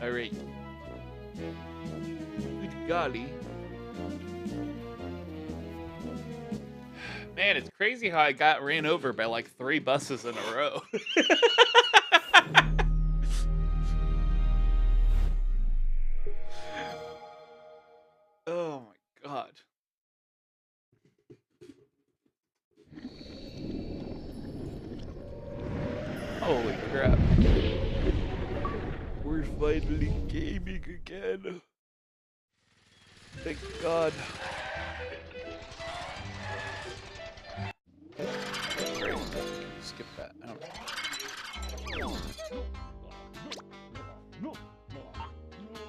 Alright. Good golly. Man, it's crazy how I got ran over by like 3 buses in a row. Oh my god. Holy crap. We're finally gaming again. Thank God. Skip that.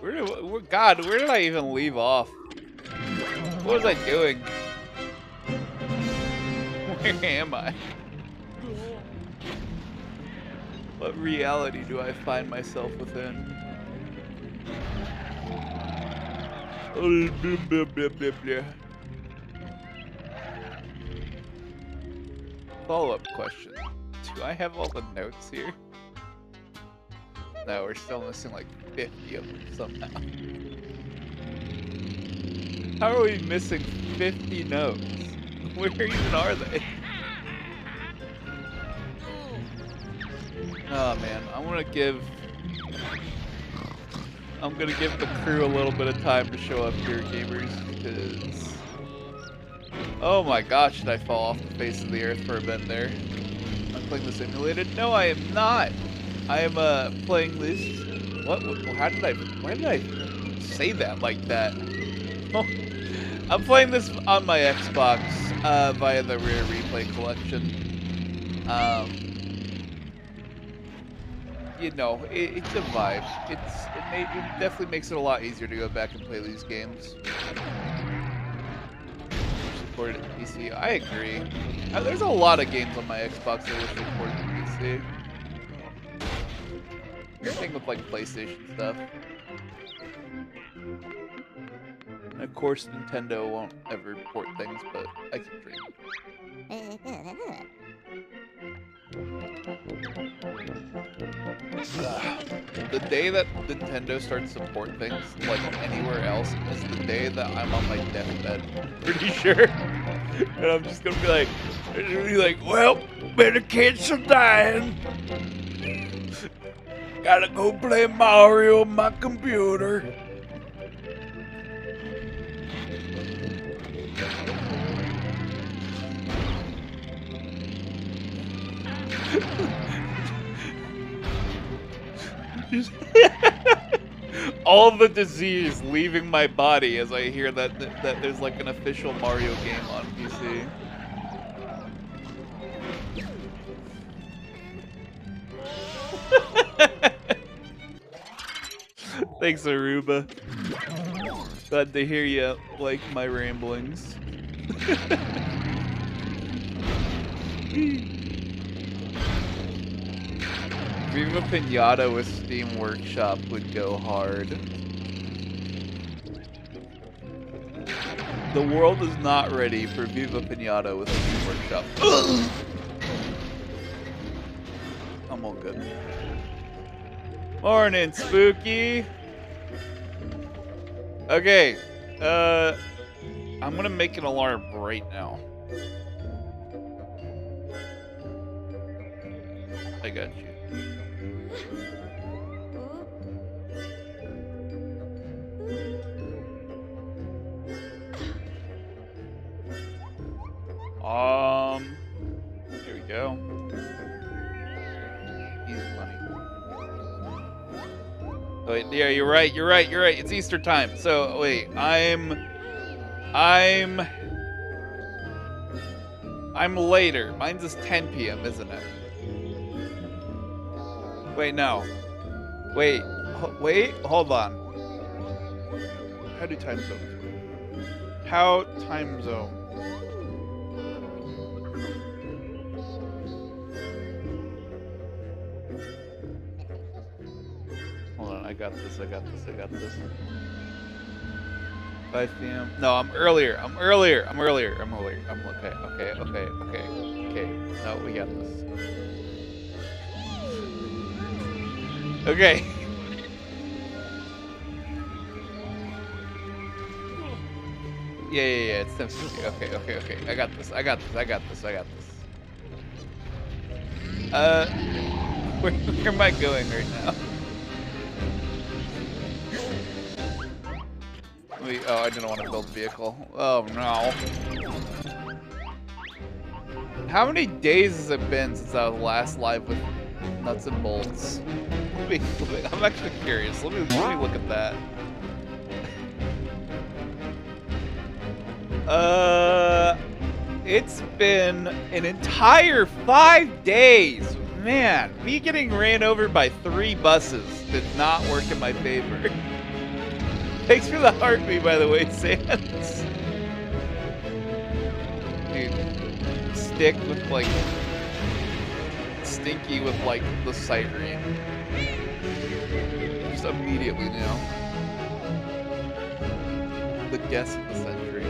Where did I even leave off? What was I doing? Where am I? What reality do I find myself within? Follow-up question. Do I have all the notes here? No, we're still missing like 50 of them somehow. How are we missing 50 notes? Where even are they? Oh man, I'm gonna give the crew a little bit of time to show up here, gamers, because oh my gosh, did I fall off the face of the earth for a bit there? I'm playing this emulated? No, I am not. I am playing this. What? Why did I say that like that? I'm playing this on my Xbox via the Rare Replay collection. You know, it's a vibe. It definitely makes it a lot easier to go back and play these games. Supported in PC. I agree. There's a lot of games on my Xbox that wish they supported in PC. Same with like PlayStation stuff. And of course, Nintendo won't ever port things, but I can dream. The day that Nintendo starts to port things like anywhere else is the day that I'm on my deathbed. Pretty sure. And I'm just gonna be like, well, better cancel dying. Gotta go play Mario on my computer. All the disease leaving my body as I hear that there's like an official Mario game on PC. Thanks, Aruba. Glad to hear you like my ramblings. Viva Pinata with Steam Workshop would go hard. The world is not ready for Viva Pinata with Steam Workshop. I'm all good. Morning, Spooky. Okay, I'm gonna make an alarm right now. I got you. Here we go. Easy money. Oh, wait, yeah, you're right. It's Easter time. So wait, I'm later. Mine's is 10 p.m., isn't it? Wait, no. Wait, hold on. How do time zones work? How time zone? Hold on, I got this. 5 p.m. No, I'm earlier. I'm okay. No, we got this. Okay. Yeah, it's 10:50. Okay. I got this. Where am I going right now? Oh, I didn't want to build a vehicle. Oh no. How many days has it been since I was last live with Nuts and Bolts? I'm actually curious. Let me look at that. It's been an entire 5 days. Man, me getting ran over by 3 buses did not work in my favor. Thanks for the heartbeat, by the way, Sans. Dude, stick with, like, Stinky with, like, the sight read. Just immediately now. The guess of the century.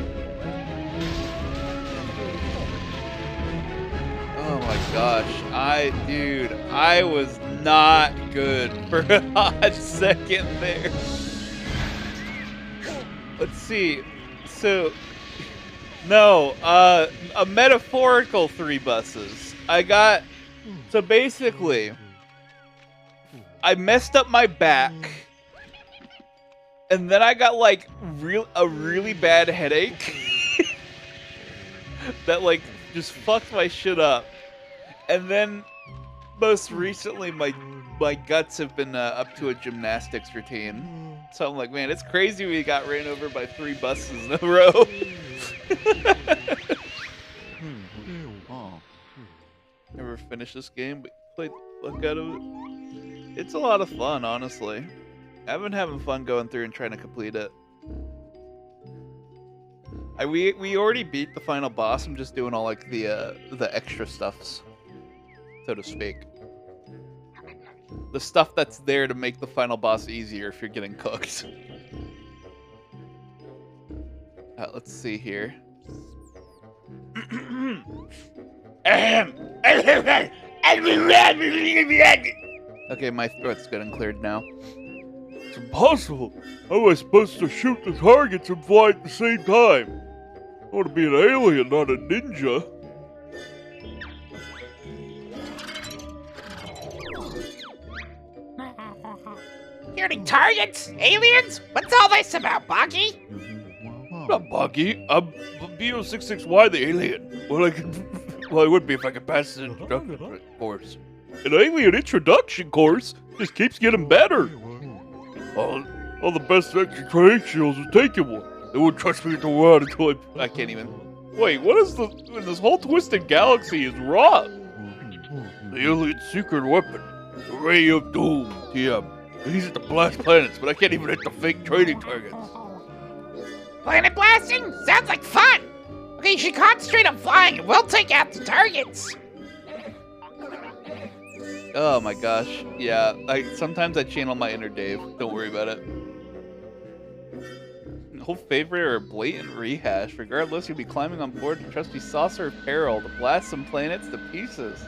Oh my gosh, I was not good for a hot second there. Let's see. So, no, a metaphorical 3 buses. So basically, I messed up my back, and then I got like a really bad headache that like just fucked my shit up. And then most recently, my guts have been up to a gymnastics routine. So I'm like, man, it's crazy we got ran over by 3 buses in a row. Never finished this game, but played the fuck out of it. It's a lot of fun, honestly. I've been having fun going through and trying to complete it. We already beat the final boss. I'm just doing all like the extra stuffs, so to speak. The stuff that's there to make the final boss easier if you're getting cooked. Let's see here. Okay, my throat's getting cleared now. It's impossible. How am I supposed to shoot the targets and fly at the same time? I want to be an alien, not a ninja. Shooting targets? Aliens? What's all this about, Boggy? Not Boggy. I'm BO66Y, the alien. Well, I would be if I could pass the introduction course. An alien introduction course just keeps getting better. All the best extraterrestrials are taking one. They won't trust me to run until I can't even. Wait, what is this whole twisted galaxy is wrong? The alien secret weapon, the Ray of Doom, TM. These are the blast planets, but I can't even hit the fake trading targets. Planet blasting? Sounds like fun! Okay, you should concentrate on flying and we'll take out the targets. Oh my gosh. Yeah, sometimes I channel my inner Dave. Don't worry about it. Whole favorite or a blatant rehash. Regardless, you'll be climbing on board the trusty saucer of peril to blast some planets to pieces.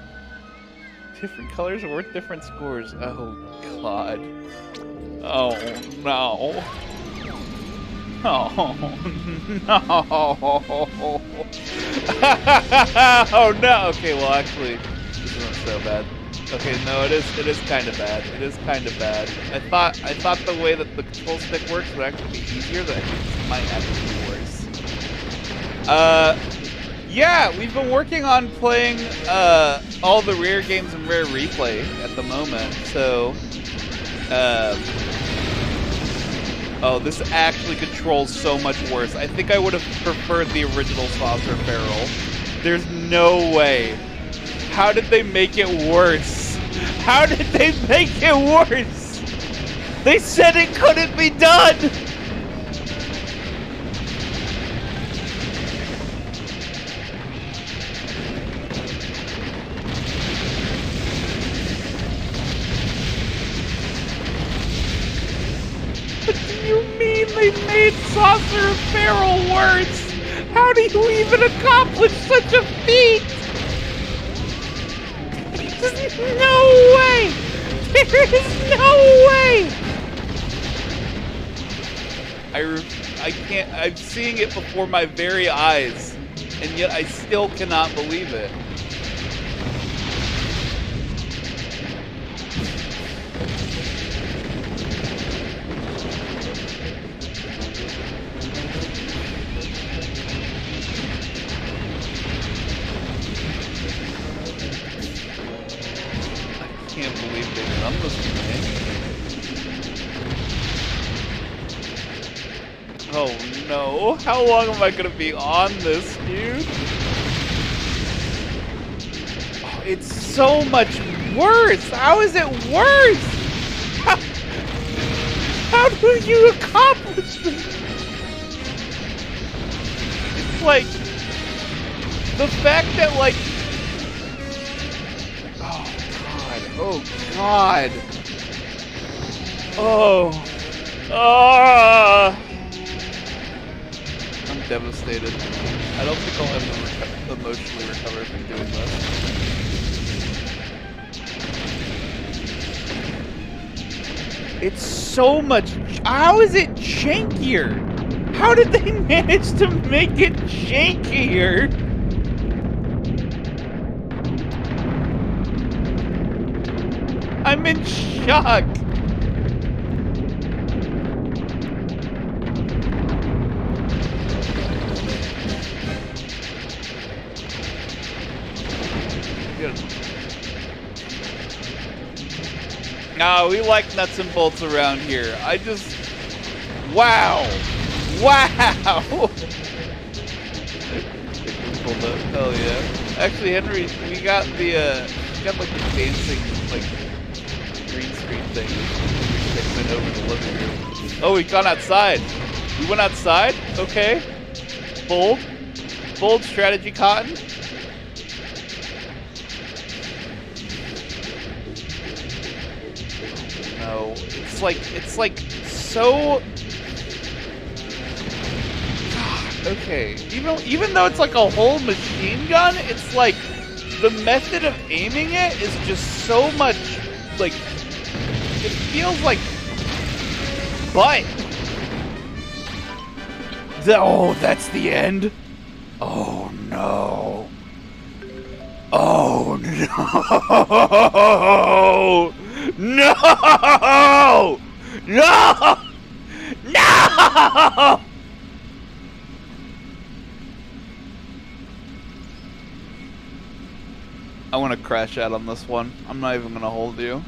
Different colors are worth different scores. Oh god. Oh no. Oh no. Oh no. Okay, well actually, this isn't so bad. Okay, no, it is kind of bad. It is kind of bad. I thought the way that the control stick works would actually be easier, but I think this might actually be worse. Yeah, we've been working on playing all the Rare games in Rare Replay at the moment, so oh, this actually controls so much worse. I think I would have preferred the original saucer barrel. There's no way. How did they make it worse? How did they make it worse? They said it couldn't be done! What do you mean they made Saucer of Barrel worse? How do you even accomplish such a feat? There's no way! There is no way! I can't, I'm seeing it before my very eyes, and yet I still cannot believe it. I can't believe they've done this to me. Oh no, how long am I gonna be on this, dude? Oh, it's so much worse! How is it worse? How do you accomplish this? It's like, the fact that like, oh god, oh, I'm devastated. I don't think I'll ever emotionally recover from doing this. It's so much. How is it jankier? How did they manage to make it jankier? I'm in shock. No, we like nuts and bolts around here. I just... Wow! Wow! Hell yeah. Actually, Henry, we got the, like the dancing, like, green screen thing. Fixing over the living room. Oh, we've gone outside. We went outside? Okay. Bold. Bold strategy, Cotton. No, it's like so. God, okay, even though it's like a whole machine gun, it's like the method of aiming it is just so much like it feels like butt. Oh, that's the end. Oh no. Oh no. No! No! No! I want to crash out on this one. I'm not even going to hold you.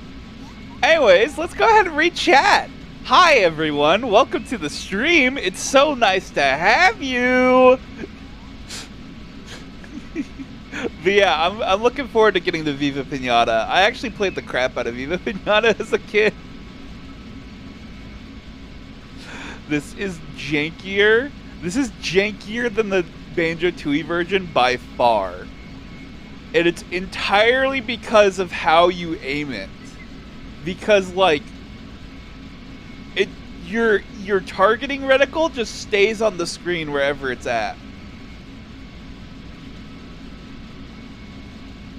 Anyways, let's go ahead and read chat. Hi, everyone. Welcome to the stream. It's so nice to have you. But yeah, I'm looking forward to getting the Viva Pinata. I actually played the crap out of Viva Pinata as a kid. This is jankier. This is jankier than the Banjo-Tooie version by far. And it's entirely because of how you aim it. Because like your targeting reticle just stays on the screen wherever it's at.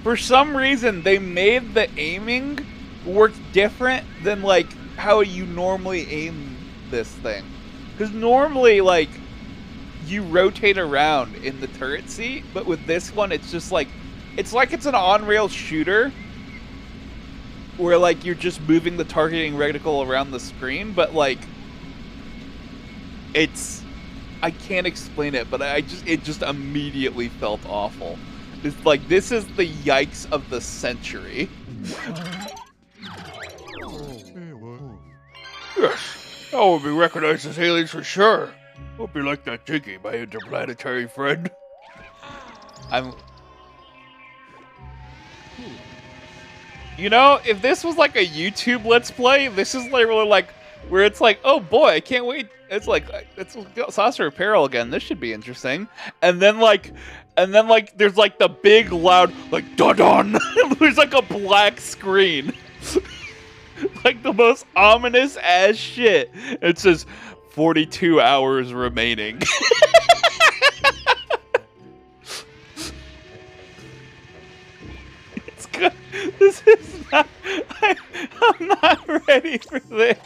For some reason, they made the aiming work different than, like, how you normally aim this thing. Because normally, like, you rotate around in the turret seat, but with this one, it's just, like it's an on-rail shooter where, like, you're just moving the targeting reticle around the screen, but, like, it's... I can't explain it, but it just immediately felt awful. It's like, this is the yikes of the century. Yes, I will be recognized as aliens for sure. Hope you like that Jiggy, my interplanetary friend. You know, if this was like a YouTube Let's Play, this is like really like where it's like, oh boy, I can't wait. It's like it's Saucer Apparel again. This should be interesting. And then like there's like the big loud like dun. There's like a black screen, like the most ominous ass shit. It says 42 hours remaining. This is not. I'm not ready for this.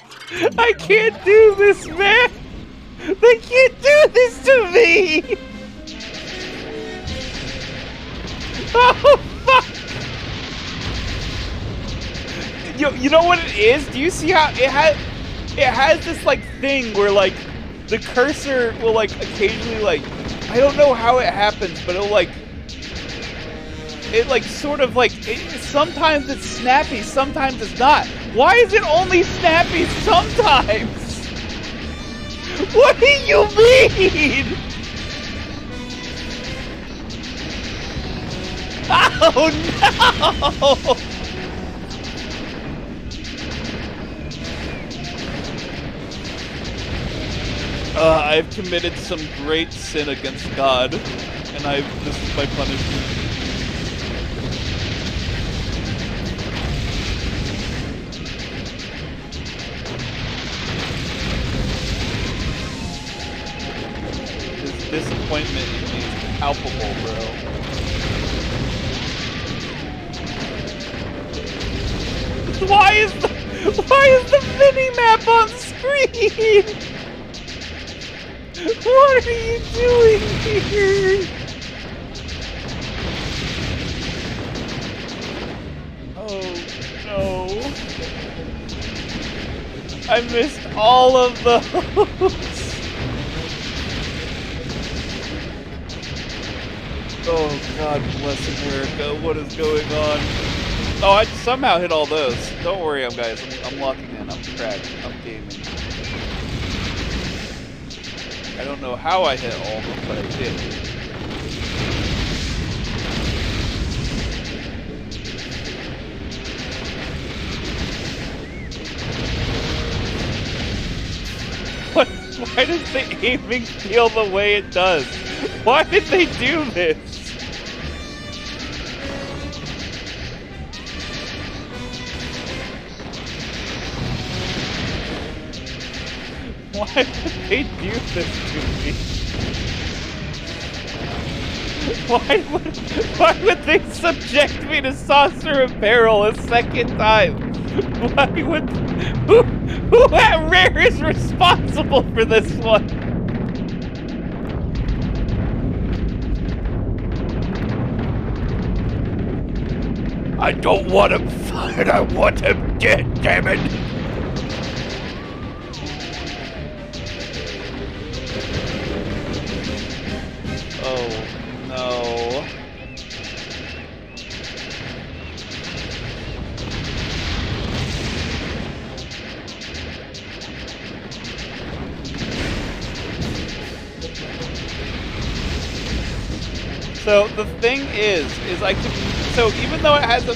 I can't do this, man. They can't do this to me. Oh fuck! You know what it is? Do you see how it has this like thing where like the cursor will like occasionally like I don't know how it happens, but it'll like. It like sort of like sometimes it's snappy, sometimes it's not. Why is it only snappy sometimes? What do you mean? Oh no! I've committed some great sin against God, and this is my punishment. Disappointment in me is palpable, bro. Why is the mini-map on screen? What are you doing here? Oh no. I missed all of those. Oh, God bless America. What is going on? Oh, I somehow hit all those. Don't worry, guys. I'm locking in. I'm tracked. I'm gaming. I don't know how I hit all of them, but I did. What? Why does the aiming feel the way it does? Why did they do this? Why did they do this to me? Why would they subject me to Saucer Apparel a second time? Who at Rare is responsible for this one? I don't want him fired, I want him dead, damn it! Oh, no. So the thing is I can, so even though it has the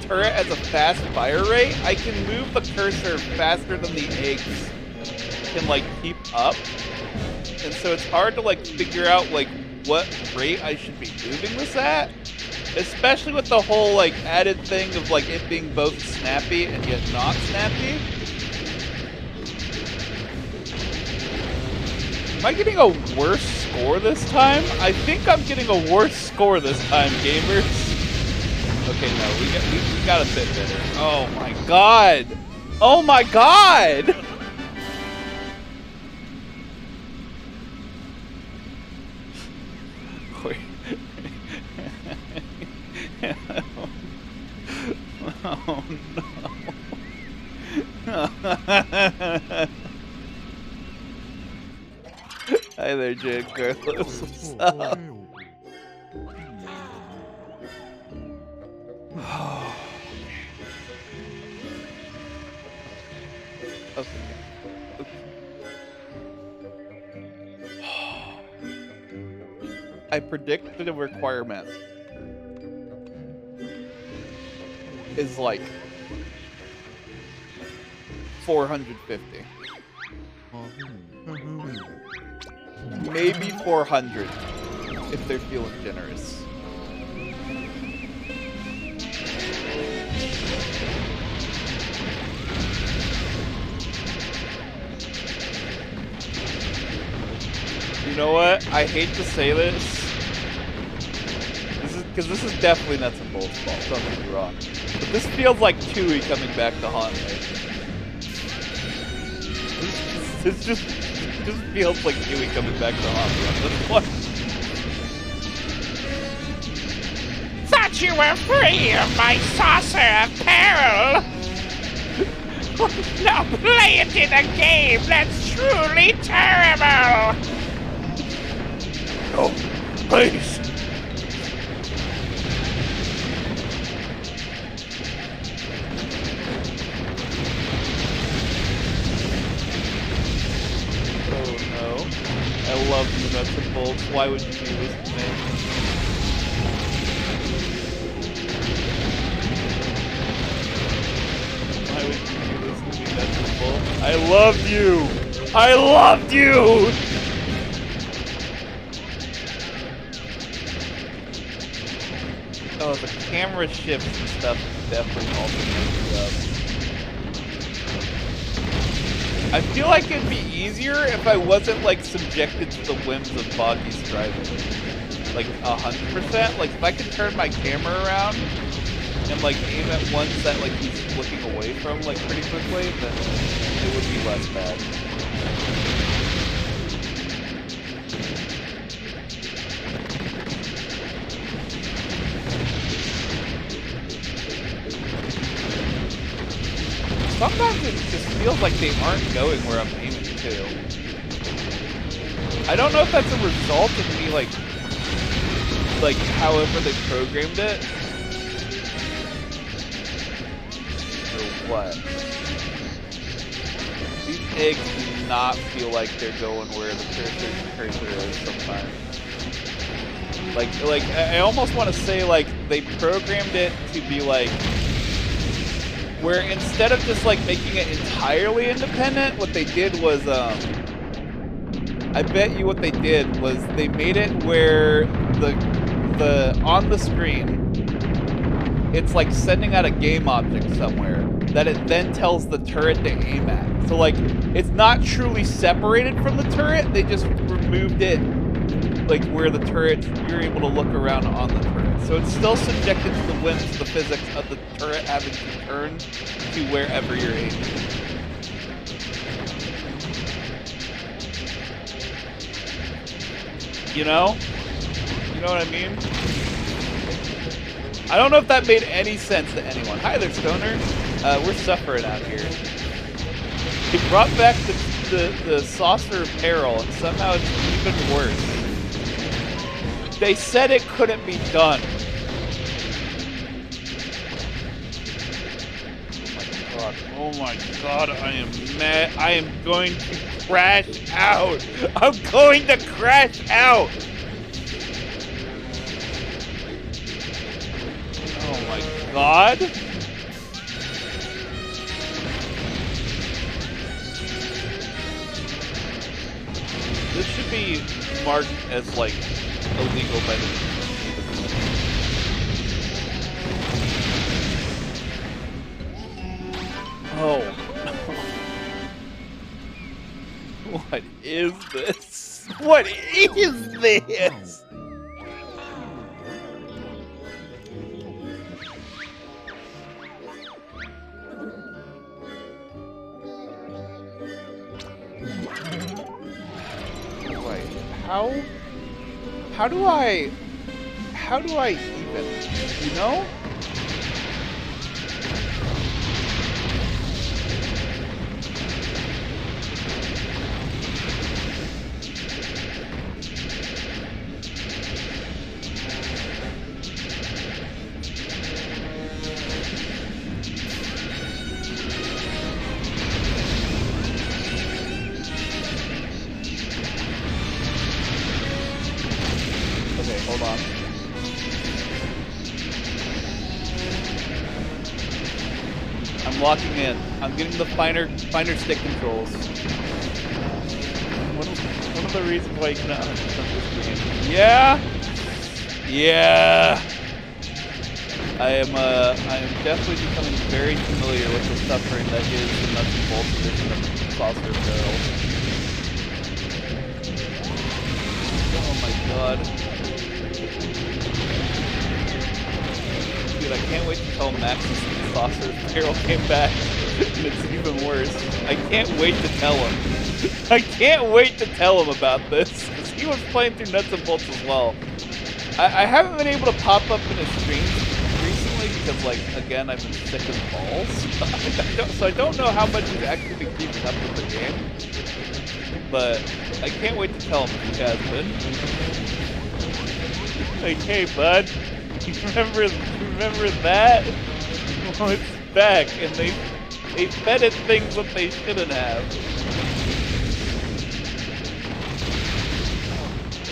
turret has a fast fire rate, I can move the cursor faster than the eggs can like keep up. And so it's hard to like figure out like what rate I should be moving this at. Especially with the whole like added thing of like it being both snappy and yet not snappy. Am I getting a worse score this time? I think I'm getting a worse score this time, gamers. Okay, no, we got a bit better. Oh my god! Oh my god! Wait. Oh no. Hi there, Jan Carlos. What's up? Okay. I predict the requirement. is like 450. Maybe 400 if they're feeling generous. You know what? I hate to say this. Because this is definitely Nuts and Bolts' fault, don't get me wrong. But this feels like Tooie coming back to haunt me. This just feels like Tooie coming back to haunt me on this one. Thought you were free of my saucer of peril! Now play it in a game that's truly terrible! No, please. I love you, Nuts and Bolts. Why would you do this to me? Why would you do this to me, Nuts and Bolts? I loved you! I loved you! Oh, the camera shifts and stuff definitely also makes it up. I feel like it'd be easier if I wasn't, like, subjected to the whims of Boggy's driving. Like, 100%. Like, if I could turn my camera around and, like, aim at one that, like, he's looking away from, like, pretty quickly, then it would be less bad. Sometimes it just feels like they aren't going where I'm aiming to. I don't know if that's a result of me, like however they programmed it. Or what? These eggs do not feel like they're going where the cursor is sometimes. Like, I almost want to say, like, they programmed it to be, like, where instead of just, like, making it entirely independent, what they did was, I bet you what they did was they made it where the on the screen, it's like sending out a game object somewhere that it then tells the turret to aim at. So, like, it's not truly separated from the turret, they just removed it, like, where the turret, you're able to look around on the turret. So it's still subjected to the whims of the physics of the turret having to turn to wherever you're aiming. You know? You know what I mean? I don't know if that made any sense to anyone. Hi there, Stoner. We're suffering out here. He brought back the saucer of peril, and somehow it's even worse. They said it couldn't be done. Oh my god, I am mad. I am going to crash out. I'm going to crash out. Oh my god. This should be marked as, like, illegal by the... Oh. What is this? What is this? Wait, how do I even, you know? I'm locking in. I'm getting the finer stick controls. One of the reasons why you cannot 100% this game. Yeah. Yeah. I am definitely becoming very familiar with the suffering that is the Nuts and Bolts edition of Saucer Barrel. Oh my god. Dude, I can't wait to tell Max the Saucer Barrel came back and it's even worse. I can't wait to tell him. I can't wait to tell him about this, because he was playing through Nuts and Bolts as well. I haven't been able to pop up in his streams recently because, like, again, I've been sick as balls. So I don't know how much he's actually been keeping up with the game. But I can't wait to tell him if he has been. Like, hey, bud, you remember that? Well, it's back, and they fed it things that they shouldn't have.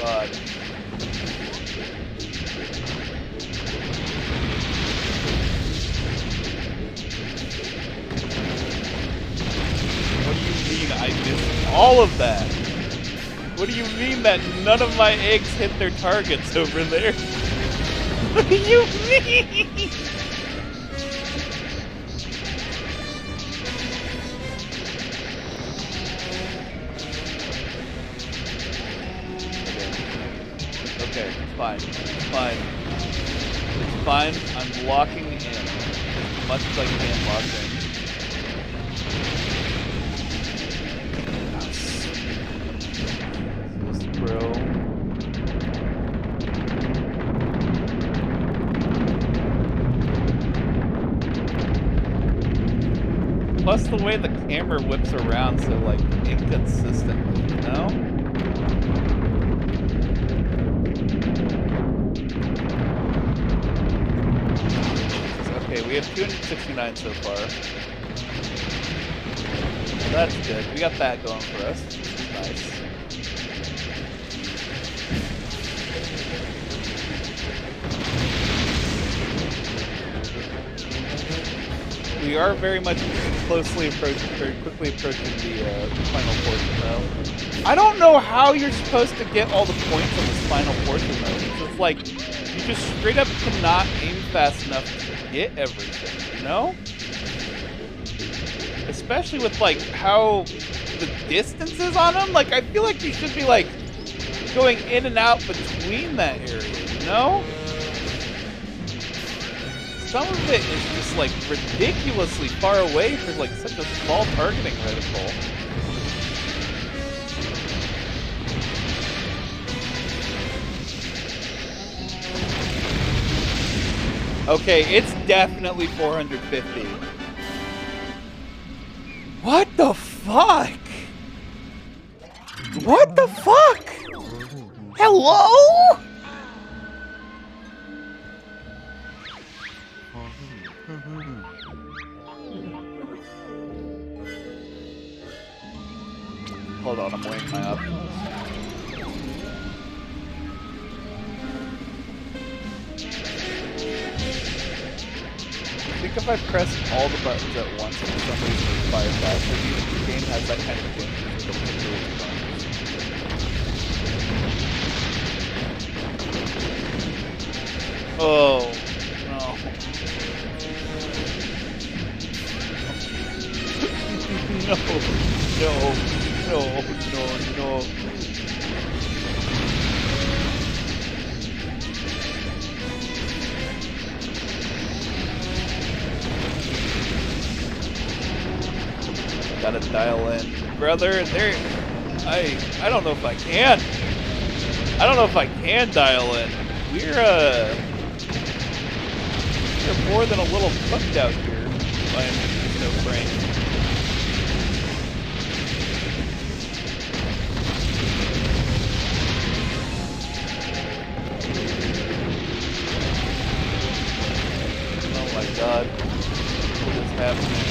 God. What do you mean I missed all of that? What do you mean that none of my eggs hit their targets over there? What do you mean? Okay, fine. It's fine. It's fine. I'm locking in as much as I can lock in. Bro. Plus the way the camera whips around so, like, inconsistently, you know? Okay, we have 269 so far. That's good. We got that going for us. Nice. We are very much quickly approaching the final portion, though. I don't know how you're supposed to get all the points on this final portion, though. It's just like, you just straight up cannot aim fast enough to get everything, you know? Especially with, like, how the distance is on them. Like, I feel like you should be, like, going in and out between that area, you know? Some of it is just, like, ridiculously far away for, like, such a small targeting reticle. Okay, it's definitely 450. What the fuck? What the fuck? Hello? Hold on, I'm weighing my options. I think if I press all the buttons at once and for some reason it's fire faster, the game has that kind of thing. Oh, no. No. Gotta dial in. Brother, there... I don't know if I can. I don't know if I can dial in. We're more than a little cooked out here. If I'm so frank. Oh my god. What is happening?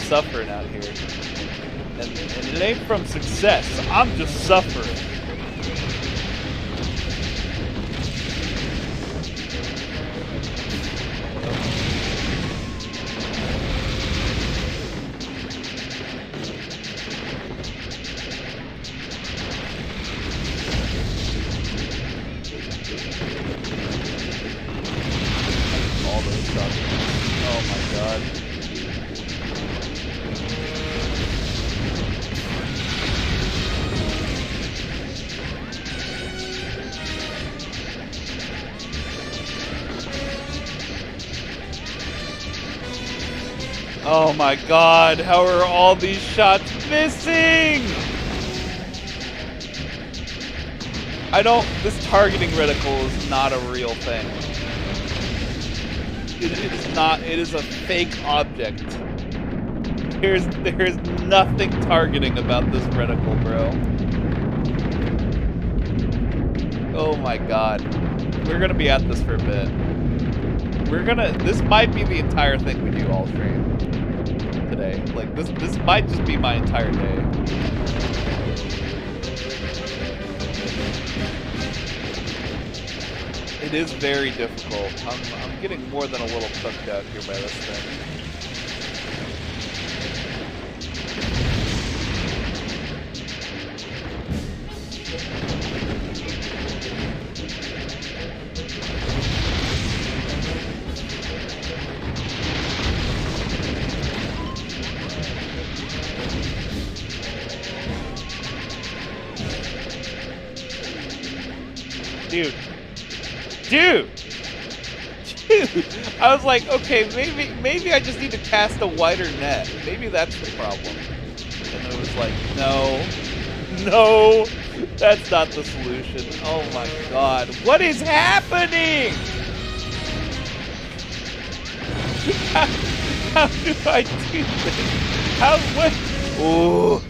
suffering out here. And it ain't from success. I'm just suffering. All those stuff. Oh my god. Oh my god, how are all these shots missing? This targeting reticle is not a real thing. It is not, it is a fake object. There's nothing targeting about this reticle, bro. Oh my god. We're gonna be at this for a bit. This might be the entire thing we do all stream today. Like, this might just be my entire day. It is very difficult. I'm getting more than a little cooked out here by this thing. Dude! I was like, okay, maybe I just need to cast a wider net. Maybe that's the problem. And it was like, no, that's not the solution. Oh my god, what is happening? How do I do this? Oh.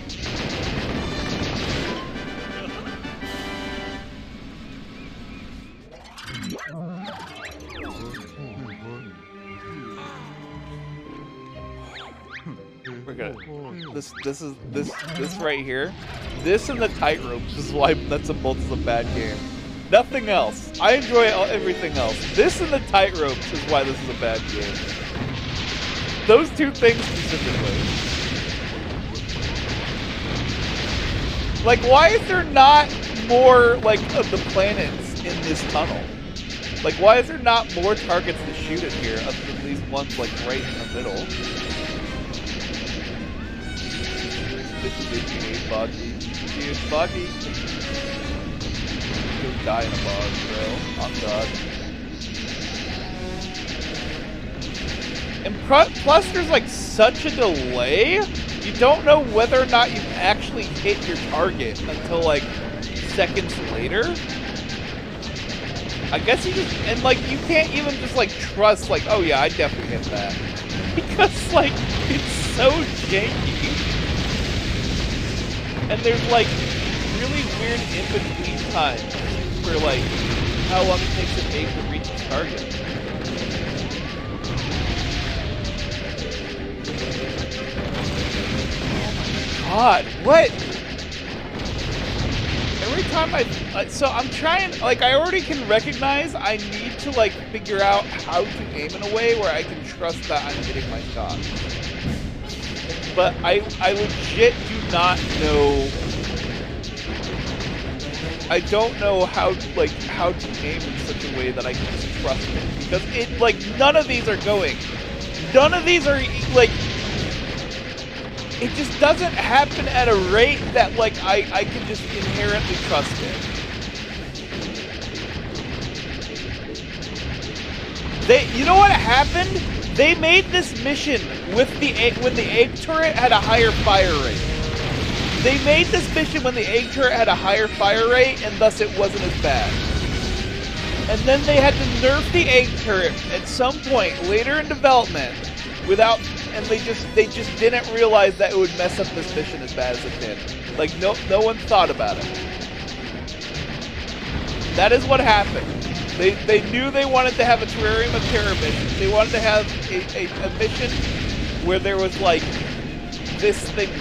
We're gonna. This right here. This and the tightropes is why Nuts and Bolts is a bad game. Nothing else. I enjoy everything else. This and the tightropes is why this is a bad game. Those two things specifically. Like, why is there not more, like, of the planets in this tunnel? Like, why is there not more targets to shoot at here, other than these ones, like, right in the middle? Boggy. Dude, Boggy. Go die in a bog, bro. Oh god. And plus, there's like such a delay. You don't know whether or not you've actually hit your target until like seconds later. I guess you just, and like you can't even just like trust like, oh yeah, I definitely hit that. Because like, it's so janky. And there's like really weird in-between times for like how long it takes an egg to reach its target. God, what? Every time so I'm trying, like I already can recognize I need to like figure out how to aim in a way where I can trust that I'm hitting my shot. But I legit do not know. I don't know how to aim in such a way that I can just trust it, because it like none of these are going. None of these are like. It just doesn't happen at a rate that like I can just inherently trust it. You know what happened? They made this mission with when the egg turret had a higher fire rate. They made this mission when the egg turret had a higher fire rate, and thus it wasn't as bad. And then they had to nerf the egg turret at some point later in development, and they just didn't realize that it would mess up this mission as bad as it did. Like no one thought about it. That is what happened. They knew they wanted to have a Terrarium of Terror mission. They wanted to have a mission where there was like this thing.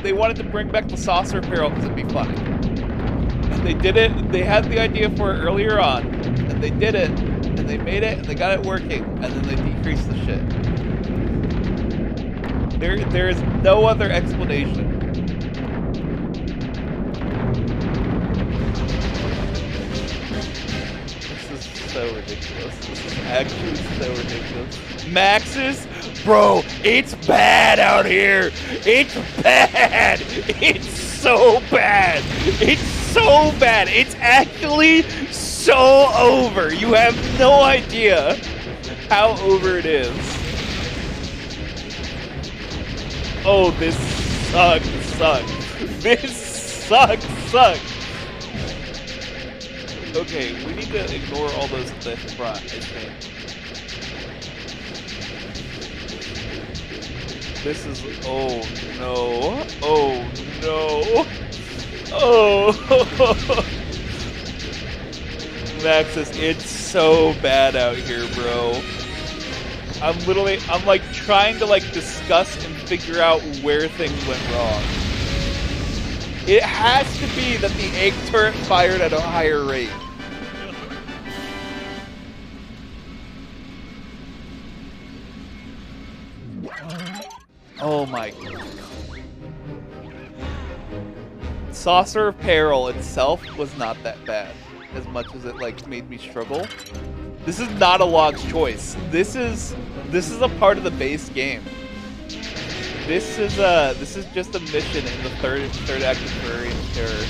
They wanted to bring back the saucer apparel because it'd be funny. And they did it. They had the idea for it earlier on, and they did it, and they made it, and they got it working, and then they decreased the shit. There is no other explanation. This is so ridiculous. This is actually so ridiculous. Max's? Bro, it's bad out here. It's bad. It's so bad. It's so bad. It's actually so over. You have no idea how over it is. Oh, this sucks. This sucks. Okay, we need to ignore all those at the front, I think. This is, oh no, oh no, oh. Maxis, it's so bad out here, bro. I'm like trying to like discuss and figure out where things went wrong. It has to be that the egg turret fired at a higher rate. Oh my god. Saucer of Peril itself was not that bad, as much as it like made me struggle. This is not a log's choice. This is a part of the base game. This is just a mission in the third act of Terrarium Terror.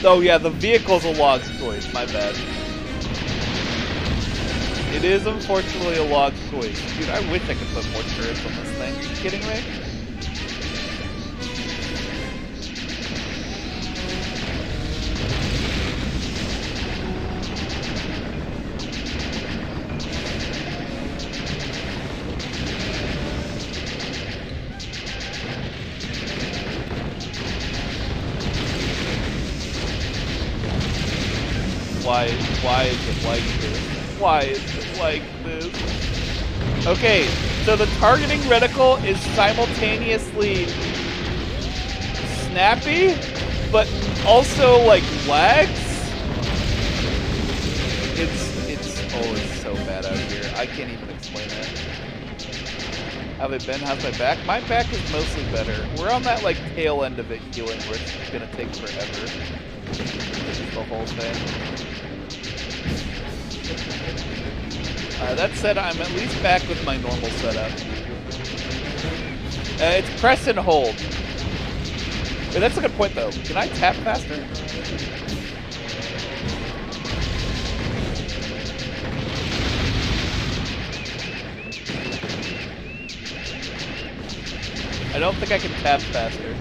Oh yeah, the vehicle's a log's choice, my bad. It is unfortunately a log's choice. Dude, I wish I could put more turrets on this thing. Are you kidding me? Why is it like this? Why is it like this? Okay, so the targeting reticle is simultaneously snappy, but also like lags. It's so bad out here. I can't even explain it. How they been? How's my back? My back is mostly better. We're on that like tail end of it healing where it's gonna take forever. This is the whole thing. That said, I'm at least back with my normal setup. It's press and hold. Wait, that's a good point though. Can I tap faster? I don't think I can tap faster.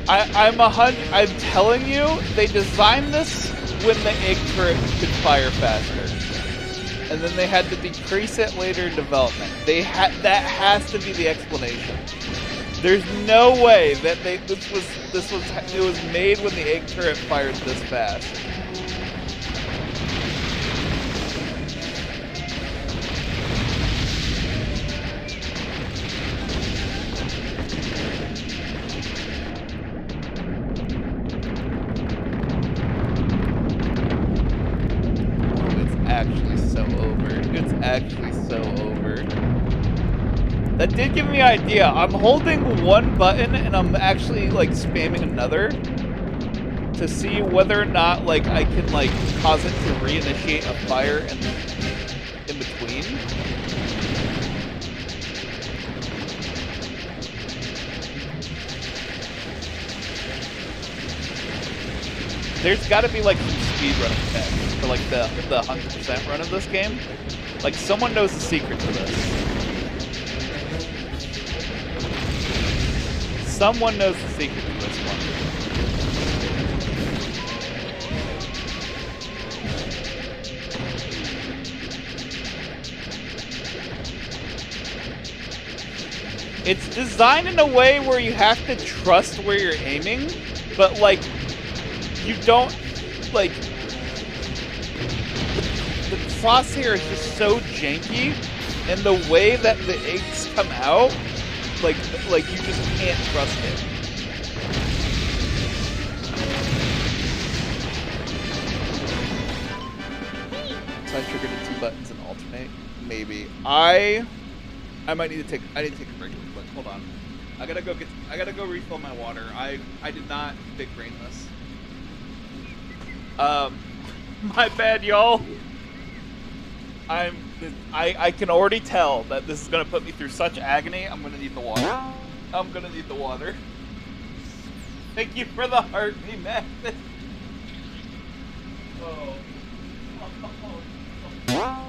I'm telling you, they designed this when the egg turret could fire faster. And then they had to decrease it later in development. That has to be the explanation. There's no way that it was made when the egg turret fired this fast. Actually so over. That did give me an idea. I'm holding one button and I'm actually like spamming another to see whether or not like I can like cause it to reinitiate a fire in between. There's got to be like some speedrunning tech for like the 100% run of this game. Like, someone knows the secret to this. Someone knows the secret to this one. It's designed in a way where you have to trust where you're aiming, but like you don't like the crosshair is just so janky, and the way that the eggs come out, like you just can't trust it. So I triggered the 2 buttons and alternate. Maybe I might need to take a break real quick. Hold on. I gotta go refill my water. I did not big brain this. My bad, y'all. I can already tell that this is gonna put me through such agony. I'm gonna need the water. I'm gonna need the water. Thank you for the heart, me man. Oh. Oh.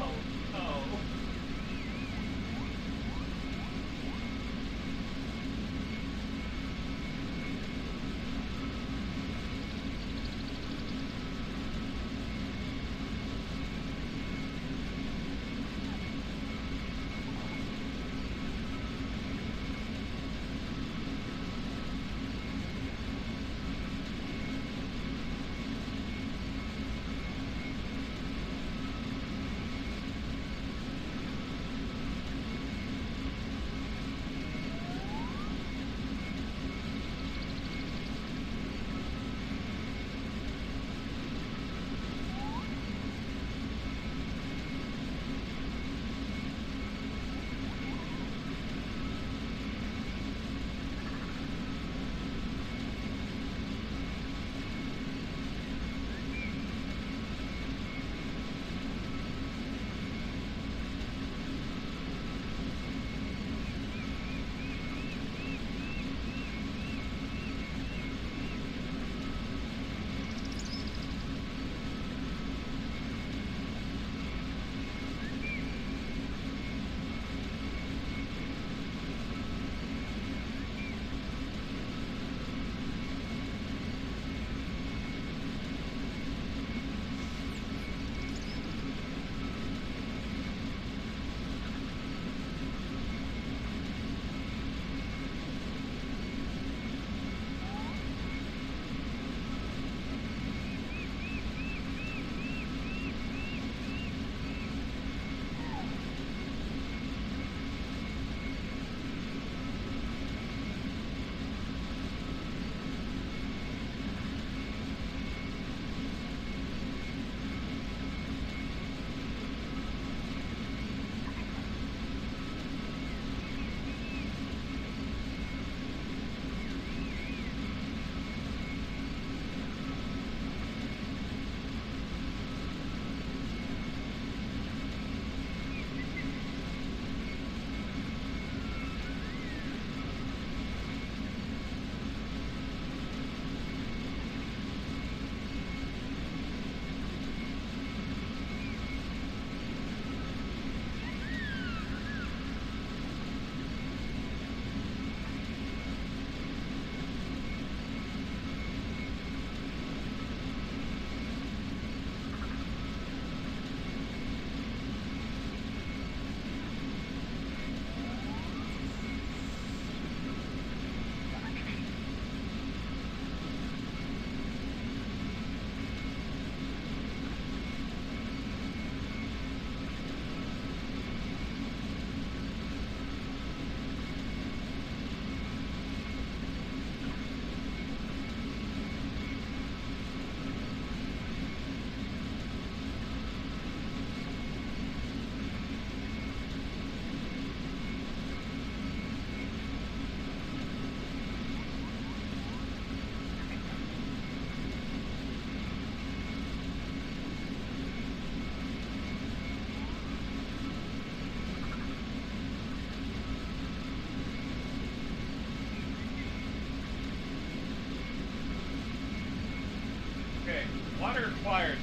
Water required.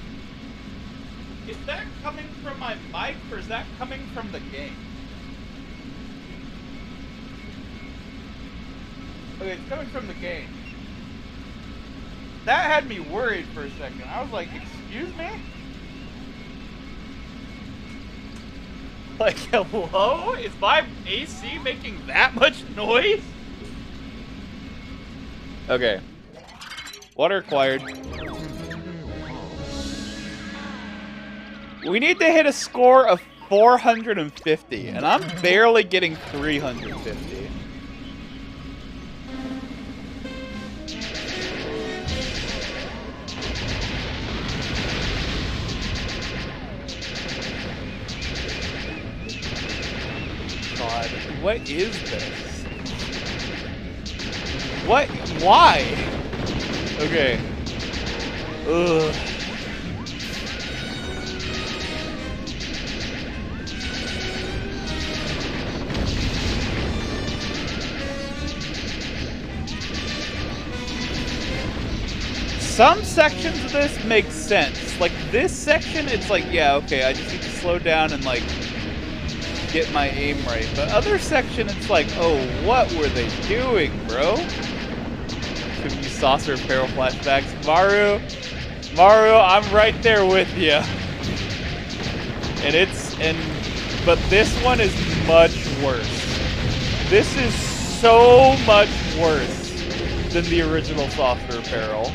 Is that coming from my mic or is that coming from the game? Okay, it's coming from the game. That had me worried for a second. I was like, excuse me? Like, hello? Is my AC making that much noise? Okay. Water acquired. We need to hit a score of 450, and I'm barely getting 350. God, what is this? What? Why? Okay. Ugh. Some sections of this make sense. Like this section, it's like, yeah, okay, I just need to slow down and like get my aim right. But other section, it's like, oh, what were they doing, bro? Give me saucer apparel flashbacks. Mario, I'm right there with you. But this one is much worse. This is so much worse than the original saucer apparel.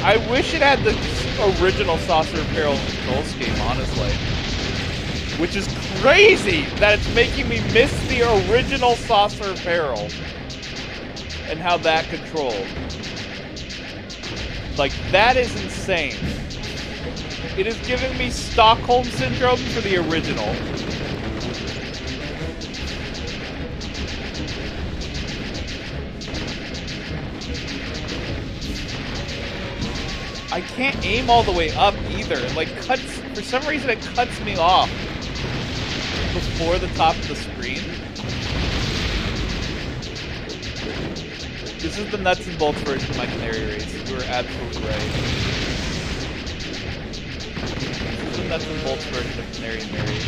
I wish it had the original saucer apparel control scheme, honestly. Which is crazy that it's making me miss the original saucer apparel and how that controlled. Like, that is insane. It is giving me Stockholm Syndrome for the original. I can't aim all the way up either. It like cuts, for some reason it cuts me off before the top of the screen. This is the nuts and bolts version of my canary race. You were absolutely right. This is the nuts and bolts version of Canary and Mary.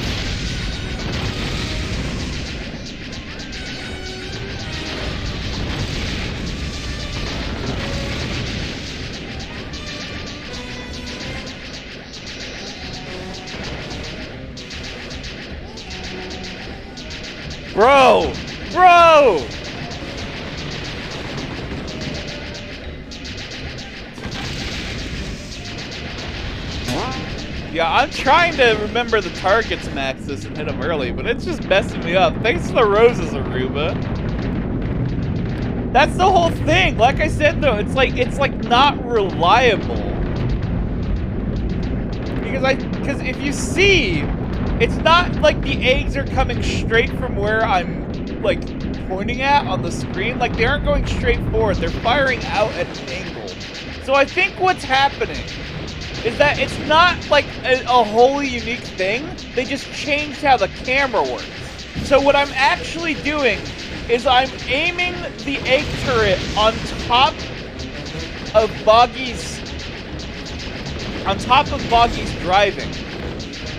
Bro! Bro! Yeah, I'm trying to remember the targets maxes and hit them early, but it's just messing me up. Thanks for the roses, Aruba. That's the whole thing. Like I said, though, it's like not reliable. Because if you see, it's not like the eggs are coming straight from where I'm like pointing at on the screen. Like they aren't going straight forward. They're firing out at an angle. So I think what's happening is that it's not like a wholly unique thing. They just changed how the camera works. So what I'm actually doing is I'm aiming the egg turret on top of Boggy's driving.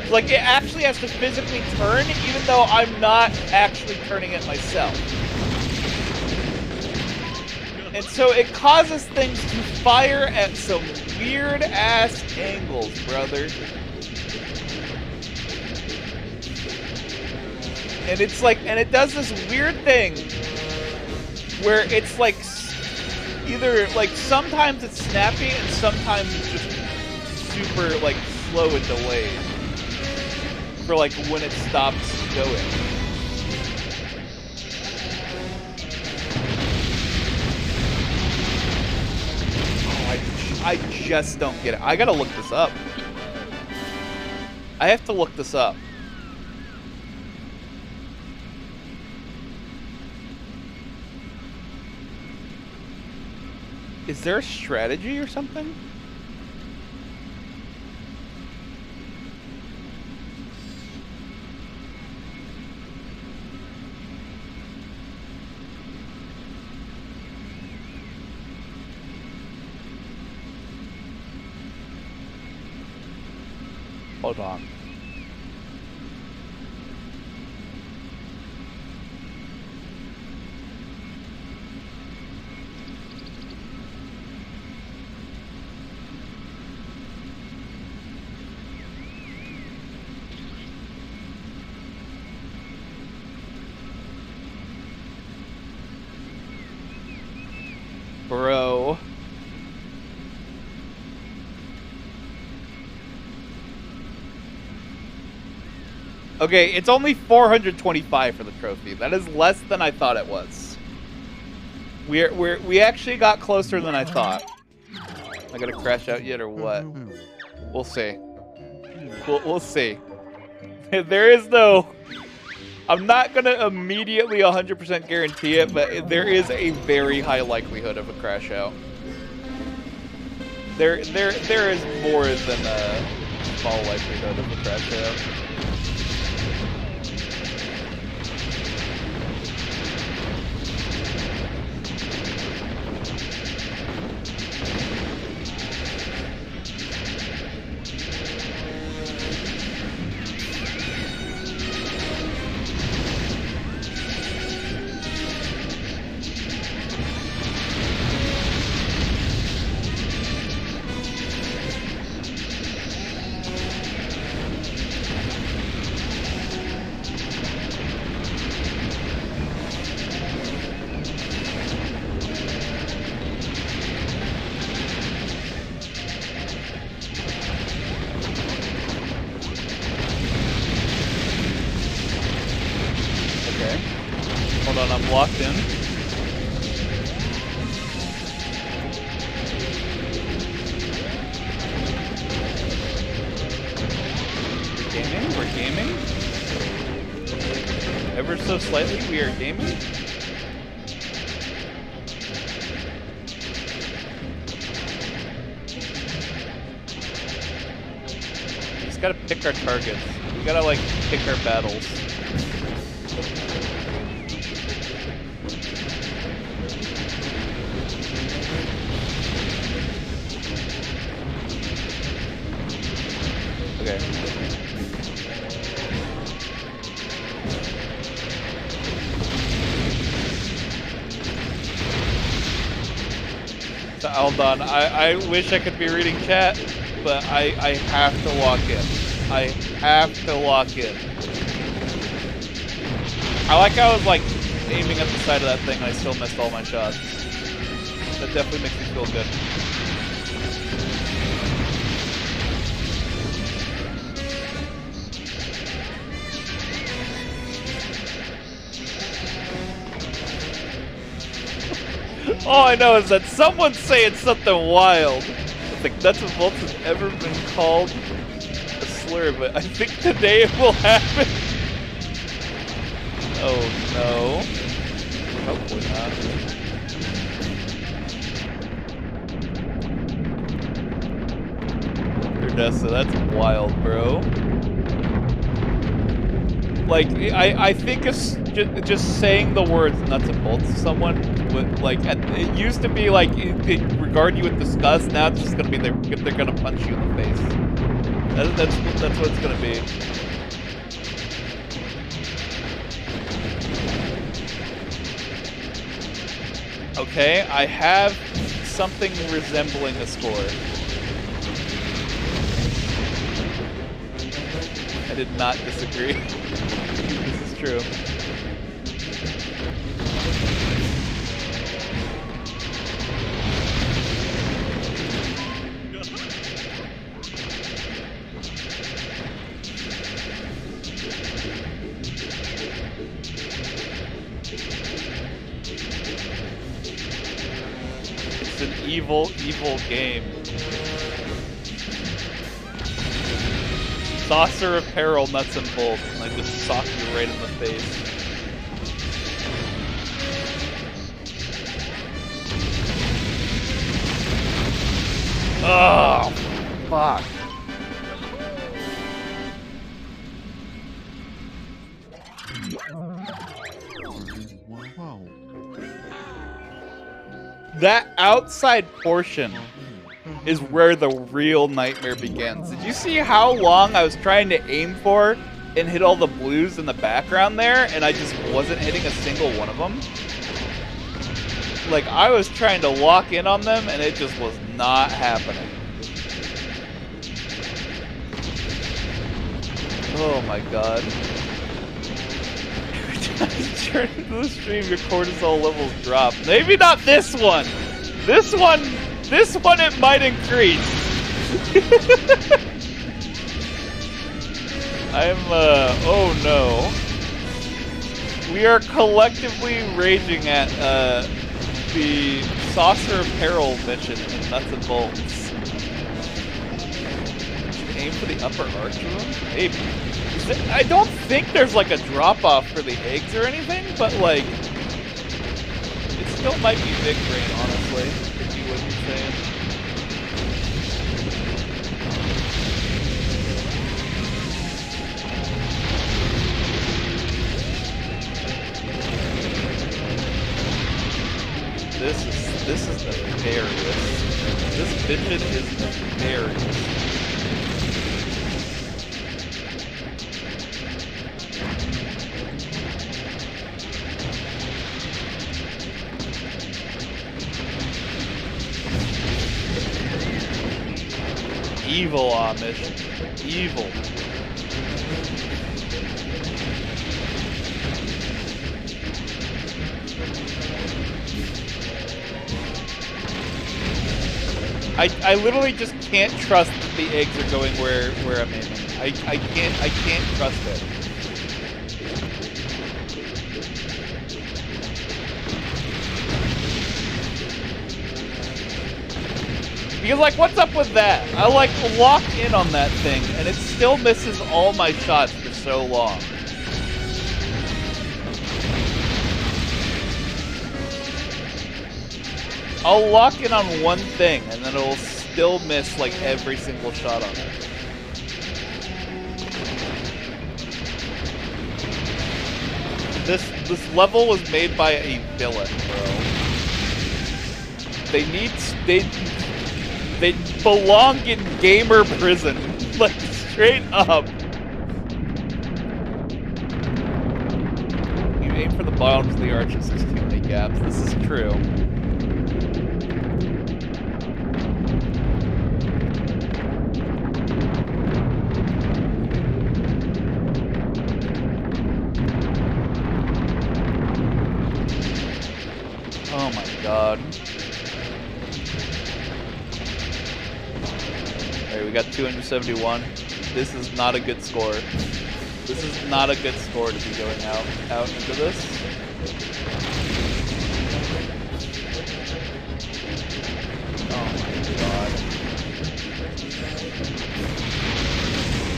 Like it actually has to physically turn even though I'm not actually turning it myself. And so it causes things to fire at some weird ass angles, brother. And it's like, and it does this weird thing where it's like either like sometimes it's snappy and sometimes it's just super like slow and delayed for like when it stops going. I just don't get it. I gotta look this up. I have to look this up. Is there a strategy or something? Hold on. Bro. Okay, it's only 425 for the trophy. That is less than I thought it was. We actually got closer than I thought. Am I gonna crash out yet or what? We'll see. We'll see. There is no... I'm not gonna immediately 100% guarantee it, but there is a very high likelihood of a crash out. There is more than a small likelihood of a crash out. Locked in. We're gaming. Ever so slightly, we are gaming. We just gotta pick our targets. We gotta, like, pick our battles. Hold on, I wish I could be reading chat, but I have to lock in. I have to lock in. I like how I was like aiming at the side of that thing and I still missed all my shots. That definitely makes me feel good. All I know is that someone's saying something wild. I think Nuts and Bolts has ever been called a slur, but I think today it will happen. Oh no. Hopefully not. Erdessa, that's wild, bro. Like, I think it's just saying the words Nuts and Bolts to someone would, like, it used to be like they regard you with disgust. Now it's just gonna be they're gonna punch you in the face. That's what it's gonna be. Okay, I have something resembling a score. I did not disagree. This is true. It's an evil, evil game. Saucer of Peril, Nuts and Bolts, and I just sock you right in the face. Oh, fuck. That outside portion is where the real nightmare begins. Did you see how long I was trying to aim for and hit all the blues in the background there, and I just wasn't hitting a single one of them? Like, I was trying to lock in on them, and it just was not happening. Oh my god. Every time you turn into the stream, your cortisol levels drop. Maybe not this one! This one it might increase. Oh no. We are collectively raging at, the Saucer of Peril mission in Nuts and Bolts. Aim for the upper arch room? Maybe. I don't think there's like a drop-off for the eggs or anything, but like, it still might be big brain, honestly, if you wouldn't say it. This is nefarious. This fidget is nefarious. Evil Amish. Evil. I literally just can't trust that the eggs are going where I'm aiming. I can't trust it. Because like, what's up with that? I like lock in on that thing and it still misses all my shots for so long. I'll lock in on one thing, and then it'll still miss, like, every single shot on it. This level was made by a villain, bro. They belong in gamer prison. Like, straight up. You aim for the bottoms of the arches, there's too many gaps. This is true. Oh my god. Alright, we got 271. This is not a good score. This is not a good score to be going out into this. Oh my god.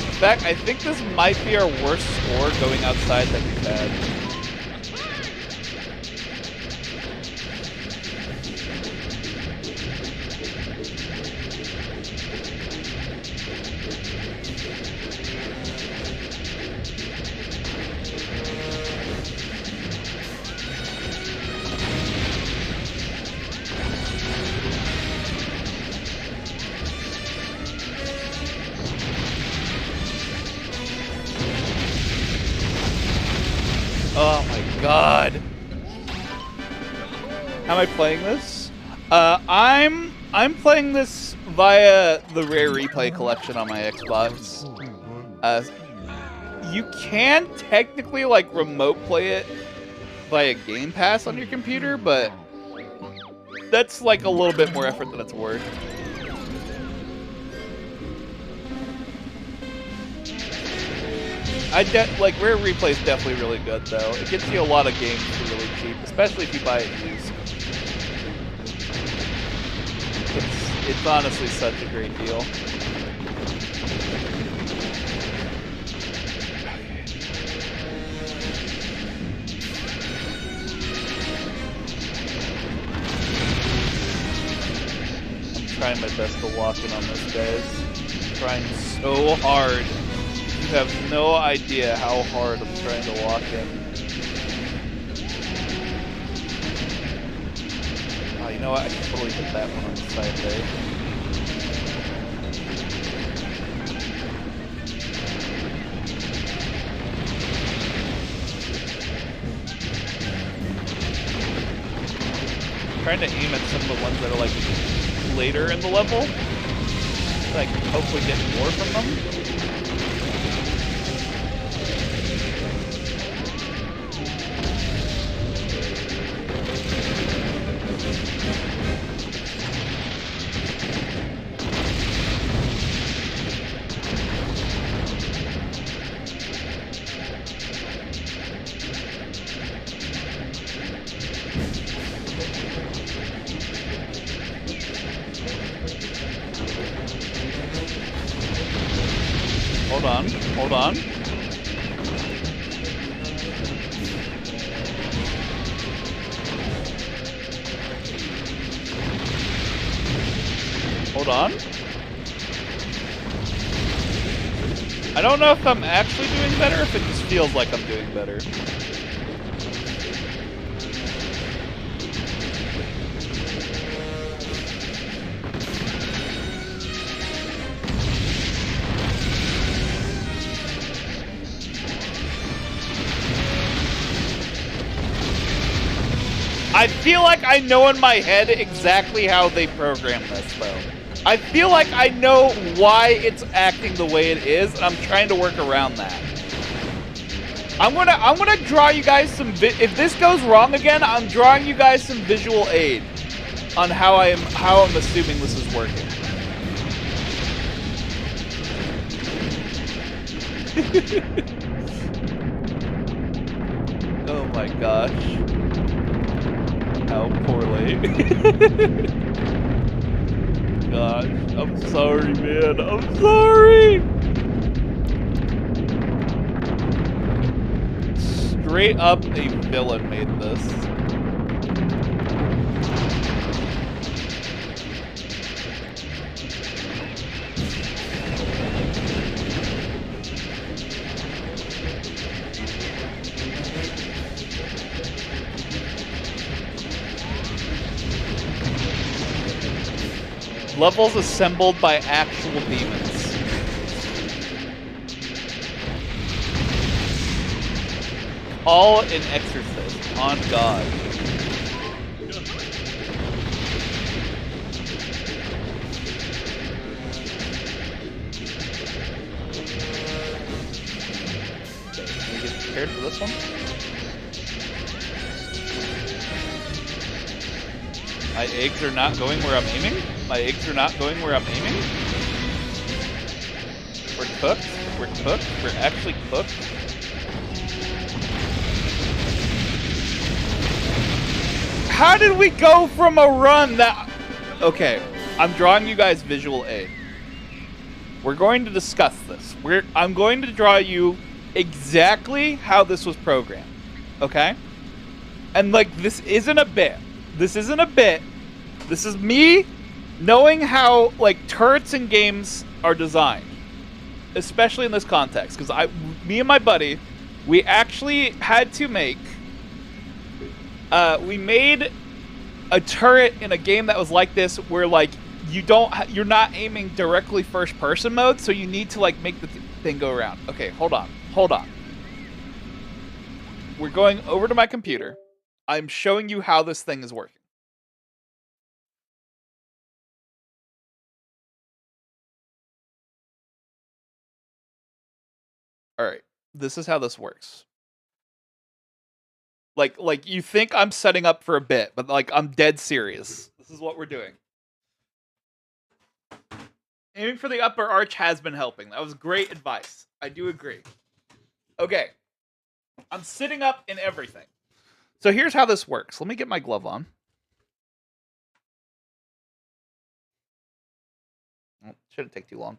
In fact, I think this might be our worst score going outside that we've had. Oh my god. How am I playing this? I'm playing this via the Rare Replay collection on my Xbox. You can technically like remote play it via Game Pass on your computer, but that's like a little bit more effort than it's worth. Like, Rare Replay is definitely really good, though. It gets you a lot of games for really cheap, especially if you buy it used. It's honestly such a great deal. I'm trying my best to lock in on this, guys. I'm trying so hard. You have no idea how hard I'm trying to lock in. Oh, you know what? I can totally hit that one on the side there. I'm trying to aim at some of the ones that are like later in the level, so I can hopefully get more from them. on. Hold on. Hold on. I don't know if I'm actually doing better, or if it just feels like I'm doing better. I feel like I know in my head exactly how they program this, though. I feel like I know why it's acting the way it is, and I'm trying to work around that. I'm gonna draw you guys some. If this goes wrong again, I'm drawing you guys some visual aid on how I'm assuming this is working. Oh my gosh. How poorly. Gosh, I'm sorry, man. I'm sorry! Straight up a villain made this. Levels assembled by actual demons. All in Exorcist, on God. Can we get prepared for this one? My eggs are not going where I'm aiming? My eggs are not going where I'm aiming? We're cooked? We're cooked? We're actually cooked? How did we go from a run that... Okay, I'm drawing you guys visual aid. We're going to discuss this. I'm going to draw you exactly how this was programmed. Okay? And, like, this isn't a bit. This isn't a bit. This is me knowing how, like, turrets in games are designed. Especially in this context. Because me and my buddy, we actually had to make... we made a turret in a game that was like this where, like, you're not aiming directly first-person mode, so you need to, like, make the thing go around. Okay, hold on. Hold on. We're going over to my computer. I'm showing you how this thing is working. Alright, this is how this works. Like you think I'm setting up for a bit, but like I'm dead serious. This is what we're doing. Aiming for the upper arch has been helping. That was great advice. I do agree. Okay. I'm sitting up in everything. So here's how this works. Let me get my glove on. Oh, shouldn't take too long.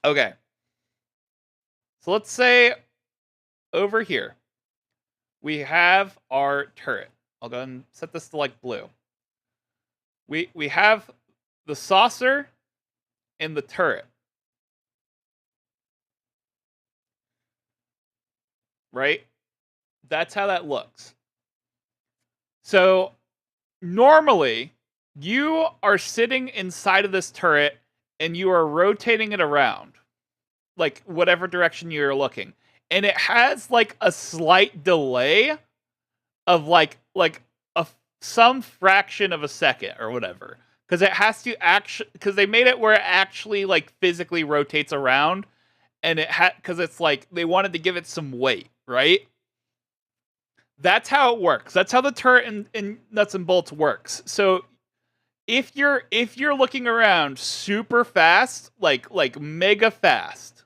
Okay. So let's say over here, we have our turret. I'll go ahead and set this to like blue. We have the saucer and the turret. Right? That's how that looks. So normally, you are sitting inside of this turret and you are rotating it around, like whatever direction you're looking. And it has like a slight delay of like some fraction of a second or whatever. Because it has to actually, because they made it where it actually like physically rotates around. And it because it's like they wanted to give it some weight, right? That's how it works. That's how the turret in Nuts and Bolts works. So if you're looking around super fast, like mega fast,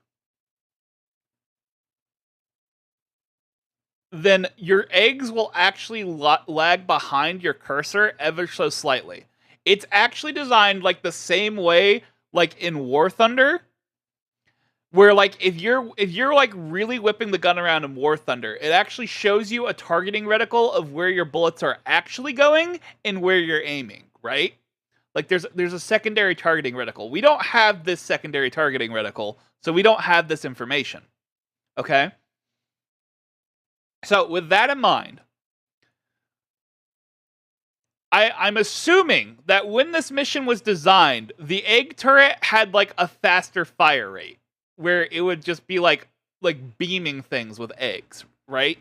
then your eggs will actually lag behind your cursor ever so slightly. It's actually designed like the same way like in War Thunder, Where like if you're like really whipping the gun around in War Thunder, it actually shows you a targeting reticle of where your bullets are actually going and where you're aiming, right? Like there's a secondary targeting reticle. We don't have this secondary targeting reticle, so we don't have this information. Okay? So with that in mind, I'm assuming that when this mission was designed, the egg turret had like a faster fire rate, where it would just be like beaming things with eggs, right?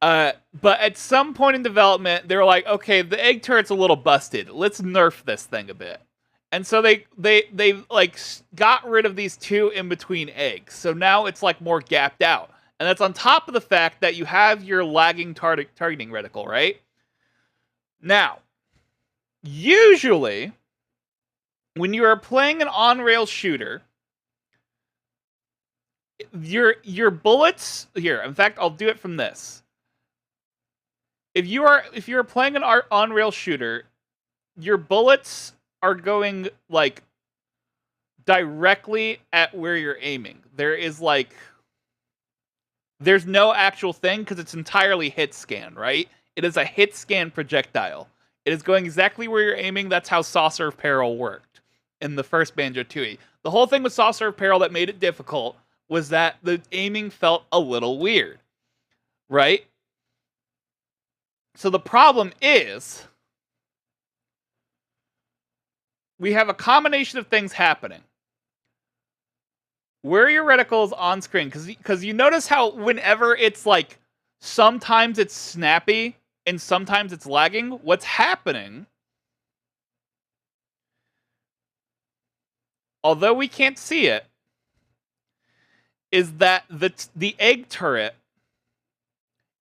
But at some point in development, they were like, okay, the egg turret's a little busted. Let's nerf this thing a bit. And so they like got rid of these two in between eggs. So now it's like more gapped out. And that's on top of the fact that you have your lagging targeting reticle, right? Now, usually, when you are playing an on-rail shooter, your bullets here. In fact, I'll do it from this. If you're playing an on-rail shooter, your bullets are going like directly at where you're aiming. There's no actual thing because it's entirely hit scan, right? It is a hit scan projectile. It is going exactly where you're aiming. That's how Saucer of Peril worked in the first Banjo-Tooie. The whole thing with Saucer of Peril that made it difficult was that the aiming felt a little weird, right? So the problem is we have a combination of things happening. Where your reticle is on screen, because you notice how whenever it's like, sometimes it's snappy and sometimes it's lagging. What's happening, although we can't see it, is that the egg turret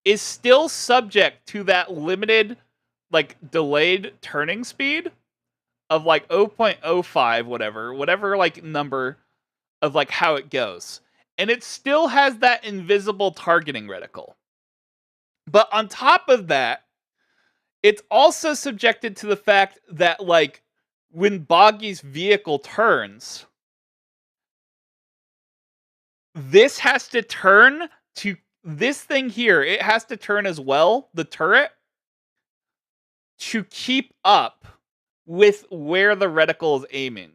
is still subject to that limited, like, delayed turning speed of like 0.05, whatever like number of like how it goes. And it still has that invisible targeting reticle. But on top of that, it's also subjected to the fact that like when Boggy's vehicle turns, this has to turn to this thing here. It has to turn as well, the turret, to keep up with where the reticle is aiming.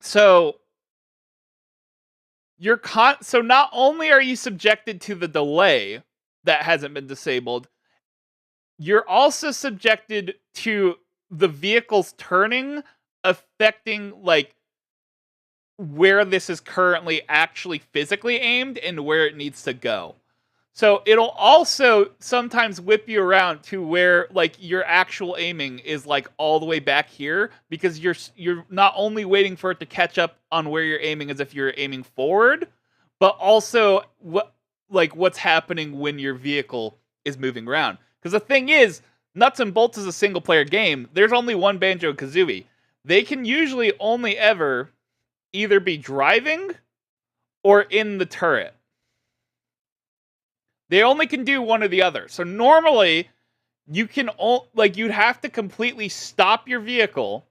So so not only are you subjected to the delay that hasn't been disabled, you're also subjected to the vehicle's turning affecting like where this is currently actually physically aimed and where it needs to go. So it'll also sometimes whip you around to where like your actual aiming is like all the way back here, because you're not only waiting for it to catch up on where you're aiming as if you're aiming forward, but also what's happening when your vehicle is moving around. Because the thing is, Nuts and Bolts is a single player game. There's only one Banjo Kazooie. They can usually only ever either be driving or in the turret. They only can do one or the other. So normally, you can you'd have to completely stop your vehicle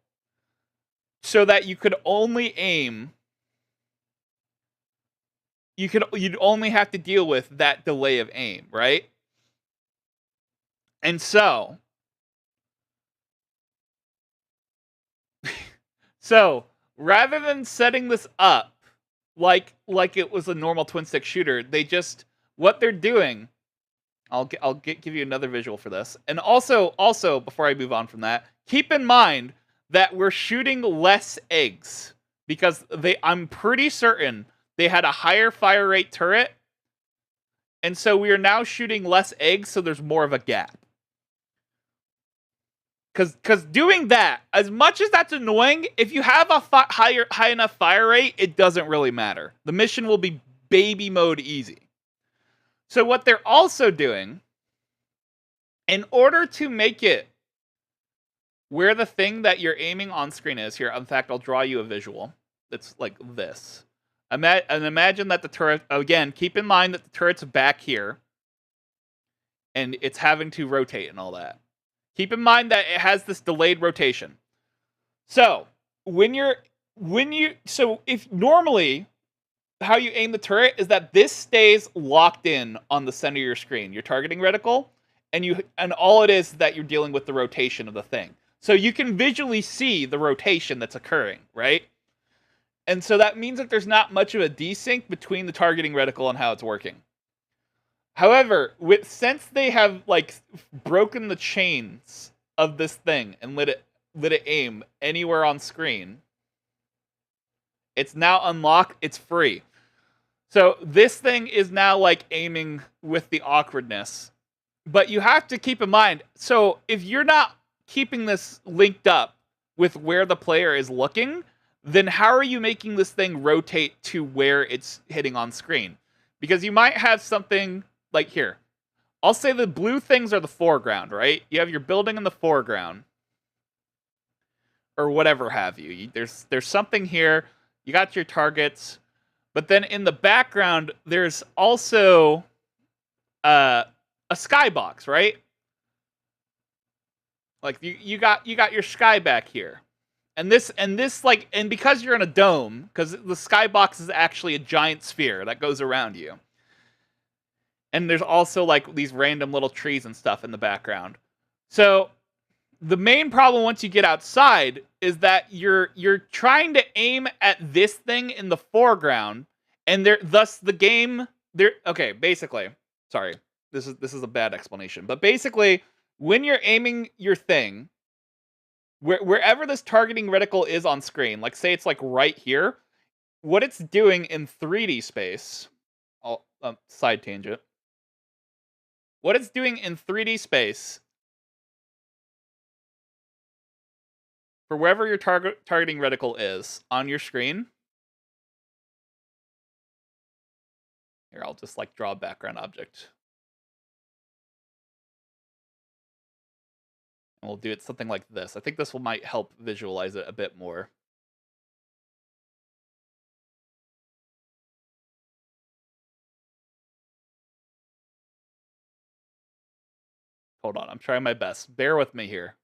so that you could only aim. You'd only have to deal with that delay of aim, right? And so rather than setting this up like it was a normal twin stick shooter, what they're doing, I'll give you another visual for this. And also before I move on from that, keep in mind that we're shooting less eggs because I'm pretty certain they had a higher fire rate turret. And so we are now shooting less eggs, so there's more of a gap. Because doing that, as much as that's annoying, if you have a high enough fire rate, it doesn't really matter. The mission will be baby mode easy. So what they're also doing, in order to make it where the thing that you're aiming on screen is here, in fact, I'll draw you a visual. It's like this. And imagine that the turret, again, keep in mind that the turret's back here, and it's having to rotate and all that. Keep in mind that it has this delayed rotation. So if normally how you aim the turret is that this stays locked in on the center of your screen, your targeting reticle, and all it is that you're dealing with the rotation of the thing. So you can visually see the rotation that's occurring, right? And so that means that there's not much of a desync between the targeting reticle and how it's working. However, since they have like broken the chains of this thing and let it aim anywhere on screen, it's now unlocked, it's free. So this thing is now like aiming with the awkwardness. But you have to keep in mind, so if you're not keeping this linked up with where the player is looking, then how are you making this thing rotate to where it's hitting on screen? Because you might have something like here. I'll say the blue things are the foreground, right? You have your building in the foreground. Or whatever have you. There's something here. You got your targets. But then in the background, there's also a skybox, right? Like you got your sky back here. And because you're in a dome, because the skybox is actually a giant sphere that goes around you. And there's also like these random little trees and stuff in the background. So the main problem once you get outside is that you're trying to aim at this thing in the foreground, and basically, sorry, this is a bad explanation, but basically, when you're aiming your thing, wherever this targeting reticle is on screen, like say it's like right here, what it's doing in 3D space, side tangent. What it's doing in 3D space for wherever your targeting reticle is on your screen. Here, I'll just like draw a background object. And we'll do it something like this. I think this might help visualize it a bit more. Hold on, I'm trying my best. Bear with me here.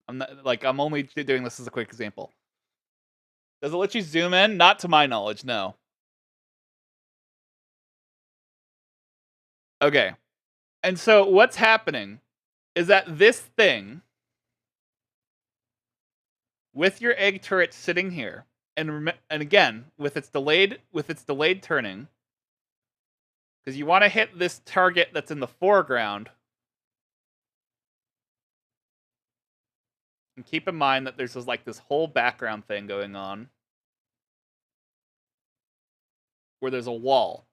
I'm only doing this as a quick example. Does it let you zoom in? Not to my knowledge, no. Okay. And so what's happening is that this thing with your egg turret sitting here, and again, with its delayed turning, because you want to hit this target that's in the foreground. And keep in mind that there's this whole background thing going on where there's a wall.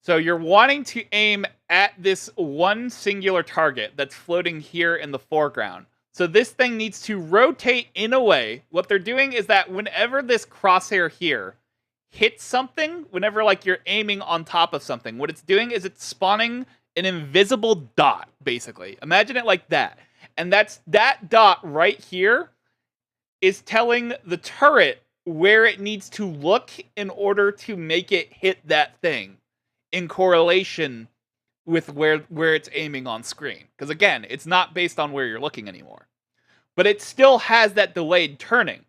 So you're wanting to aim at this one singular target that's floating here in the foreground. So this thing needs to rotate in a way. What they're doing is that whenever this crosshair here hits something, whenever like you're aiming on top of something, what it's doing is it's spawning an invisible dot, basically. Imagine it like that. And that dot right here is telling the turret where it needs to look in order to make it hit that thing in correlation with where it's aiming on screen. Because again, it's not based on where you're looking anymore. But it still has that delayed turning.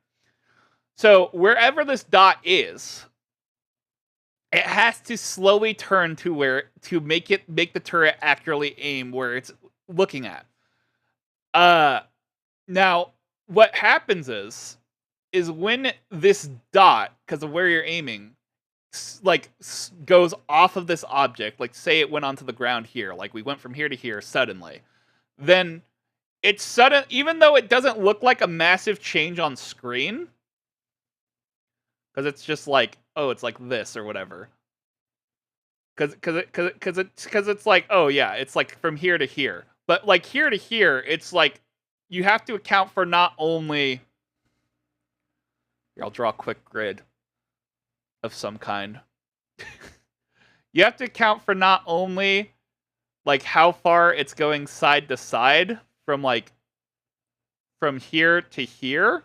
So wherever this dot is, it has to slowly turn to make the turret accurately aim where it's looking at. Now, what happens is when this dot, because of where you're aiming, goes off of this object, like say it went onto the ground here, like we went from here to here suddenly, then it's sudden, even though it doesn't look like a massive change on screen, because it's just like, oh, it's like this or whatever. Because it's like, oh yeah, it's like from here to here. But like here to here, it's like you have to account for not only. Here, I'll draw a quick grid of some kind. You have to account for not only like how far it's going side to side from here to here,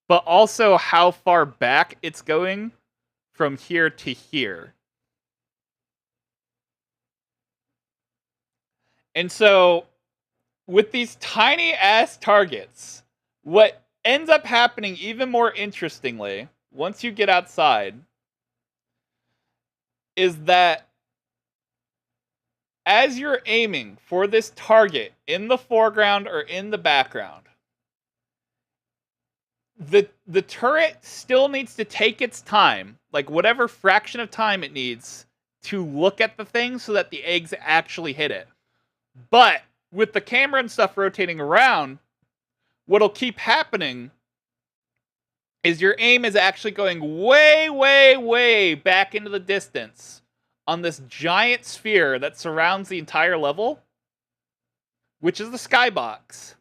but also how far back it's going from here to here. And so with these tiny ass targets, what ends up happening even more interestingly, once you get outside, is that as you're aiming for this target in the foreground or in the background, the turret still needs to take its time, like whatever fraction of time it needs to look at the thing so that the eggs actually hit it. But with the camera and stuff rotating around, what'll keep happening is your aim is actually going way, way, way back into the distance on this giant sphere that surrounds the entire level, which is the skybox.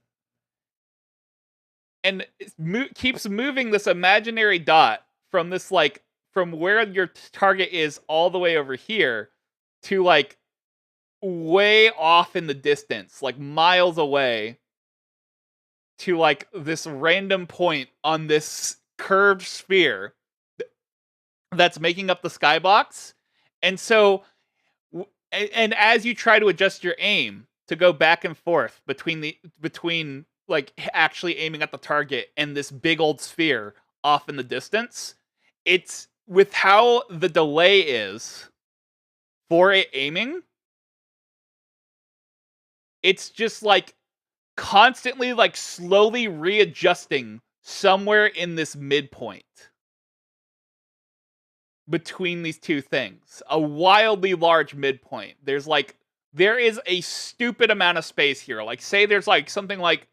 And it keeps moving this imaginary dot from this, like, from where your target is all the way over here to, like, way off in the distance, like miles away, to, like, this random point on this curved sphere that's making up the skybox. And so, and as you try to adjust your aim to go back and forth between like actually aiming at the target and this big old sphere off in the distance, it's with how the delay is for it aiming, it's just like constantly like slowly readjusting somewhere in this midpoint between these two things. A wildly large midpoint. There is a stupid amount of space here. Like, say there's like something like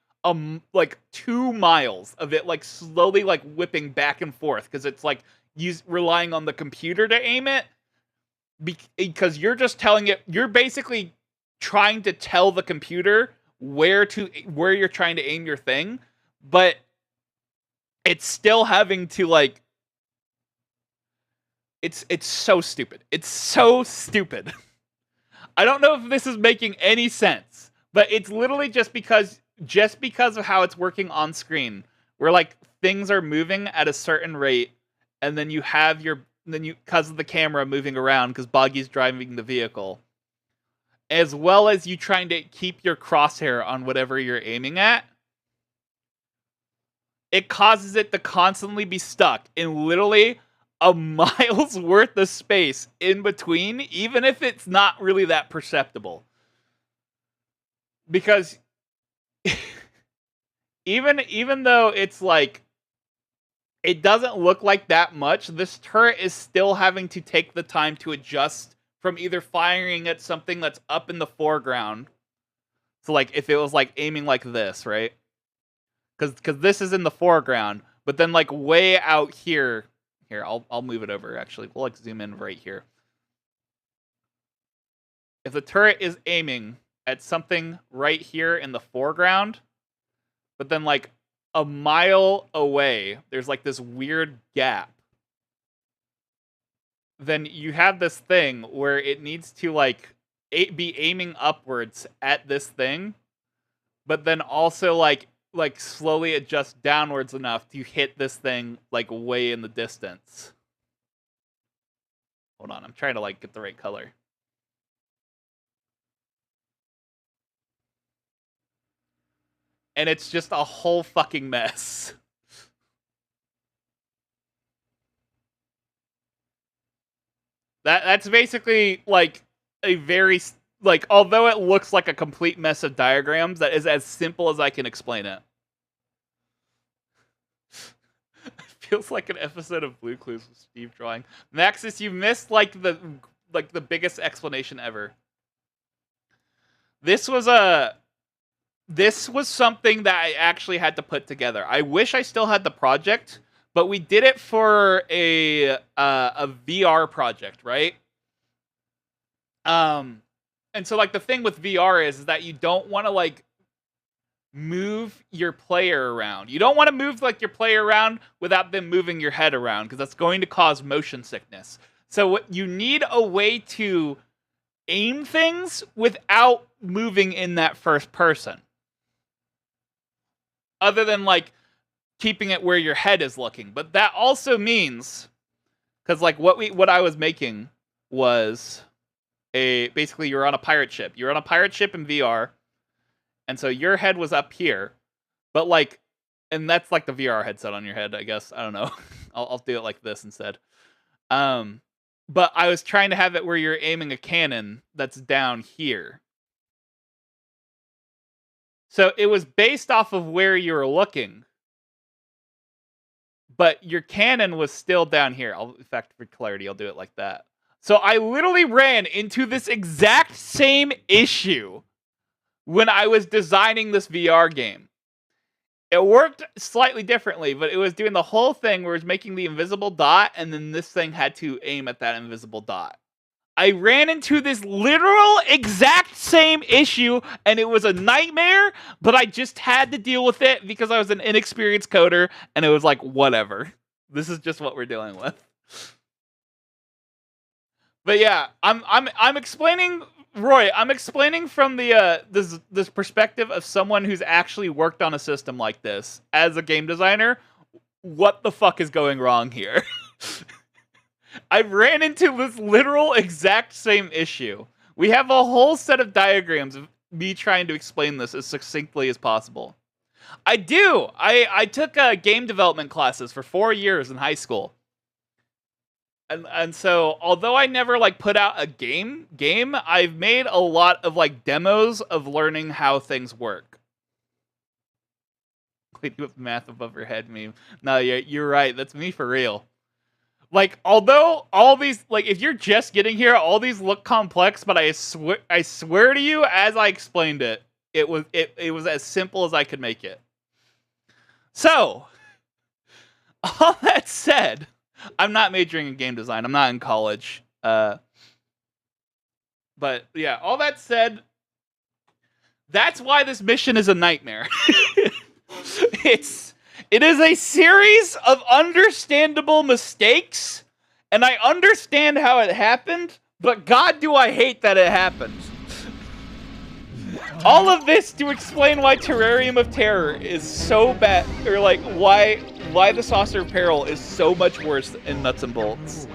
2 miles of it, like slowly like whipping back and forth because it's like relying on the computer to aim it, because you're just telling it, you're basically trying to tell the computer where you're trying to aim your thing, but it's still having to like, it's so stupid. It's so stupid. I don't know if this is making any sense, but it's literally just because of how it's working on screen, where like things are moving at a certain rate, and then because of the camera moving around, because Boggy's driving the vehicle, as well as you trying to keep your crosshair on whatever you're aiming at, it causes it to constantly be stuck in literally a mile's worth of space in between, even if it's not really that perceptible. Because even though it's like, it doesn't look like that much, this turret is still having to take the time to adjust from either firing at something that's up in the foreground. So like if it was like aiming like this, right? Because this is in the foreground, but then like way out here, I'll move it over actually. We'll like zoom in right here. If the turret is aiming at something right here in the foreground, but then like a mile away, there's like this weird gap, then you have this thing where it needs to like be aiming upwards at this thing, but then also like slowly adjust downwards enough to hit this thing like way in the distance. Hold on, I'm trying to like get the right color. And it's just a whole fucking mess. That's basically like a very, like, although it looks like a complete mess of diagrams, that is as simple as I can explain it. Feels like an episode of Blue Clues with Steve drawing. Maxis, you missed like the biggest explanation ever. This was something that I actually had to put together. I wish I still had the project, but we did it for a VR project, right? And so like the thing with VR is that you don't want to like move your player around. You don't want to move like your player around without them moving your head around, because that's going to cause motion sickness. So what you need a way to aim things without moving in that first person, other than like keeping it where your head is looking. But that also means, because like what I was making was basically you're on a pirate ship. You're on a pirate ship in VR, And so your head was up here, but like, and that's like the VR headset on your head, I guess. I don't know. I'll do it like this instead. But I was trying to have it where you're aiming a cannon that's down here. So it was based off of where you were looking. But your cannon was still down here. In fact, for clarity, I'll do it like that. So I literally ran into this exact same issue when I was designing this VR game. It worked slightly differently, but it was doing the whole thing where it was making the invisible dot, and then this thing had to aim at that invisible dot. I ran into this literal exact same issue, and it was a nightmare, but I just had to deal with it because I was an inexperienced coder, and it was like, whatever. This is just what we're dealing with. But yeah, I'm explaining, Roy, I'm explaining from the this perspective of someone who's actually worked on a system like this as a game designer. What the fuck is going wrong here? I ran into this literal exact same issue. We have a whole set of diagrams of me trying to explain this as succinctly as possible. I do. I took game development classes for 4 years in high school. And so, although I never like put out a game, I've made a lot of like demos of learning how things work. Wait, with math above your head meme. No, you're right. That's me for real. Like, although all these, like, if you're just getting here, all these look complex, but I swear to you, as I explained it, it was as simple as I could make it. So, all that said, I'm not majoring in game design. I'm not in college. But yeah, all that said, that's why this mission is a nightmare. It is a series of understandable mistakes, and I understand how it happened, but God, do I hate that it happened. All of this to explain why Terrarium of Terror is so bad, or like why the Saucer of Peril is so much worse in Nuts and Bolts.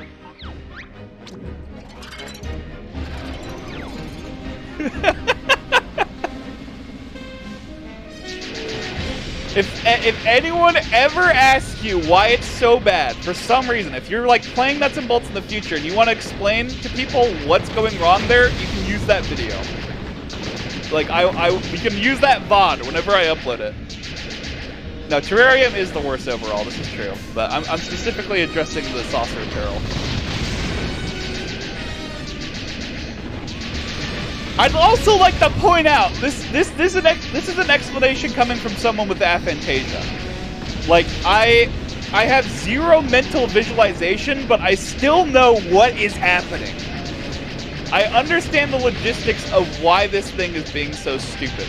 If anyone ever asks you why it's so bad, for some reason, if you're like playing Nuts and Bolts in the future and you want to explain to people what's going wrong there, you can use that video. Like we can use that VOD whenever I upload it. No, Terrarium is the worst overall. This is true, but I'm specifically addressing the Saucer of Peril. I'd also like to point out this is an explanation coming from someone with aphantasia. Like I have zero mental visualization, but I still know what is happening. I understand the logistics of why this thing is being so stupid.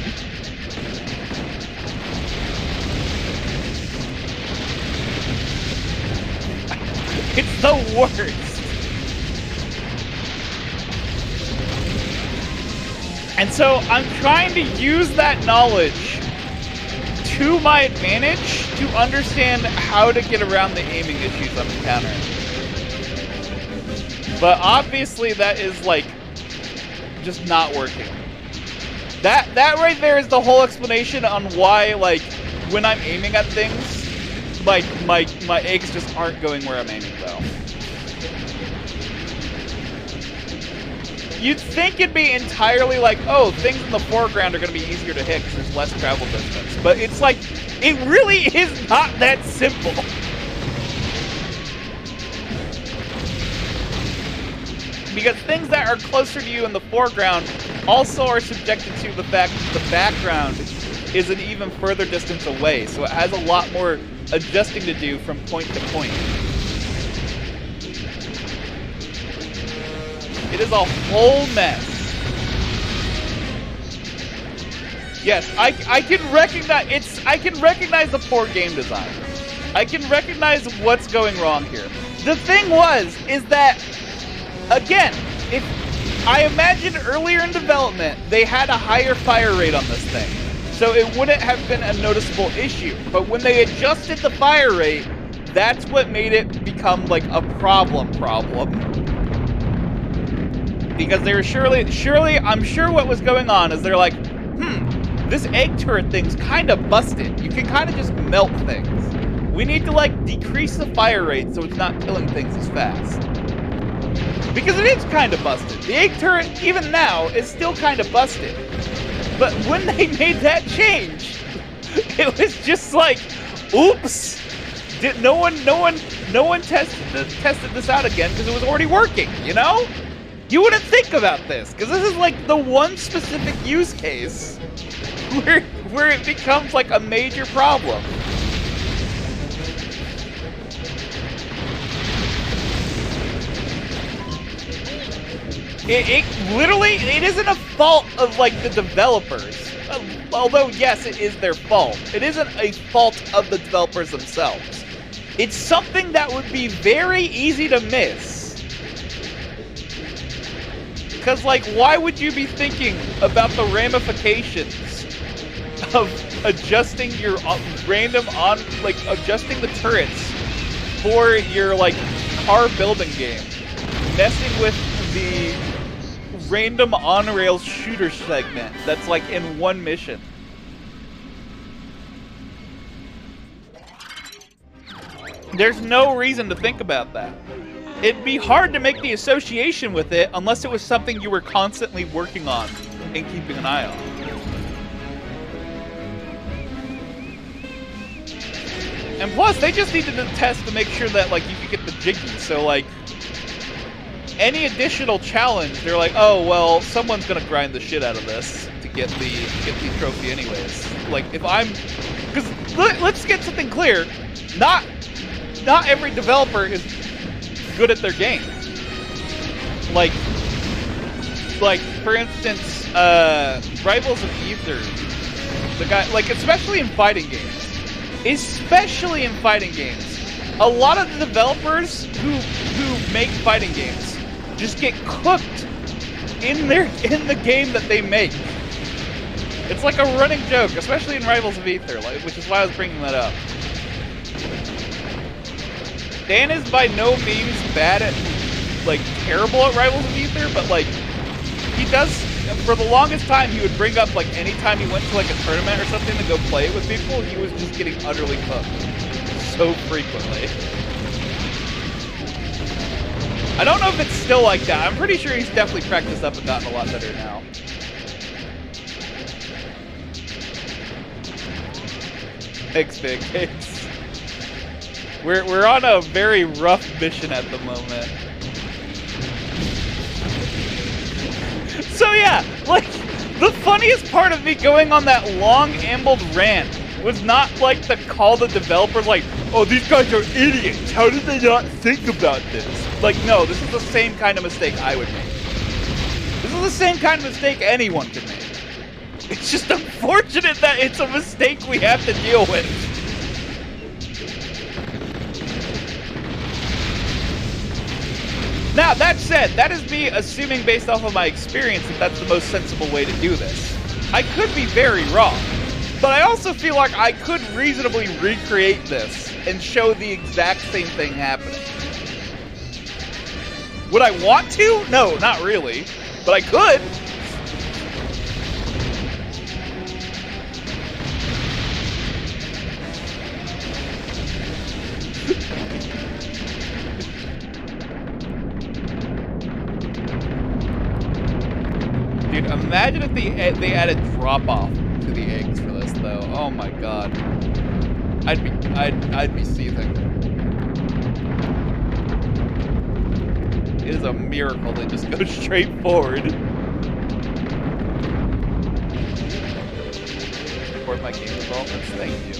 It's the worst. And so I'm trying to use that knowledge to my advantage to understand how to get around the aiming issues I'm encountering. But obviously that is like just not working. That right there is the whole explanation on why, like, when I'm aiming at things, like my eggs just aren't going where I'm aiming though. You'd think it'd be entirely like, oh, things in the foreground are going to be easier to hit because there's less travel distance. But it's like, it really is not that simple. Because things that are closer to you in the foreground also are subjected to the fact that the background is an even further distance away. So it has a lot more adjusting to do from point to point. It is a whole mess. Yes, I can recognize the poor game design. I can recognize what's going wrong here. The thing is that, again, if I imagine earlier in development, they had a higher fire rate on this thing. So it wouldn't have been a noticeable issue. But when they adjusted the fire rate, that's what made it become like a problem. Because they were surely, I'm sure what was going on is they're like, this egg turret thing's kind of busted. You can kind of just melt things. We need to, like, decrease the fire rate so it's not killing things as fast. Because it is kind of busted. The egg turret, even now, is still kind of busted. But when they made that change, it was just like, oops. No one tested this out again because it was already working, you know? You wouldn't think about this, because this is like the one specific use case where it becomes like a major problem. It literally, it isn't a fault of like the developers. Although yes, it is their fault. It isn't a fault of the developers themselves. It's something that would be very easy to miss. Because, like, why would you be thinking about the ramifications of adjusting your adjusting the turrets for your, like, car building game, messing with the random on-rails shooter segment that's, like, in one mission? There's no reason to think about that. It'd be hard to make the association with it unless it was something you were constantly working on and keeping an eye on. And plus, they just needed to test to make sure that, like, you could get the jiggy. So, like, any additional challenge, they're like, oh, well, someone's gonna grind the shit out of this to get the trophy anyways. Like, if I'm... Because, let's get something clear. Not every developer is good at their game. Like for instance, Rivals of Aether, the guy, like, especially in fighting games, a lot of the developers who make fighting games just get cooked in the game that they make. It's like a running joke, especially in Rivals of Aether, like, which is why I was bringing that up. Dan is by no means bad at, like, terrible at Rivals of Aether, but, like, he does, for the longest time, he would bring up, like, anytime he went to, like, a tournament or something to go play it with people, he was just getting utterly cooked so frequently. I don't know if it's still like that. I'm pretty sure he's definitely practiced up and gotten a lot better now. Thanks, Big. Thanks. We're on a very rough mission at the moment. So yeah, like, the funniest part of me going on that long ambled rant was not like to call the developers like, oh, these guys are idiots, how did they not think about this? Like, no, this is the same kind of mistake I would make. This is the same kind of mistake anyone could make. It's just unfortunate that it's a mistake we have to deal with. Now, that said, that is me assuming based off of my experience that that's the most sensible way to do this. I could be very wrong, but I also feel like I could reasonably recreate this and show the exact same thing happening. Would I want to? No, not really, but I could. Dude, imagine if they added drop-off to the eggs for this, though. Oh my god, I'd be seething. It is a miracle they just go straight forward. Support my game developments, thank you.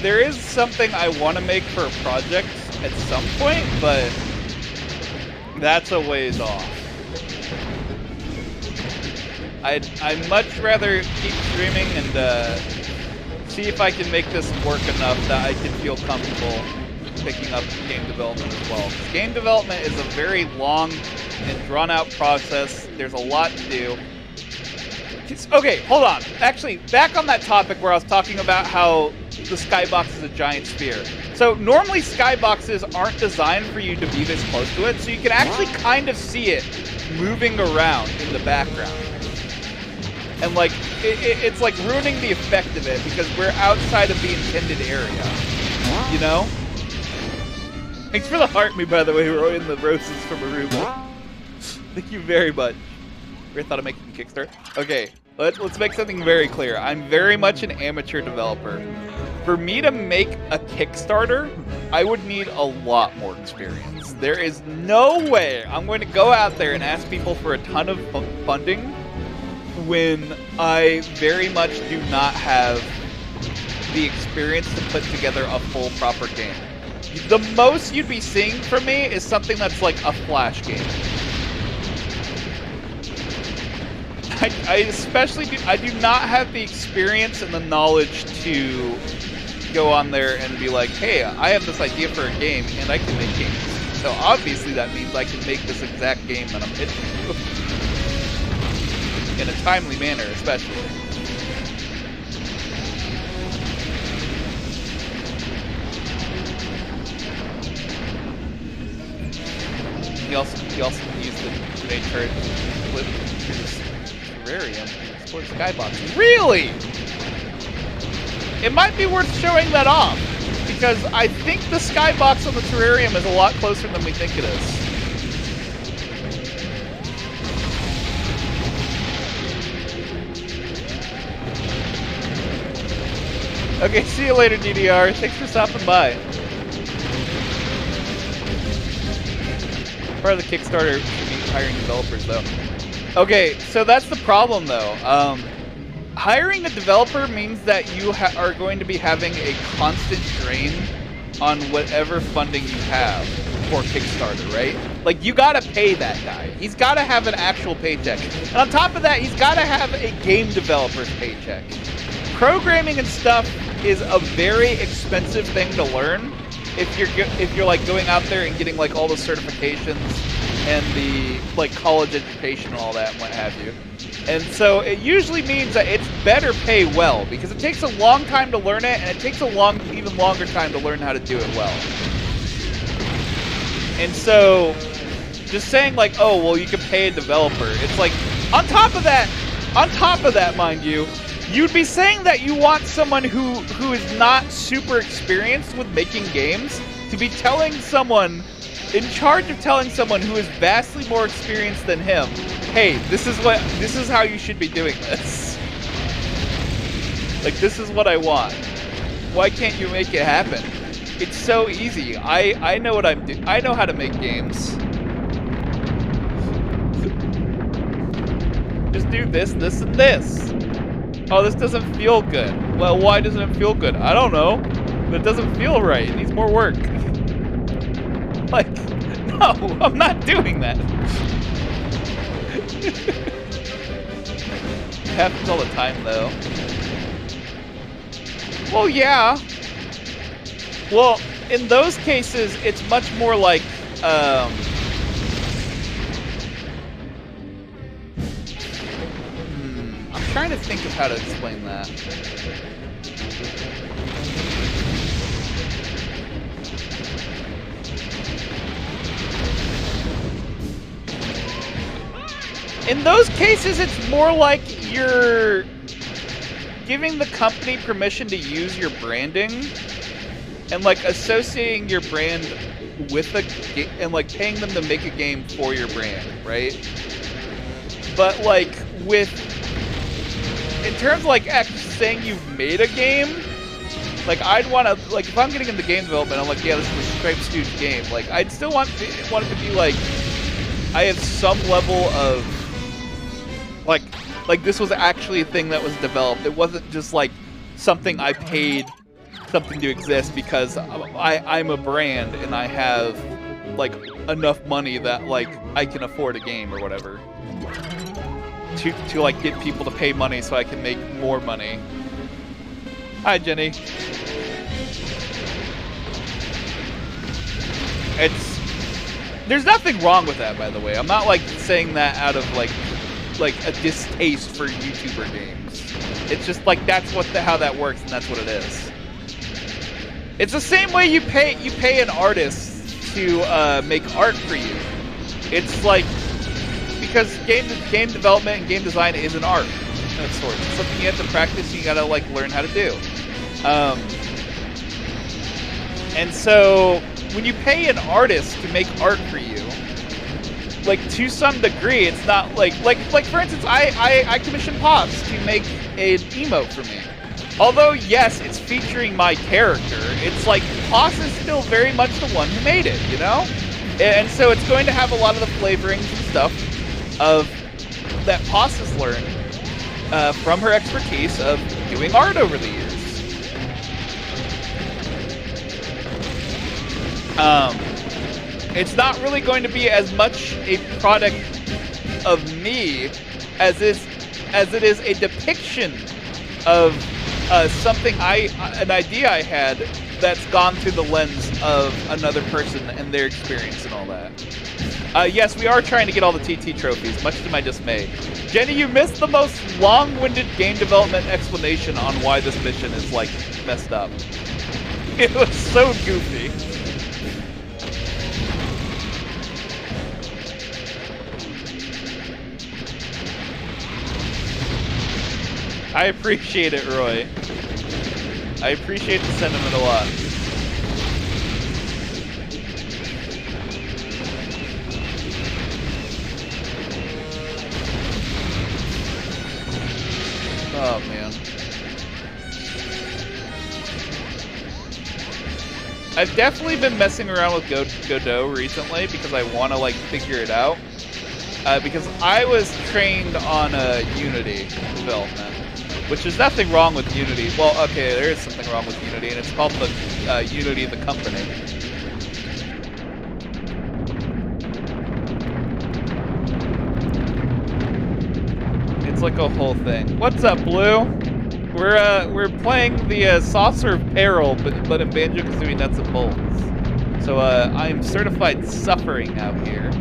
There is something I want to make for a project at some point, but that's a ways off. I'd much rather keep streaming and see if I can make this work enough that I can feel comfortable picking up game development as well. Game development is a very long and drawn-out process. There's a lot to do. Okay, hold on. Actually, back on that topic where I was talking about how the skybox is a giant sphere. So normally skyboxes aren't designed for you to be this close to it, so you can actually kind of see it moving around in the background. And like, it's like ruining the effect of it because we're outside of the intended area, you know? Thanks for the heart me, by the way, Roy, and the roses from Aruba. Thank you very much. I thought of making a Kickstarter. Okay, let's make something very clear. I'm very much an amateur developer. For me to make a Kickstarter, I would need a lot more experience. There is no way I'm going to go out there and ask people for a ton of funding when I very much do not have the experience to put together a full proper game. The most you'd be seeing from me is something that's like a Flash game. I especially I do not have the experience and the knowledge to go on there and be like, hey, I have this idea for a game and I can make games. So obviously that means I can make this exact game that I'm pitching in a timely manner, especially. He also used the grenade turret to flip through this terrarium and explode skybox. Really? It might be worth showing that off, because I think the skybox on the terrarium is a lot closer than we think it is. Okay, see you later, DDR. Thanks for stopping by. Part of the Kickstarter should be hiring developers, though. Okay, so that's the problem, though. Hiring a developer means that you are going to be having a constant drain on whatever funding you have for Kickstarter, right? Like, you gotta pay that guy. He's gotta have an actual paycheck. And on top of that, he's gotta have a game developer's paycheck. Programming and stuff is a very expensive thing to learn if you're like going out there and getting like all the certifications and the like college education and all that and what have you. And so it usually means that it's better pay well because it takes a long time to learn it and it takes a even longer time to learn how to do it well. And so just saying like, oh, well, you can pay a developer. It's like, on top of that, mind you, you'd be saying that you want someone who is not super experienced with making games to be telling someone, in charge of telling someone who is vastly more experienced than him, hey, this is how you should be doing this. Like, this is what I want. Why can't you make it happen? It's so easy. I know what I'm doing. I know how to make games. Just do this, this, and this. Oh, this doesn't feel good. Well, why doesn't it feel good? I don't know. But it doesn't feel right. It needs more work. Like, no, I'm not doing that. It happens all the time, though. Well, yeah. Well, in those cases, it's much more like, I'm trying to think of how to explain that. In those cases, it's more like you're giving the company permission to use your branding and like associating your brand with and like paying them to make a game for your brand, right? But like in terms of like actually saying you've made a game, like I'd want to, like if I'm getting into game development, I'm like, yeah, this is a Striped Stooge game. Like I'd still want it to be like I have some level of like this was actually a thing that was developed. It wasn't just like something I paid something to exist because I'm a brand and I have like enough money that like I can afford a game or whatever. To like get people to pay money so I can make more money. Hi, Jenny. There's nothing wrong with that, by the way. I'm not like saying that out of like a distaste for YouTuber games. It's just like that's how that works and that's what it is. It's the same way you pay an artist to make art for you. It's like, because game development and game design is an art of sorts. It's something you have to practice. You gotta like learn how to do. And so when you pay an artist to make art for you, like to some degree, it's not like for instance, I commissioned Pops to make an emote for me. Although yes, it's featuring my character, it's like Pops is still very much the one who made it, you know? And so it's going to have a lot of the flavorings and stuff of that Pops has learned from her expertise of doing art over the years. It's not really going to be as much a product of me as it is a depiction of something an idea I had that's gone through the lens of another person and their experience and all that. Yes, we are trying to get all the TT trophies, much to my dismay. Jenny, you missed the most long-winded game development explanation on why this mission is, like, messed up. It was so goofy. I appreciate it, Roy. I appreciate the sentiment a lot. Oh, man. I've definitely been messing around with Godot recently because I want to, like, figure it out. Because I was trained on Unity development, which is nothing wrong with Unity. Well, okay, there is something wrong with Unity, and it's called the Unity the company. It's like a whole thing. What's up, Blue? We're playing the Saucer of Peril, but in Banjo Kazooie Nuts Bolts. So I'm certified suffering out here.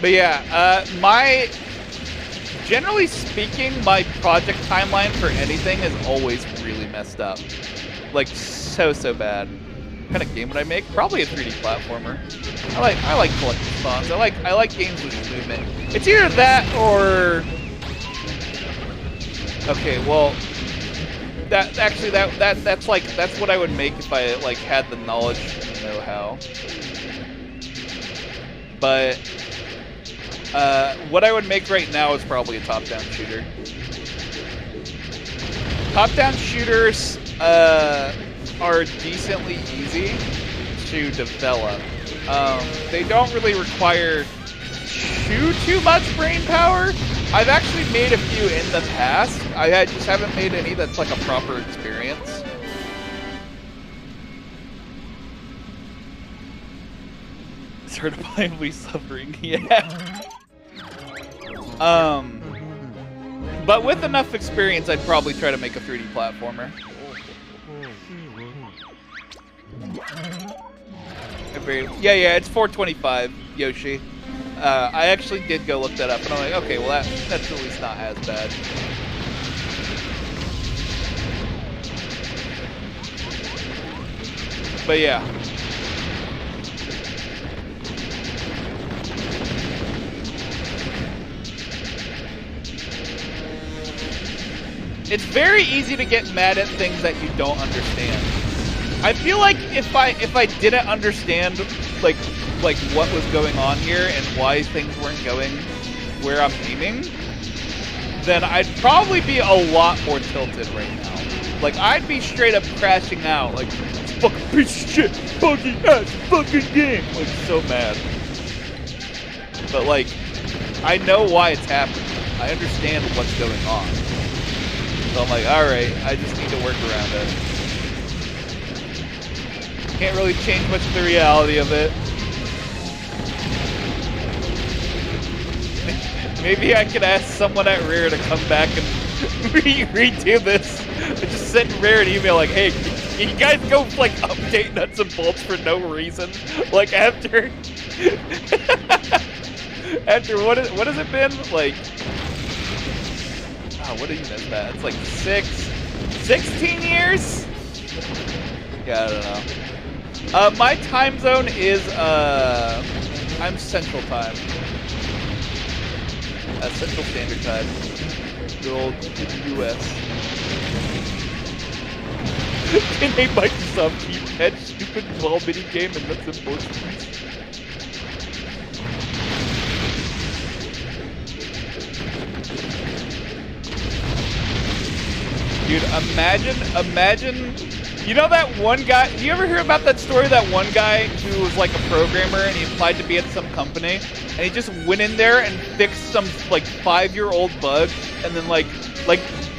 But yeah, generally speaking, my project timeline for anything is always really messed up. Like, so bad. What kind of game would I make? Probably a 3D platformer. I like collectible spawns. I like games with movement. It's either that or... Okay, well, that's what I would make if I like had the knowledge and know-how. But what I would make right now is probably a top-down shooter. Top-down shooters are decently easy to develop. They don't really require too much brain power. I've actually made a few in the past. I just haven't made any that's like a proper experience. Certifiably suffering, yeah. But with enough experience, I'd probably try to make a 3D platformer. Yeah, it's 425, Yoshi. I actually did go look that up, and I'm like, okay, well that's at least not as bad. But yeah. It's very easy to get mad at things that you don't understand. I feel like if I didn't understand like what was going on here and why things weren't going where I'm aiming, then I'd probably be a lot more tilted right now. Like, I'd be straight up crashing out, like, fucking piece of shit, buggy ass fucking game. Like, so mad. But like, I know why it's happening. I understand what's going on. So I'm like, alright, I just need to work around it. Can't really change much of the reality of it. Maybe I could ask someone at Rare to come back and redo this. I just send Rare an email like, hey, can you guys go like update Nuts and Bolts for no reason? Like after After what has it been? Like, what even is that? It's like 16 years? Yeah, I don't know. My time zone is, I'm Central Time. Central Standard Time. Good old US. Can they Microsoft keep that stupid ball mini game and nuts and bolts? Dude, imagine, you know that one guy, you ever hear about that story, that one guy who was like a programmer and he applied to be at some company and he just went in there and fixed some like 5-year-old bug and then like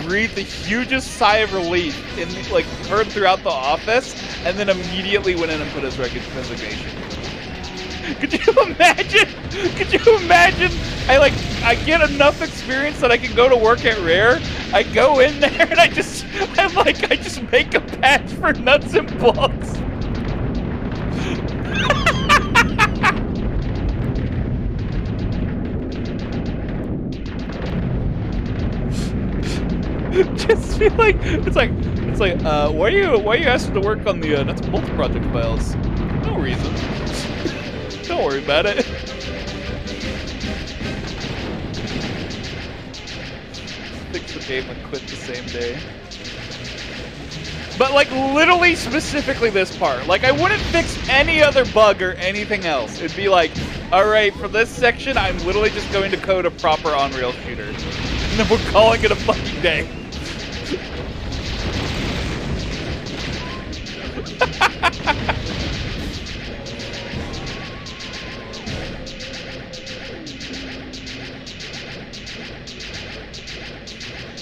breathed the hugest sigh of relief in like heard throughout the office and then immediately went in and put his resignation. Could you imagine? Could you imagine? I get enough experience that I can go to work at Rare. I go in there and I just make a patch for nuts and bolts. Just feel like it's like why are you asked to work on the nuts and bolts project files? No reason. Don't worry about it. Fix the game and quit the same day. But like literally specifically this part. Like I wouldn't fix any other bug or anything else. It'd be like, alright, for this section I'm literally just going to code a proper on-rail shooter. And then we're calling it a fucking day.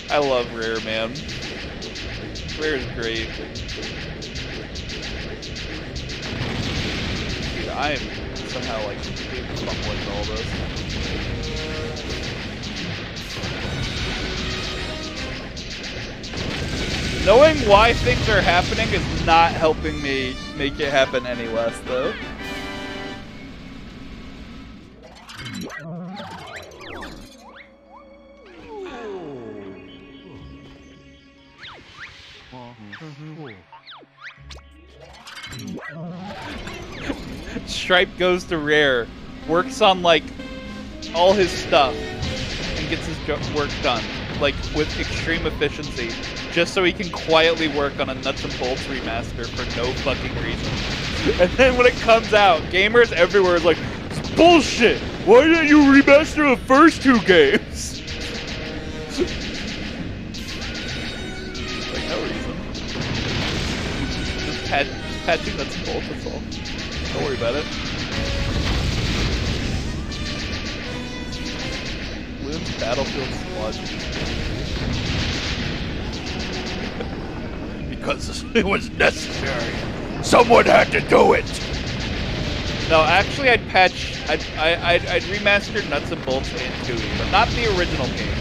I love Rare, man. Rare is great. Dude, I am somehow like completely fumbling all this. Knowing why things are happening is not helping me make it happen any less, though. Stripe goes to Rare, works on like all his stuff, and gets his work done, like with extreme efficiency, just so he can quietly work on a Nuts and Bolts remaster for no fucking reason. And then when it comes out, gamers everywhere is like, it's bullshit! Why didn't you remaster the first 2 games? Like, no reason. Just patching Nuts and Bolts, that's all. Don't worry about it. Bloom's Battlefield Sludge. Because it was necessary. Someone had to do it. No, actually, I'd remaster Nuts and Bolts and Tooie, but not the original game.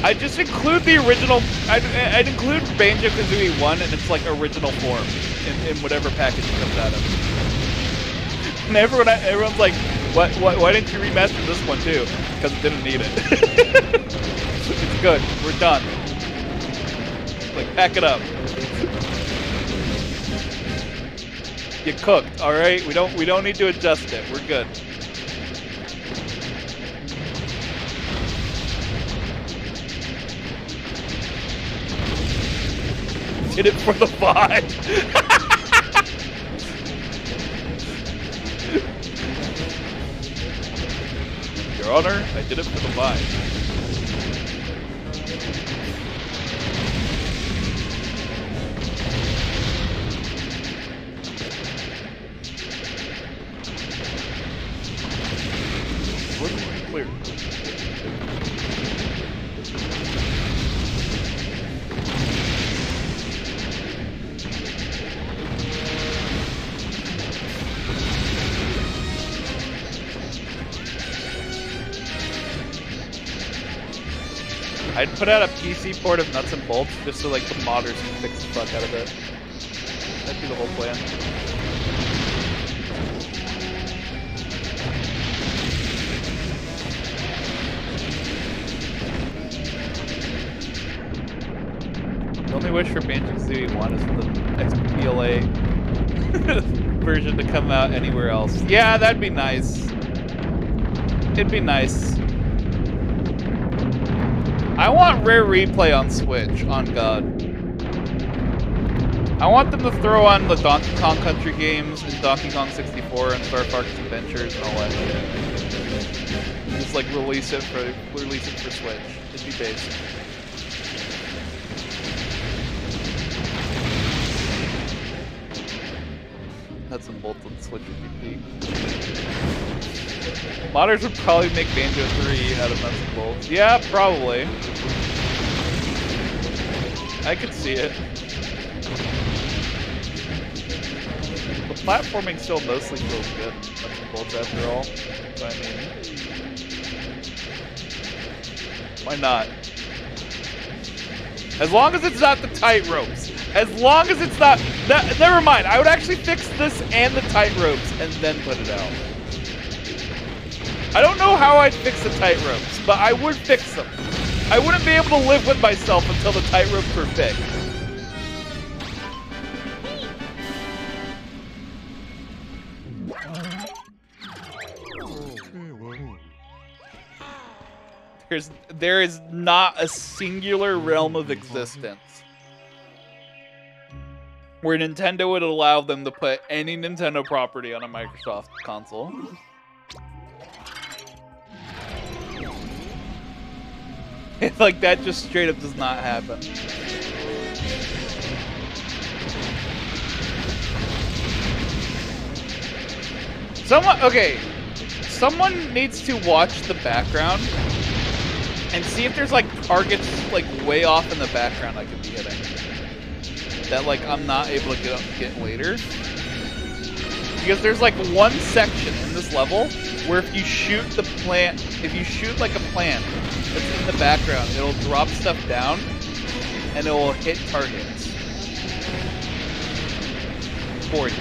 I'd just include the original. I'd include Banjo Kazooie 1 in its like original form in whatever package it comes out of. And everyone's like, why didn't you remaster this one too? Because it didn't need it. It's good. We're done. Like, pack it up. You cooked, all right? We don't need to adjust it. We're good. Did it for the VOD. Your Honor, I did it for the VOD. Clear. I'd put out a PC port of Nuts and Bolts just so like the modders can fix the fuck out of it. That'd be the whole plan. only wish for Banjo-Kazooie 1 is for the XBLA version to come out anywhere else. Yeah, that'd be nice. It'd be nice. I want Rare Replay on Switch, on God. I want them to throw on the Donkey Kong Country games and Donkey Kong 64 and Star Fox Adventures and all that shit. Just like release it for Switch. It'd be basic. Nuts and bolts on Switch would be peak. Modders would probably make Banjo 3 out of nuts and bolts. Yeah, probably. I could see it. The platforming still mostly feels good, nuts and bolts after all. So I mean, why not? As long as it's not the tight ropes. As long as it's not... never mind. I would actually fix this and the tight ropes and then put it out. I don't know how I'd fix the tight ropes, but I would fix them. I wouldn't be able to live with myself until the tight ropes were fixed. There is not a singular realm of existence where Nintendo would allow them to put any Nintendo property on a Microsoft console. Like, that just straight up does not happen. Someone needs to watch the background and see if there's like targets like way off in the background I could be hitting that like I'm not able to get later. Because there's like one section in this level where if you shoot like a plant that's in the background, it'll drop stuff down and it will hit targets for you.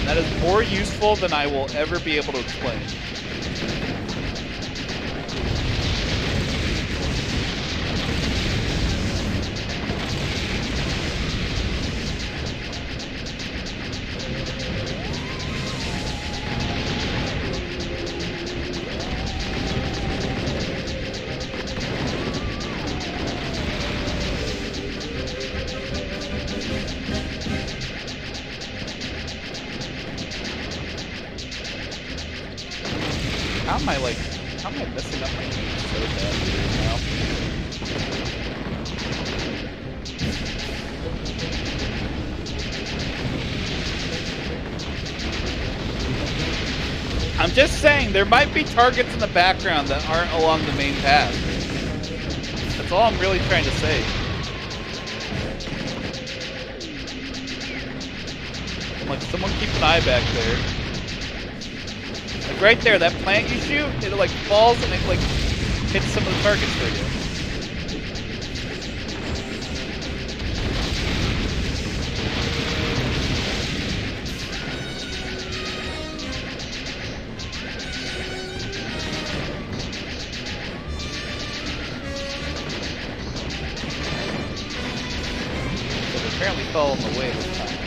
That is more useful than I will ever be able to explain. How am I messing up my game so bad now? I'm just saying, there might be targets in the background that aren't along the main path. That's all I'm really trying to say. I'm like, someone keep an eye back there. Like right there, that plant you shoot, it like falls and it like hits some of the targets for you. It apparently fell in the way this time.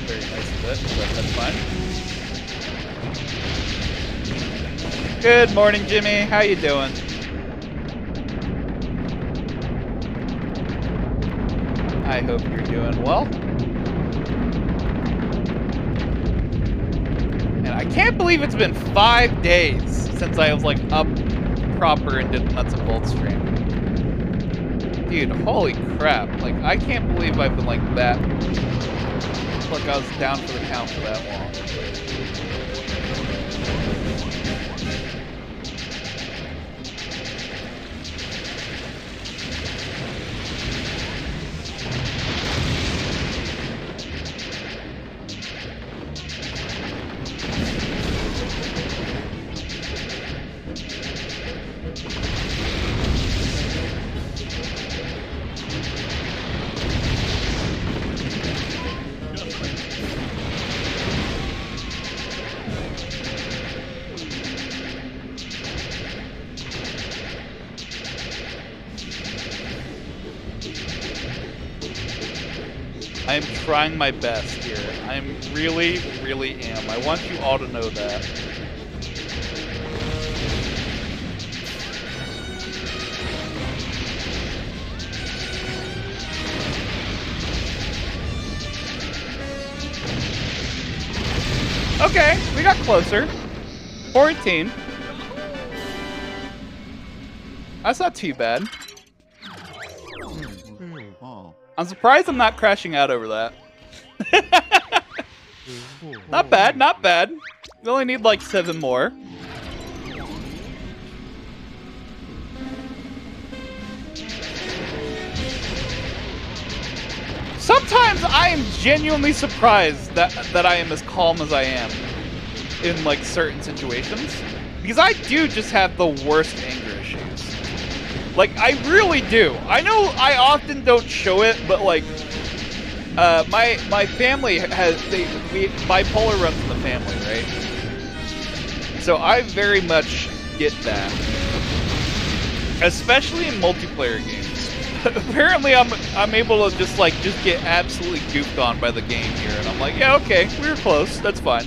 Very nice of it, but that's fine. Good morning, Jimmy. How you doing? I hope you're doing well. And I can't believe it's been 5 days since I was like up proper and did the Nuts and Bolts stream. Dude, holy crap. Like, I can't believe I've been like that. Like I was down for the count for that long. I'm trying my best here. I'm really, really am. I want you all to know that. Okay, we got closer. 14. That's not too bad. I'm surprised I'm not crashing out over that. Not bad, not bad. We only need like 7 more. Sometimes I am genuinely surprised that I am as calm as I am in like certain situations. Because I do just have the worst anger issues. Like, I really do. I know I often don't show it, but like, my family has, bipolar runs in the family, right? So I very much get that. Especially in multiplayer games. Apparently I'm able to just get absolutely goofed on by the game here, and I'm like, yeah, okay, we were close, that's fine.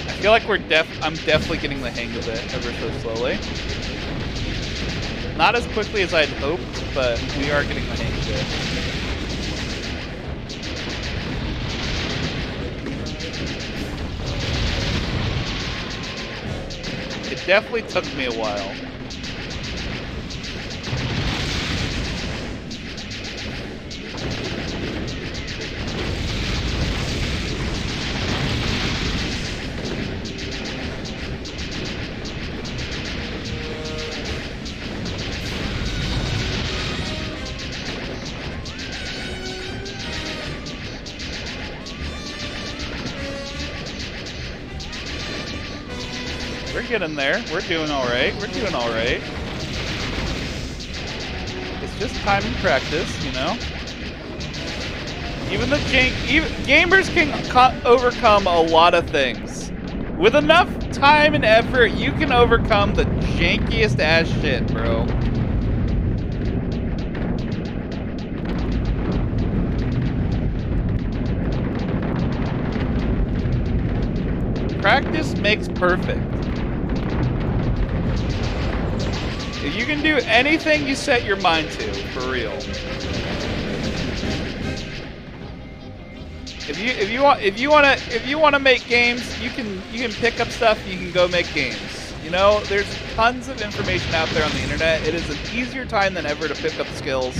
I feel like I'm definitely getting the hang of it ever so slowly. Not as quickly as I'd hoped, but we are getting the hang of it. It definitely took me a while. We're getting there. We're doing all right. We're doing all right. It's just time and practice, you know? Even the gamers can overcome a lot of things. With enough time and effort, you can overcome the jankiest ass shit, bro. Practice makes perfect. You can do anything you set your mind to, for real. If you wanna make games, you can pick up stuff. You can go make games. You know, there's tons of information out there on the internet. It is an easier time than ever to pick up skills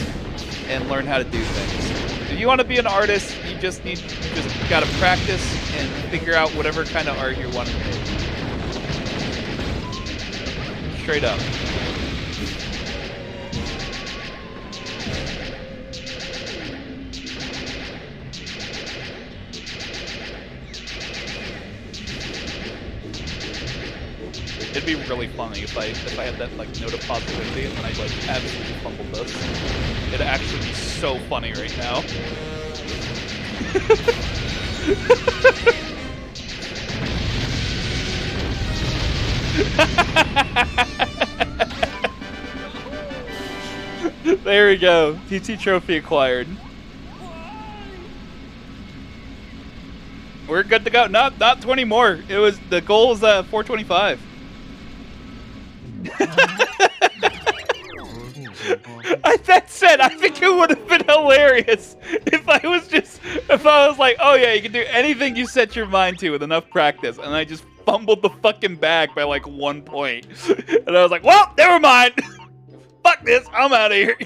and learn how to do things. If you want to be an artist, you just gotta practice and figure out whatever kind of art you want to make. Straight up. It'd be really funny if I had that like note of positivity and then I like absolutely fumbled this. It'd actually be so funny right now. There we go. TT trophy acquired. We're good to go. Not 20 more. It was the goal was 425. That said, I think it would have been hilarious if I was like, oh yeah, you can do anything you set your mind to with enough practice, and I just fumbled the fucking bag by like 1 point. And I was like, well, never mind. Fuck this, I'm out of here.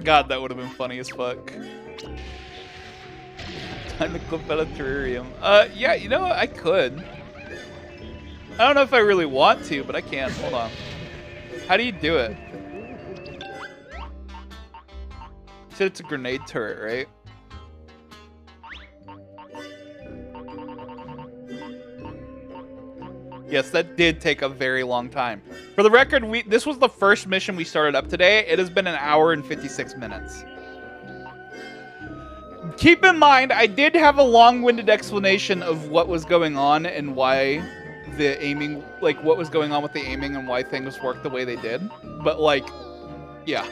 God, that would have been funny as fuck. Time to clip out a terrarium. Yeah, you know what? I could. I don't know if I really want to, but I can. Hold on. How do you do it? You said it's a grenade turret, right? Yes, that did take a very long time. For the record, this was the first mission we started up today. It has been an hour and 56 minutes. Keep in mind, I did have a long-winded explanation of what was going on and why the aiming, like what was going on with the aiming and why things worked the way they did. But like, yeah.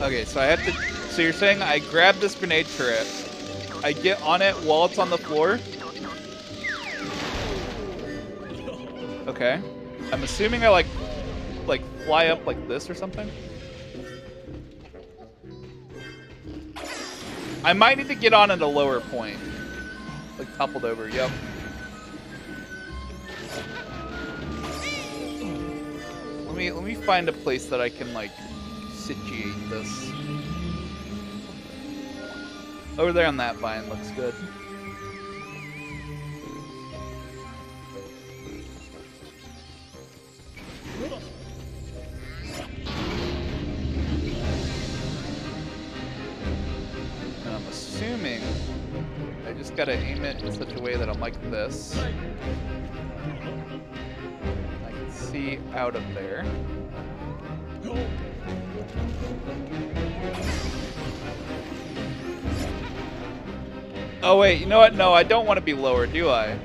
Okay, so I have to, so you're saying I grab this grenade turret, I get on it while it's on the floor. Okay. I'm assuming I like fly up like this or something. I might need to get on at a lower point. Like toppled over, yep. Let me find a place that I can like situate this. Over there on that vine looks good. And I'm assuming I just gotta aim it in such a way that I'm like this. I can see out of there. Oh wait, you know what? No, I don't want to be lower, do I?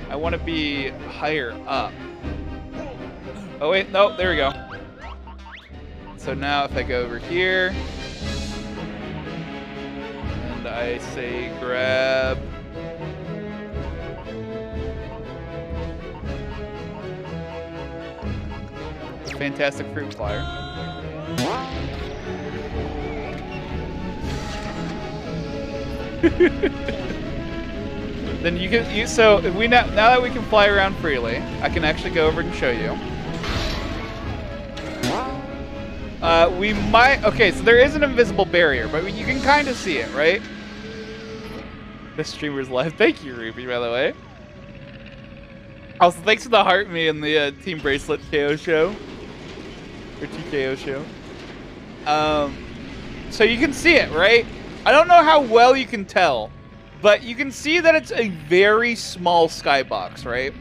I want to be higher up. Oh wait, no, there we go. So now if I go over here, and I say grab... Fantastic fruit flyer. Then you can, so if we now that we can fly around freely, I can actually go over and show you. We might, okay, so there is an invisible barrier, but you can kind of see it, right? This streamer's live. Thank you, Ruby, by the way. Also, thanks for the heart me and the Team Bracelet KO show. Or TKO show. So you can see it, right? I don't know how well you can tell, but you can see that it's a very small skybox, right?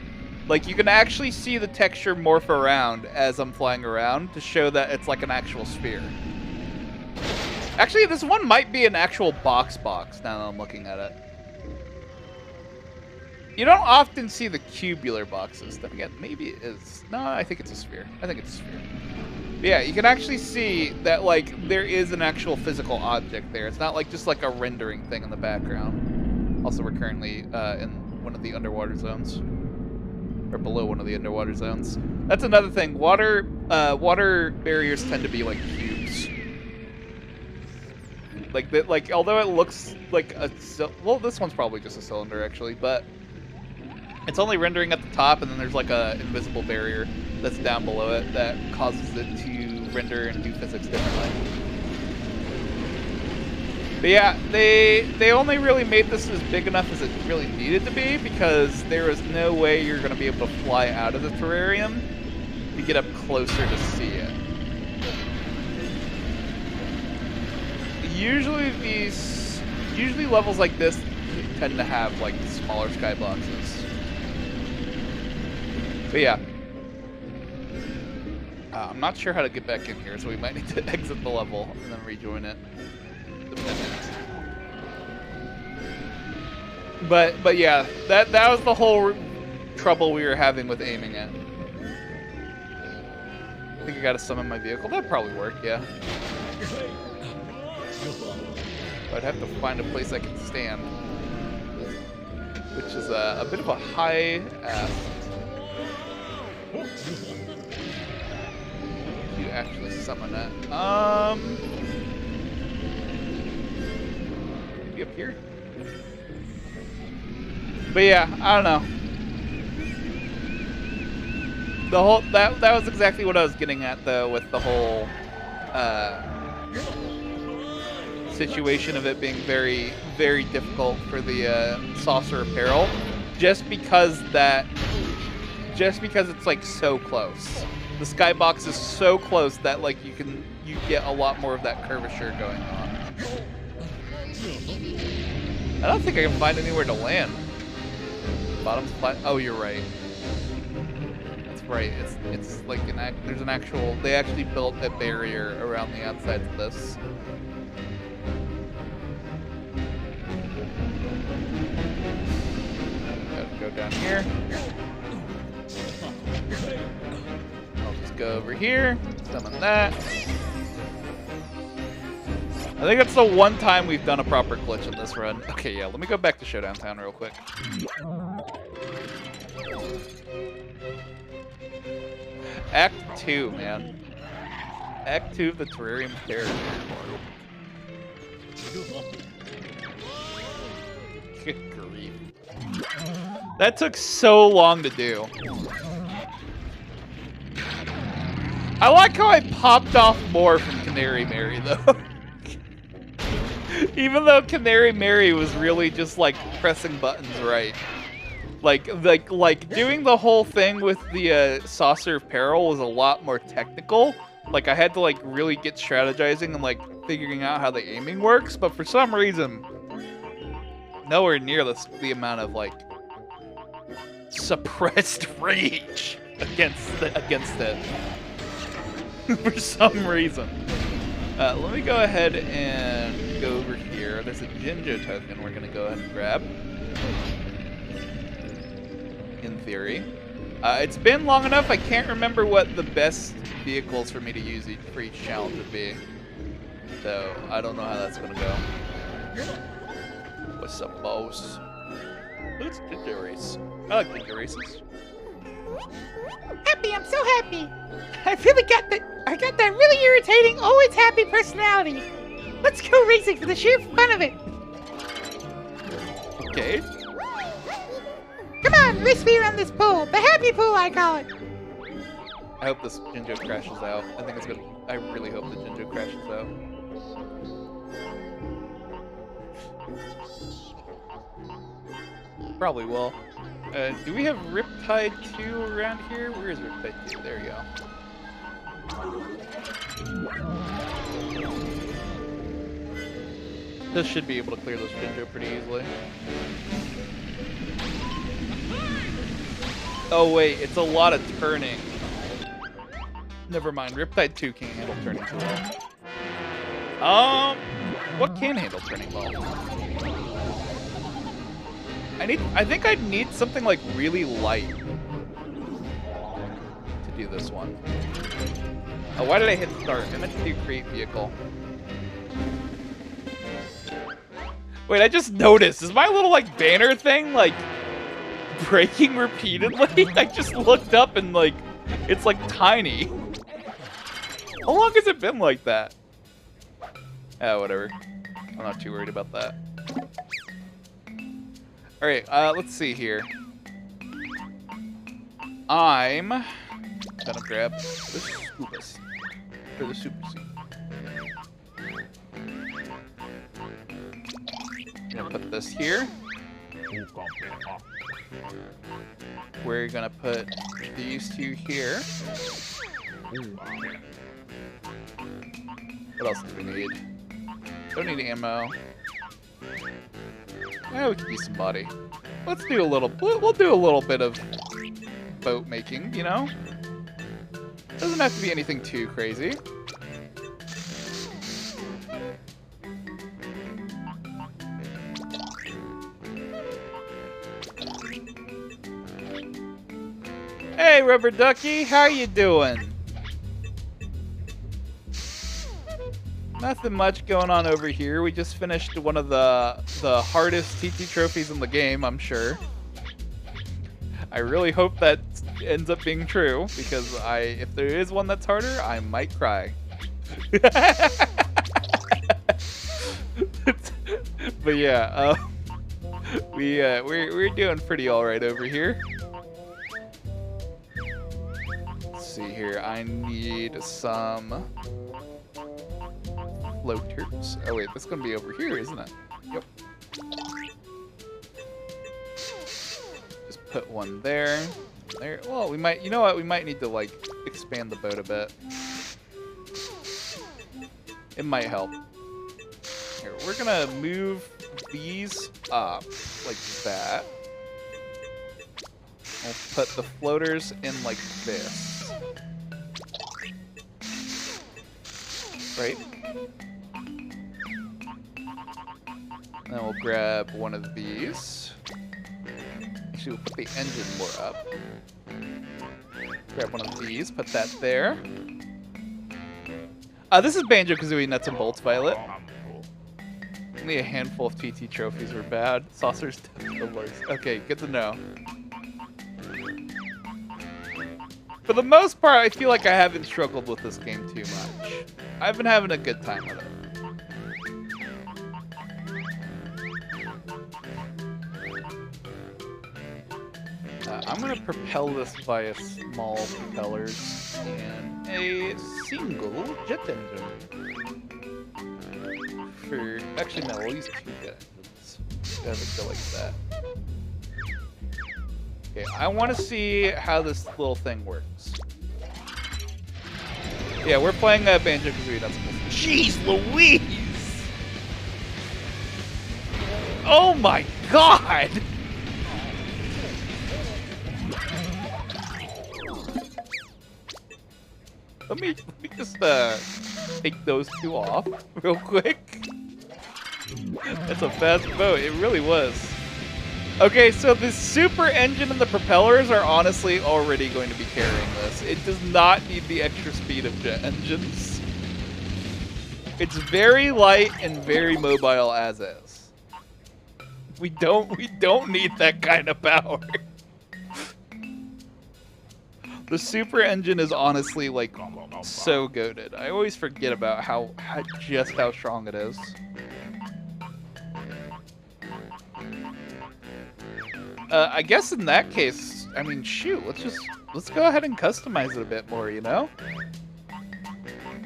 Like, you can actually see the texture morph around as I'm flying around to show that it's like an actual sphere. Actually, this one might be an actual box now that I'm looking at it. You don't often see the cubular boxes. Then again, maybe it is. No, I think it's a sphere. I think it's a sphere. But yeah, you can actually see that, like, there is an actual physical object there. It's not like just like a rendering thing in the background. Also, we're currently in one of the underwater zones. Or below one of the underwater zones. That's another thing. Water barriers tend to be like cubes. Like although it looks like a, well, this one's probably just a cylinder actually, but it's only rendering at the top, and then there's like a invisible barrier that's down below it that causes it to render and do physics differently. But yeah, they only really made this as big enough as it really needed to be, because there was no way you're going to be able to fly out of the terrarium to get up closer to see it. Usually levels like this tend to have like smaller skyboxes. But yeah. I'm not sure how to get back in here, so we might need to exit the level and then rejoin it. But yeah, that was the whole trouble we were having with aiming it. I think I gotta summon my vehicle. That'd probably work, yeah. I'd have to find a place I can stand, which is a bit of a high ask. You actually summon it. Maybe up here. But yeah, I don't know. The whole that was exactly what I was getting at though with the whole situation of it being very, very difficult for the saucer apparel, just because it's like so close. The skybox is so close that like you get a lot more of that curvature going on. I don't think I can find anywhere to land. Bottom's flat. Oh, you're right. That's right. It's like there's an actual. They actually built a barrier around the outsides of this. Gotta go down here. I'll just go over here. Summon that. I think that's the one time we've done a proper glitch in this run. Okay, yeah, let me go back to Showdown Town real quick. Act 2, man. Act 2 of the Terrarium Terror. Good grief. That took so long to do. I like how I popped off more from Canary Mary, though. Even though Canary Mary was really just like pressing buttons right. Like doing the whole thing with the Saucer of Peril was a lot more technical. Like I had to like really get strategizing and like figuring out how the aiming works, but for some reason, nowhere near the amount of like suppressed rage against it. For some reason. Let me go ahead and go over here. There's a Jinjo token we're gonna go ahead and grab. In theory. It's been long enough, I can't remember what the best vehicles for me to use for each challenge would be. So, I don't know how that's gonna go. What's up, boss? Let's Jinjo race. I like Jinjo races. Happy, I'm so happy. I got that really irritating, always happy personality. Let's go racing for the sheer fun of it. Okay. Come on, race me around this pool. The happy pool, I call it. I hope this Jinjo crashes out. I think it's gonna. I really hope the Jinjo crashes out. Probably will. Do we have Riptide 2 around here? Where is Riptide 2? There you go. This should be able to clear this Jinjo pretty easily. Oh wait, it's a lot of turning. Never mind, Riptide 2 can't handle turning too well. What can handle turning well? I think I'd need something like really light to do this one. Oh, why did I hit start? I meant to do create vehicle. Wait, I just noticed. Is my little like banner thing like breaking repeatedly? I just looked up and like it's like tiny. How long has it been like that? Oh, whatever. I'm not too worried about that. Alright, let's see here. I'm gonna grab the Scoopas. Or the Super Suit. Gonna put this here. We're gonna put these two here. What else do we need? Don't need ammo. Yeah, we can use some body. Let's do a little. We'll do a little bit of boat making, you know. Doesn't have to be anything too crazy. Hey, Rubber Ducky, how you doing? Nothing much going on over here. We just finished one of the hardest TT trophies in the game, I'm sure. I really hope that ends up being true, because if there is one that's harder, I might cry. But yeah, we're doing pretty all right over here. see here. I need some floaters. Oh wait, that's gonna be over here, isn't it? Yep. Just put one there. There. Well, we might. You know what? We might need to like expand the boat a bit. It might help. Here, we're gonna move these up like that. We'll put the floaters in like this. Right? And then we'll grab one of these. Actually, we'll put the engine more up. Grab one of these, put that there. This is Banjo-Kazooie Nuts and Bolts, Violet. Only a handful of TT trophies were bad. Saucers the worst. Okay, good to know. For the most part, I feel like I haven't struggled with this game too much. I've been having a good time with it. I'm going to propel this via small propellers and a single jet engine. Actually, no, we'll use 2 jet engines. Doesn't go like that. Okay, I want to see how this little thing works. Yeah, we're playing Banjo-Kazooie Nuts Bolts. Jeez Louise! Oh my god! Let me just take those 2 off real quick. That's a fast boat. It really was. Okay, so the super engine and the propellers are honestly already going to be carrying this. It does not need the extra speed of jet engines. It's very light and very mobile as is. We don't need that kind of power. The super engine is honestly like so goated. I always forget about just how strong it is. I guess in that case, I mean, shoot, let's go ahead and customize it a bit more, you know?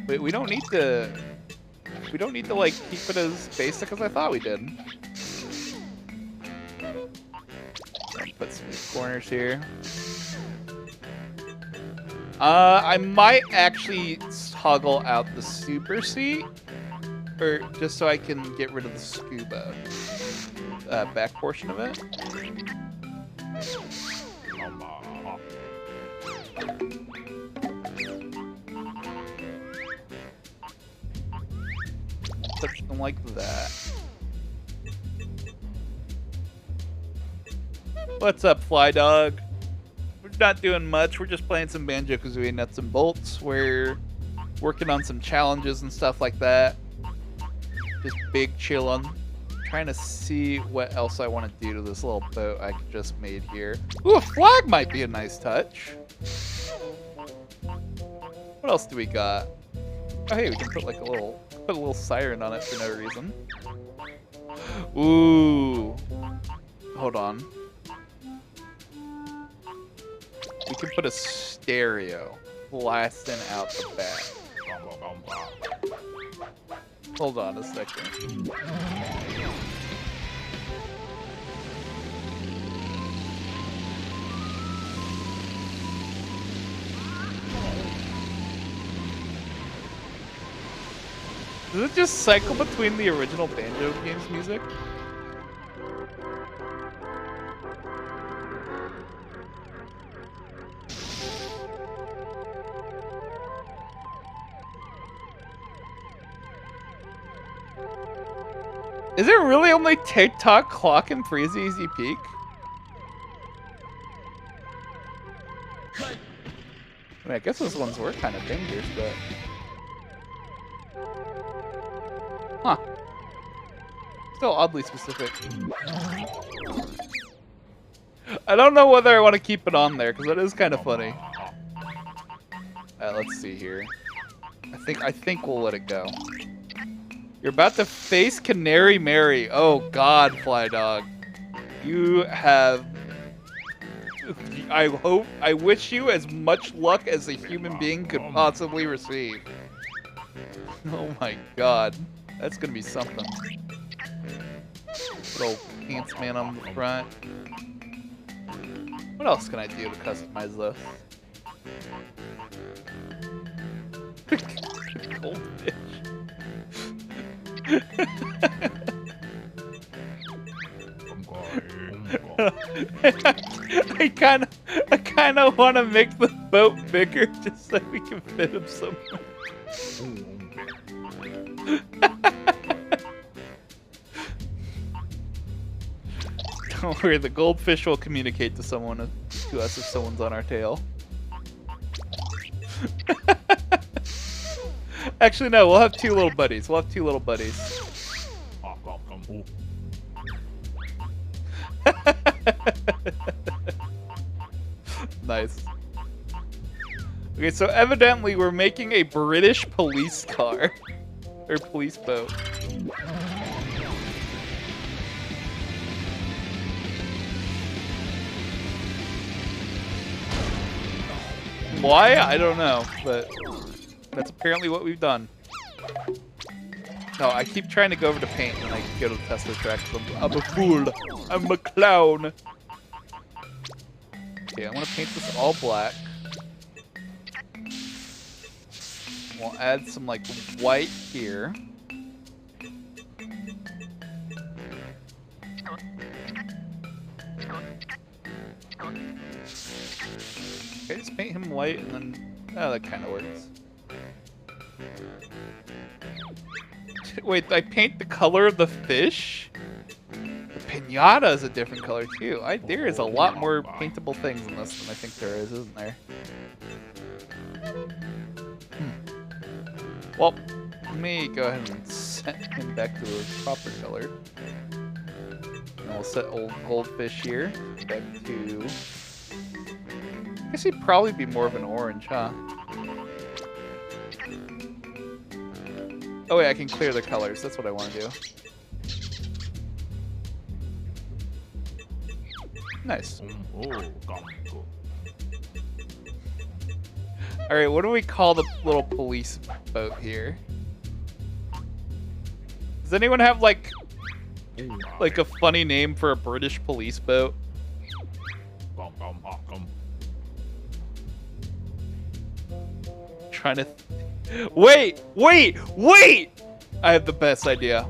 We don't need to like keep it as basic as I thought we did. Put some corners here. I might actually toggle out the super seat, or just so I can get rid of the scuba back portion of it. Something like that. What's up, Fly Dog? We're not doing much. We're just playing some Banjo-Kazooie Nuts and Bolts. We're working on some challenges and stuff like that. Just big chillin'. Trying to see what else I want to do to this little boat I just made here. Ooh, a flag might be a nice touch. What else do we got? Oh, hey, we can put like a little siren on it for no reason. Ooh. Hold on. We can put a stereo blasting out the back. Hold on a second. Does it just cycle between the original Banjo game's music? Is it really only TikTok, Clock, and Freezy Easy Peak? I mean, I guess those ones were kind of dangerous, but... Huh. Still oddly specific. I don't know whether I want to keep it on there, because it is kind of funny. Let's see here. I think we'll let it go. You're about to face Canary Mary. Oh God, Fly Dog. You have wish you as much luck as a human being could possibly receive. Oh my god. That's gonna be something. Little pants man on the front. What else can I do to customize this? Goldfish. I kind of want to make the boat bigger just so we can fit him somewhere. Don't worry, the goldfish will communicate to us if someone's on our tail. Actually, no, we'll have two little buddies. Nice. Okay, so evidently we're making a British police car. Or police boat. Why? I don't know, but that's apparently what we've done. No, I keep trying to go over to paint when I go to the Tesla track. I'm a fool. I'm a clown. Okay, I want to paint this all black. We'll add some like white here. Okay, just paint him white and then... Oh, that kind of works. Wait, I paint the color of the fish? The pinata is a different color too. There is a lot more paintable things in this than I think there is, isn't there? Well, let me go ahead and set him back to the proper color. And we'll set old goldfish here back to... I guess he'd probably be more of an orange, huh? Oh wait, I can clear the colors. That's what I want to do. Nice. Alright, what do we call the little police boat here? Does anyone have like a funny name for a British police boat? Trying to... Wait! I have the best idea.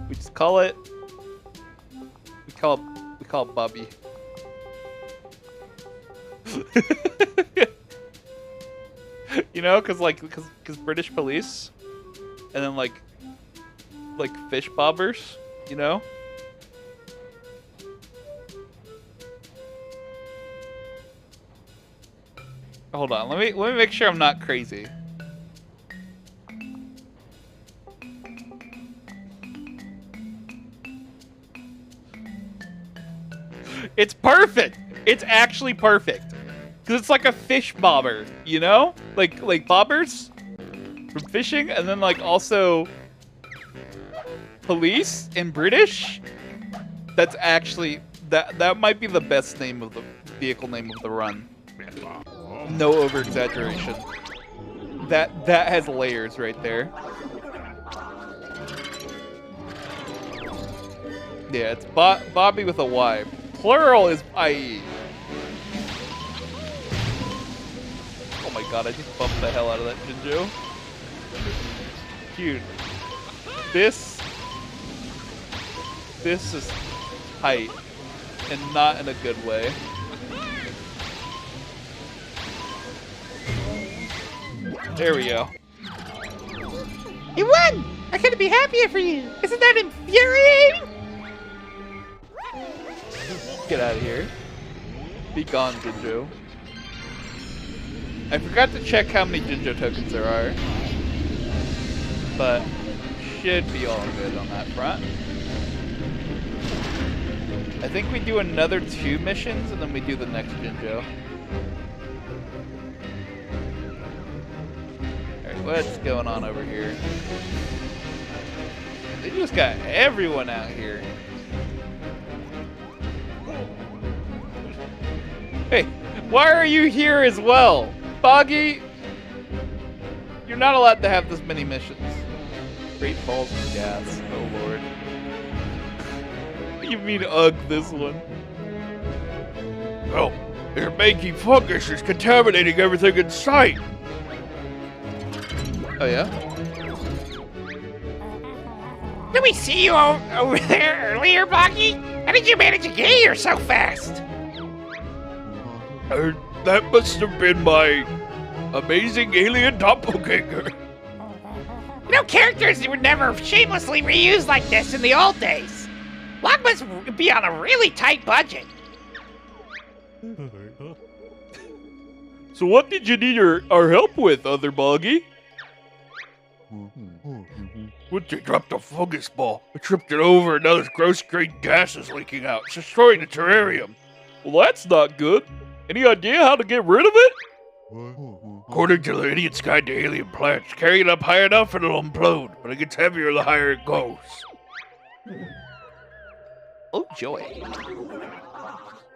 We just call it... We call it Bobby. You know, cause British police, and then like fish bobbers, you know. Hold on, let me make sure I'm not crazy. It's perfect. It's actually perfect. Cause it's like a fish bobber, you know? Like bobbers from fishing, and then like also police in British. That's actually that might be the best name of the vehicle name of the run. No over exaggeration. That has layers right there. Yeah, it's Bobby with a Y. Plural is IE. Oh my god, I just bumped the hell out of that Jinjo. Dude. This is tight. And not in a good way. There we go. You won! I couldn't be happier for you! Isn't that infuriating? Get out of here. Be gone, Jinjo. I forgot to check how many Jinjo tokens there are. But should be all good on that front. I think we do another 2 missions and then we do the next Jinjo. Alright, what's going on over here? They just got everyone out here. Hey, why are you here as well? Boggy, you're not allowed to have this many missions. Great balls of gas, oh lord. You mean ugh this one? Oh, their manky fungus is contaminating everything in sight. Oh yeah? Did we see you over there earlier, Boggy? How did you manage to get here so fast? That must have been my amazing alien doppelganger. You know, characters were never shamelessly reused like this in the old days. Locke must be on a really tight budget. So what did you need our help with, Other Boggy? Once I dropped a fungus ball, I tripped it over and now this gross green gas is leaking out. It's destroying the terrarium. Well, that's not good. Any idea how to get rid of it? According to the idiot's guide to alien plants, carry it up high enough and it'll implode, but it gets heavier the higher it goes. Oh joy.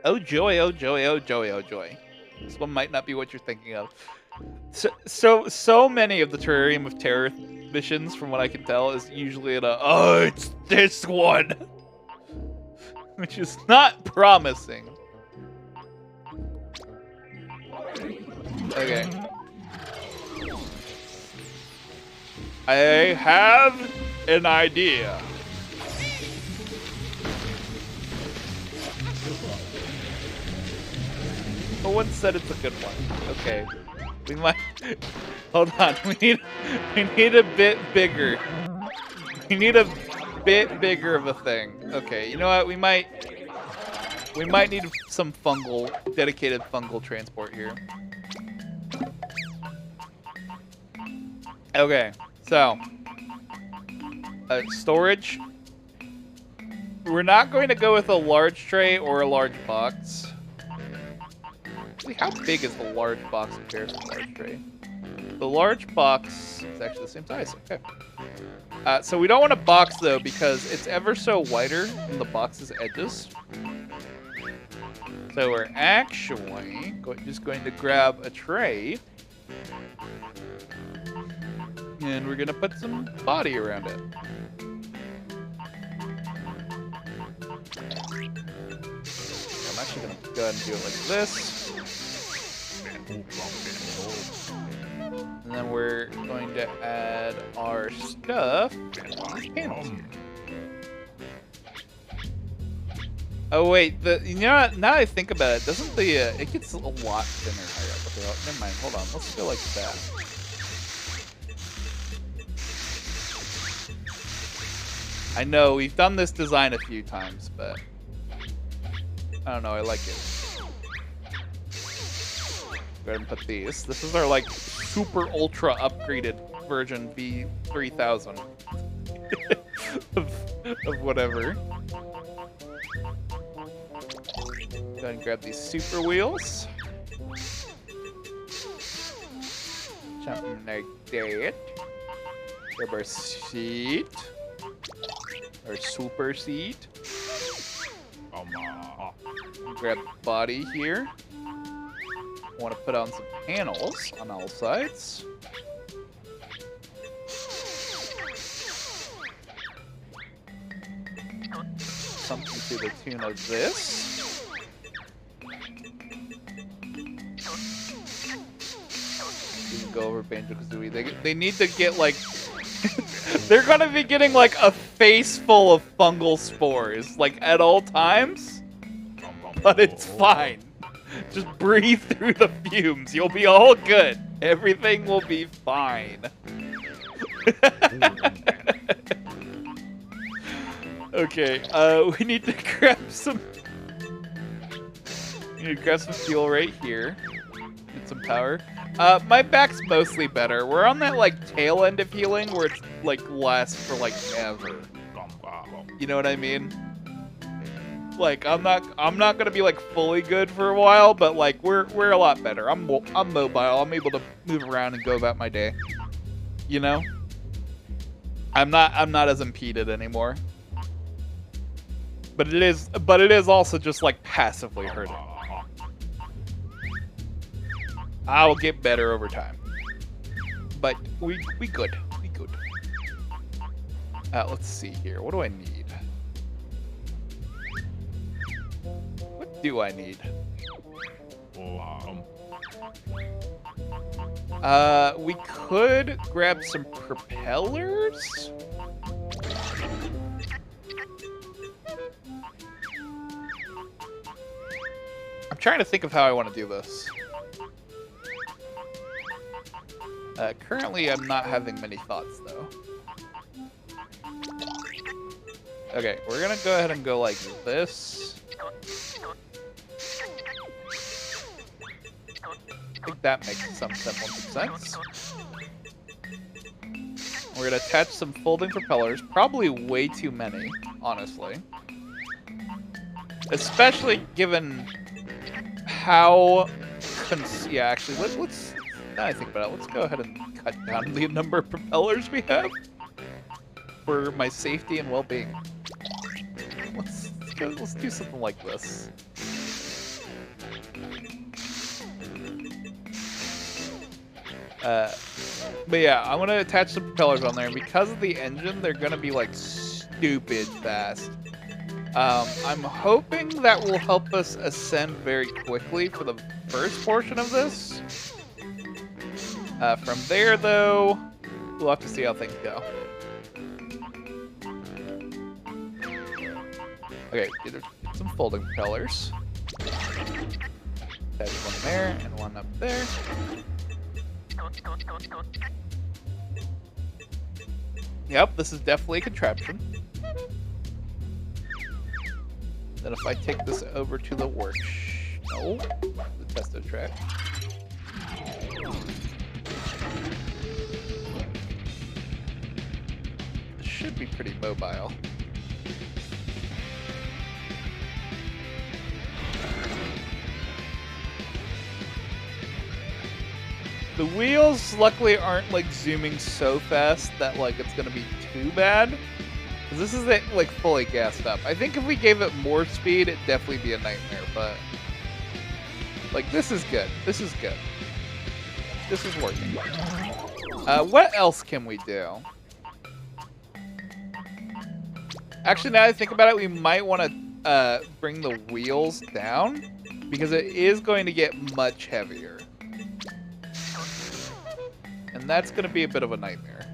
Oh joy, oh joy, oh joy, oh joy. This one might not be what you're thinking of. So many of the Terrarium of Terror missions, from what I can tell, is usually in a, oh, it's this one! Which is not promising. Okay. I have an idea. No one said it's a good one. Okay. We might hold on. We need a bit bigger. We need a bit bigger of a thing. Okay, you know what? We might need some dedicated fungal transport here. Okay, so storage. We're not going to go with a large tray or a large box. Actually, how big is the large box compared to the large tray? The large box is actually the same size. Okay. So we don't want a box though because it's ever so wider than the box's edges. So we're actually just going to grab a tray. And we're gonna put some body around it. I'm actually gonna go ahead and do it like this. And then we're going to add our stuff on these panels. Oh wait, you know what, now that I think about it, doesn't the it gets a lot thinner higher up. Okay, well, never mind, hold on, let's go like that. I know, we've done this design a few times, but I don't know, I like it. Go ahead and put these. This is our, like, super ultra upgraded version V3000 of whatever. Go ahead and grab these super wheels. Something like that. Grab our seat. Our super seat. Grab the body here. I want to put on some panels on all sides. Something to the tune of this. We can go over Banjo-Kazooie. They need to get like... They're gonna be getting like a face full of fungal spores, like at all times. But it's fine. Just breathe through the fumes. You'll be all good. Everything will be fine. Okay, we need to grab some... We need to grab some fuel right here. Get some power. My back's mostly better. We're on that, like, tail end of healing where it's, like, lasts for, like, ever. You know what I mean? Like, I'm not gonna be, like, fully good for a while, but, like, we're a lot better. I'm mobile. I'm able to move around and go about my day. You know? I'm not as impeded anymore. But it is also just like passively hurting. I will get better over time. But we good. We good. Let's see here. What do I need? What do I need? We could grab some propellers. I'm trying to think of how I want to do this. Currently, I'm not having many thoughts, though. Okay, we're gonna go ahead and go like this. I think that makes some semblance of sense. We're gonna attach some folding propellers, probably way too many, honestly. Especially given how... yeah, actually, let's... Now I think about it, let's go ahead and cut down the number of propellers we have for my safety and well-being. Let's do something like this. But yeah, I'm gonna attach some propellers on there, and because of the engine, they're gonna be like stupid fast. I'm hoping that will help us ascend very quickly for the first portion of this. From there, though, we'll have to see how things go. Okay, get some folding propellers. Attach one there and one up there. Yep, this is definitely a contraption. Then if I take this over to the the testo track. This should be pretty mobile. The wheels, luckily, aren't like zooming so fast that like it's gonna be too bad. Cause this is like fully gassed up. I think if we gave it more speed, it'd definitely be a nightmare. But like this is good. This is good. This is working. What else can we do? Actually, now that I think about it, we might want to bring the wheels down because it is going to get much heavier. And that's going to be a bit of a nightmare.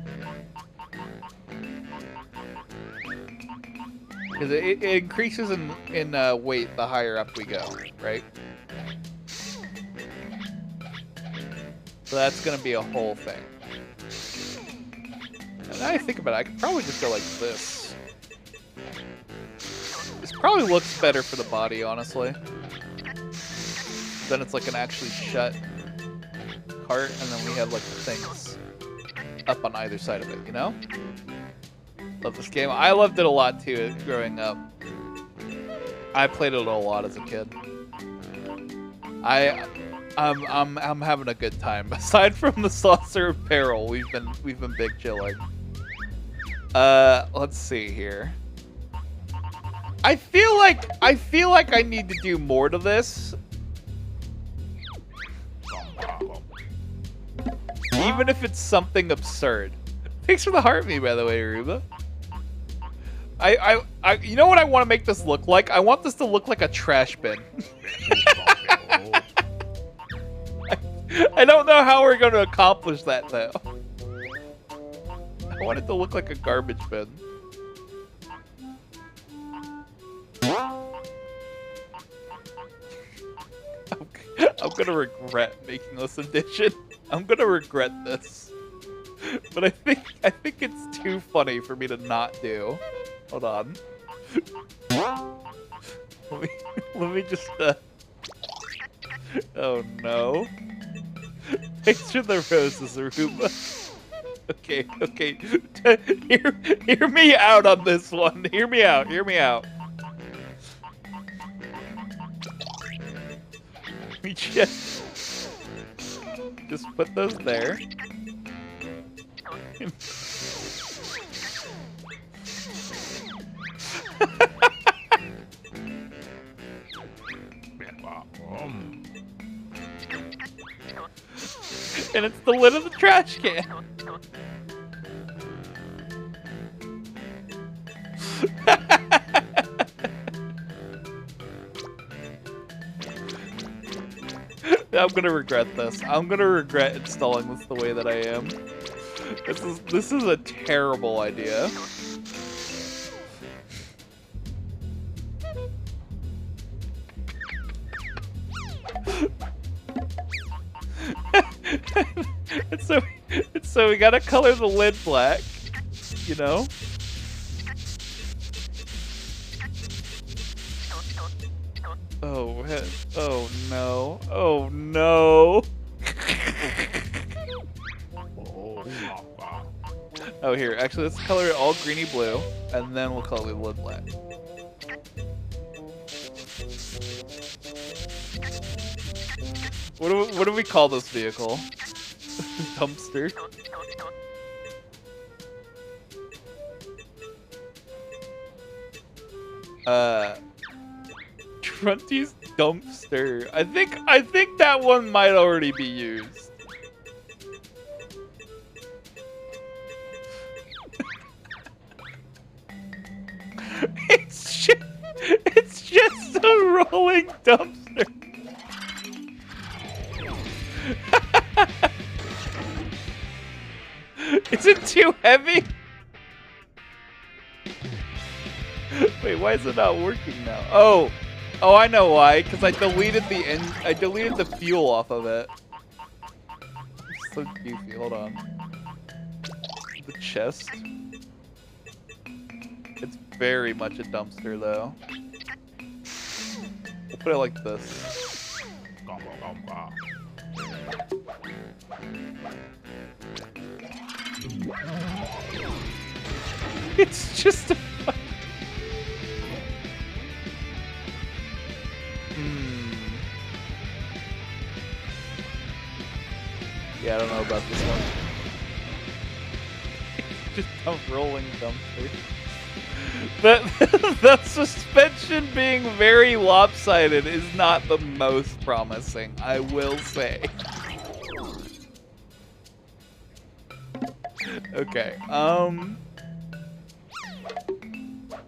Because it increases in weight the higher up we go, right? So that's going to be a whole thing. And now I think about it, I could probably just go like this. This probably looks better for the body, honestly. Then it's like an actually shut cart, and then we have like the things up on either side of it, you know? Love this game. I loved it a lot too growing up. I played it a lot as a kid. I'm having a good time. Aside from the Saucer of Peril, we've been big chilling. Let's see here. I feel like I need to do more to this. Even if it's something absurd. Thanks for the heart me, by the way, Aruba. You know what I want to make this look like? I want this to look like a trash bin. I don't know how we're going to accomplish that, though. I want it to look like a garbage bin. I'm going to regret making this addition. I'm going to regret this. But I think it's too funny for me to not do. Hold on. Let me just, Oh no. Thanks for the roses, Aruba. Okay. Hear me out on this one. Hear me out. We just put those there. And it's the lid of the trash can. I'm gonna regret this. I'm gonna regret installing this the way that I am. This is a terrible idea. so we gotta color the lid black, you know? Oh no. Oh no. Oh, here. Actually, let's color it all greeny blue, and then we'll color the lid black. What do we call this vehicle? Dumpster. Trunty's dumpster. I think that one might already be used. It's just a rolling dumpster. Is it too heavy? Wait, why is it not working now? Oh, I know why. Because I deleted the fuel off of it. It's so goofy. Hold on. The chest. It's very much a dumpster, though. We'll put it like this. It's just a... Yeah, I don't know about this one. Just a rolling dumpster. The suspension being very lopsided is not the most promising, I will say. Okay,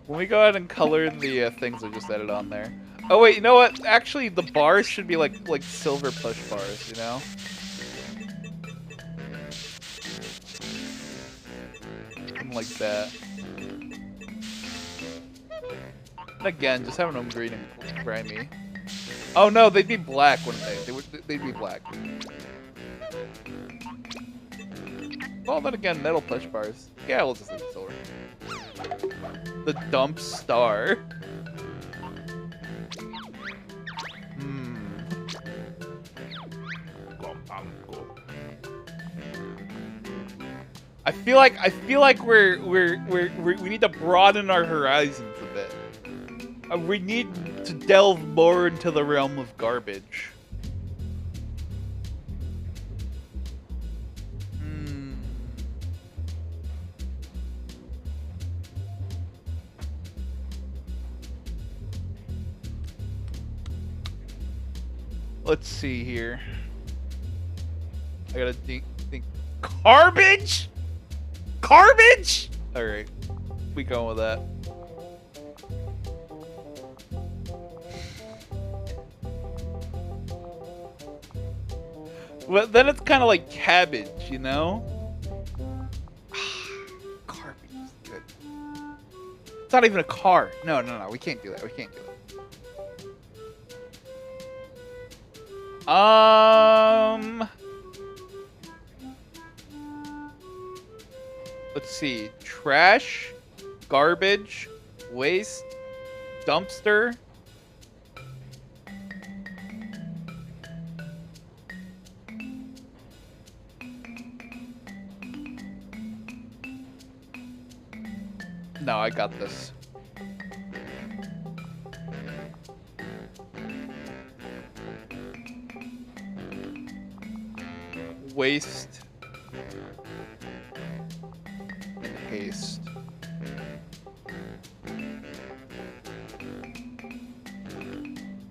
when we go ahead and color the things I just added on there. Oh wait, you know what? Actually, the bars should be like silver push bars, you know? Something like that. And again, just having them green and grimy. Oh no, they'd be black, wouldn't they? They'd be black. Well, then again, metal push bars. Yeah, we'll just leave it silver. The dump star. I feel like we need to broaden our horizons a bit. We need to delve more into the realm of garbage. Let's see here. I gotta think. Garbage? Garbage? Alright. We going with that. But then it's kind of like cabbage, you know? Garbage is good. It's not even a car. No. We can't do that. We can't do that. Let's see. Trash, garbage, waste, dumpster. No, I got this. Waste and haste.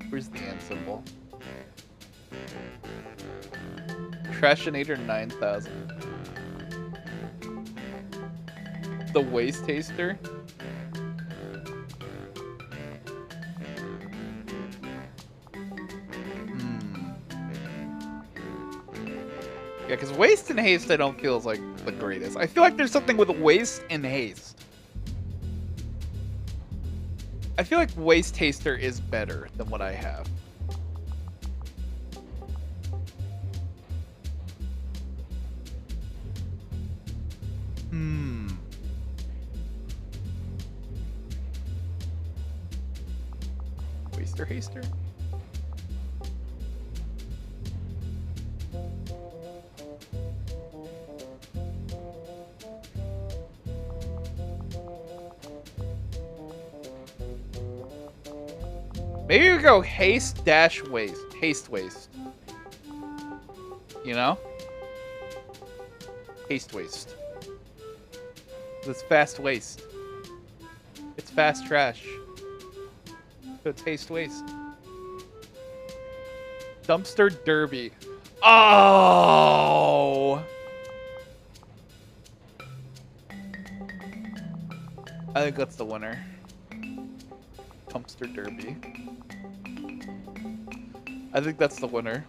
Where's the end symbol? Trashinator 9000. The Waste Taster. Yeah, because Waste and Haste I don't feel is like the greatest. I feel like there's something with Waste and Haste. I feel like Waste Taster is better than what I have. Waster Haster? Maybe we go haste dash waste. Haste waste. You know? Haste waste. It's fast waste. It's fast trash. So it's haste waste. Dumpster derby. Oh! I think that's the winner. Dumpster derby. I think that's the winner.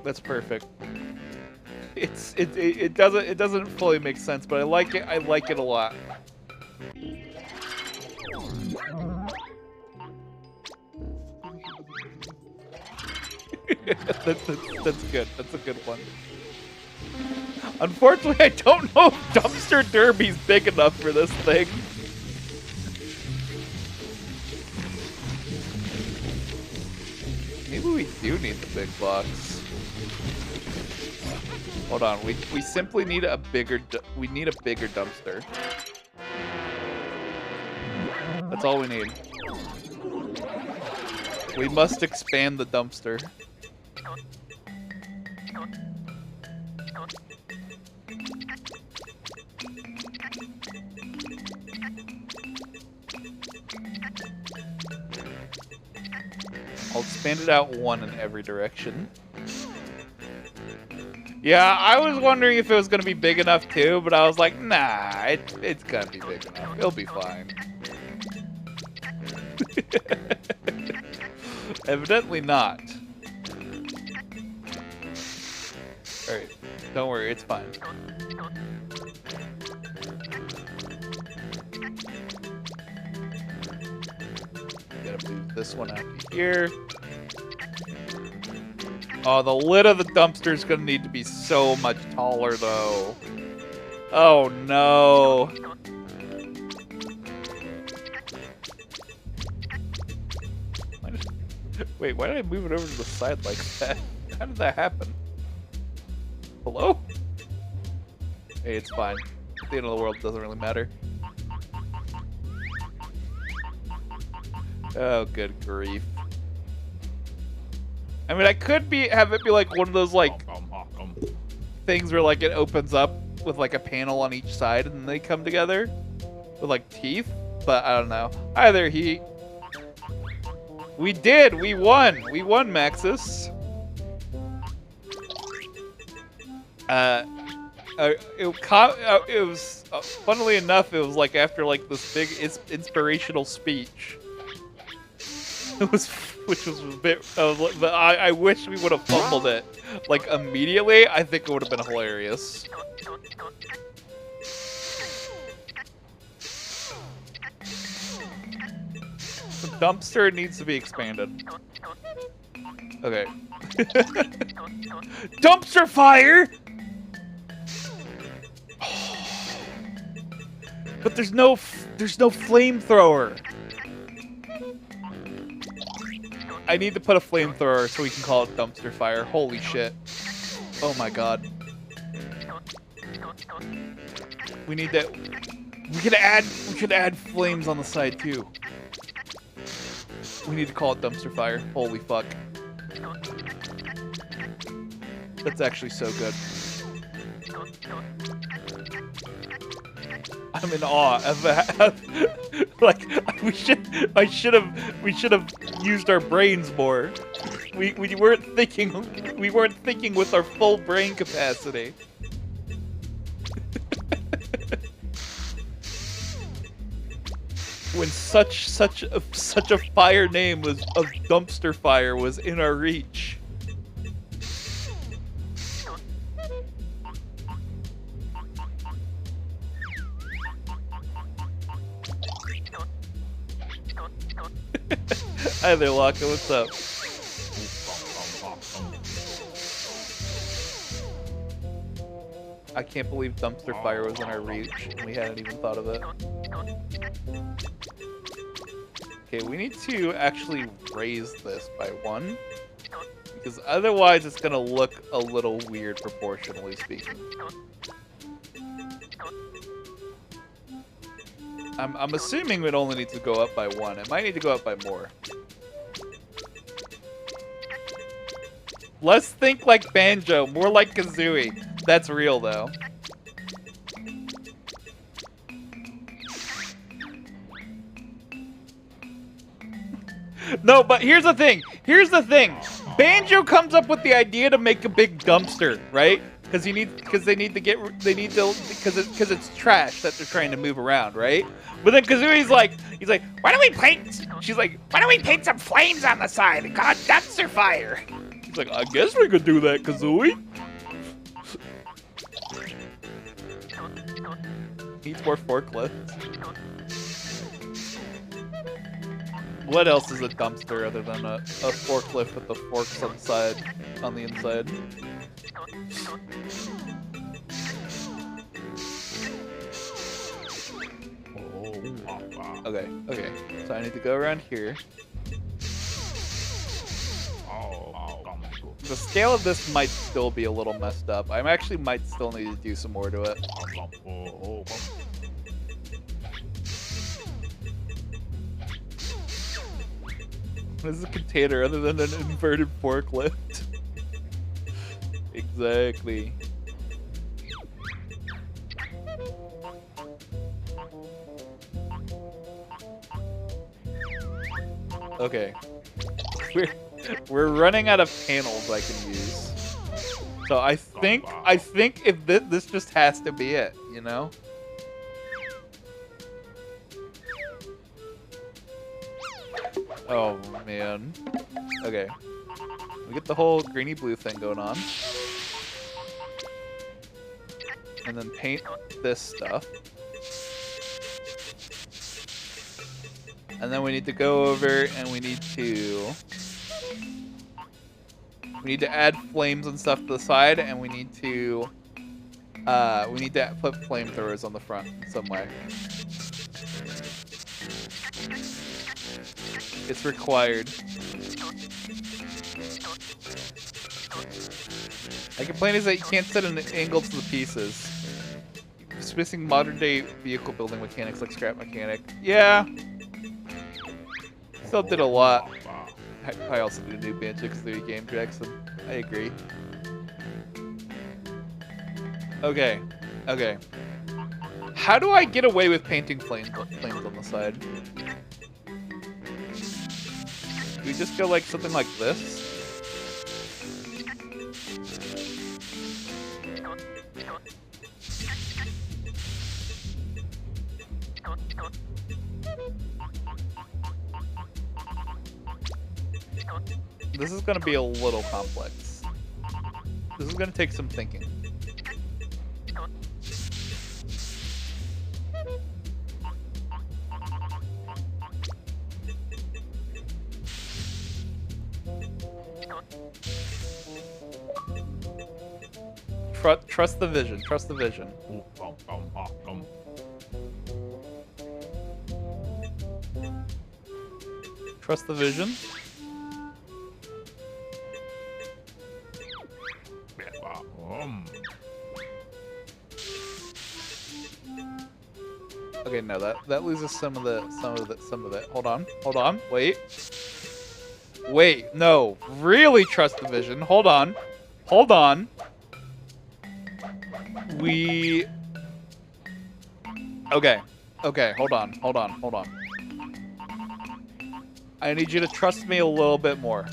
That's perfect. It doesn't fully make sense, but I like it. I like it a lot. That's good. That's a good one. Unfortunately, I don't know if Dumpster Derby's big enough for this thing. Maybe we do need the big box. Hold on, we simply need a bigger dumpster. That's all we need. We must expand the dumpster. I'll expand it out one in every direction. Yeah, I was wondering if it was going to be big enough too, but I was like, nah, it's going to be big enough. It'll be fine. Evidently not. Alright, don't worry, it's fine. Gotta move this one out to here. Oh, the lid of the dumpster is gonna need to be so much taller, though. Oh no. Wait, why did I move it over to the side like that? How did that happen? Hello? Hey, it's fine. At the end of the world, it doesn't really matter. Oh, good grief. I mean, I could have it be like one of those like things where like it opens up with like a panel on each side and then they come together with like teeth, but I don't know. Either we did. We won, Maxis. It was funnily enough, it was like after like this big inspirational speech. Which was a bit. I wish we would have fumbled it like immediately. I think it would have been hilarious. The dumpster needs to be expanded. Okay. Dumpster fire. But there's no flamethrower. I need to put a flamethrower so we can call it dumpster fire. Holy shit. Oh my god. We need that. We could add flames on the side too. We need to call it dumpster fire. Holy fuck. That's actually so good. I'm in awe of like we should have used our brains more. We weren't thinking with our full brain capacity. When such a fire name of dumpster fire was in our reach. Hi there, Locke. What's up? I can't believe dumpster fire was in our reach and we hadn't even thought of it. Okay, we need to actually raise this by 1. Because otherwise it's gonna look a little weird proportionally speaking. I'm assuming it only needs to go up by 1. It might need to go up by more. Let's think like Banjo, more like Kazooie. That's real though. No, but here's the thing. Here's the thing. Banjo comes up with the idea to make a big dumpster, right? Because it's trash that they're trying to move around, right? But then Kazooie's like, he's like, Why don't we paint? She's like, why don't we paint some flames on the side and call it dumpster fire? He's like, I guess we could do that, Kazooie. needs more forklifts. What else is a dumpster other than a forklift with the forks on the side, on the inside? Okay, okay. So I need to go around here. The scale of this might still be a little messed up. I actually might still need to do some more to it. What is a container other than an inverted forklift? Exactly. Okay. We're running out of panels I can use. So I think if this just has to be it, you know? Oh man. Okay. We get the whole greeny blue thing going on. And then paint this stuff. And then we need to go over and we need to add flames and stuff to the side, and we need to put flamethrowers on the front in some way. It's required. My complaint is that you can't set an angle to the pieces. It's missing modern day vehicle building mechanics like scrap mechanic. Yeah. Still did a lot. I also did a new Banjo-Kazooie game, Jackson. I agree. Okay. Okay. How do I get away with painting flames on the side? Do we just go like something like this? This is going to be a little complex. This is going to take some thinking. Trust the vision. Trust the vision. Trust the vision. Okay, no, that loses some of it. Hold on, wait, no, really trust the vision. Hold on. Okay. Okay, hold on. I need you to trust me a little bit more.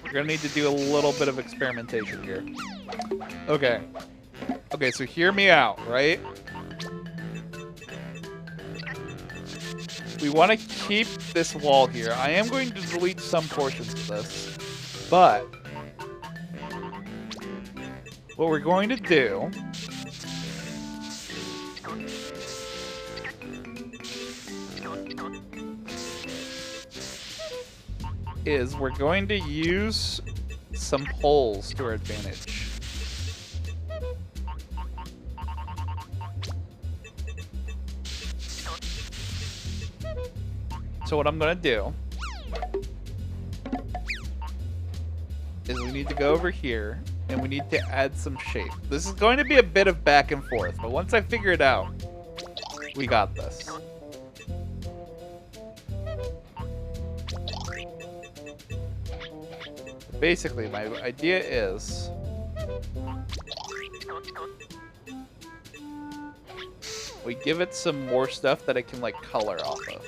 We're gonna need to do a little bit of experimentation here. Okay. Okay, so hear me out, right? We want to keep this wall here. I am going to delete some portions of this, but what we're going to do is we're going to use some poles to our advantage. So what I'm gonna do is we need to go over here and we need to add some shape. This is going to be a bit of back and forth, but once I figure it out, we got this. Basically, my idea is we give it some more stuff that it can like color off of.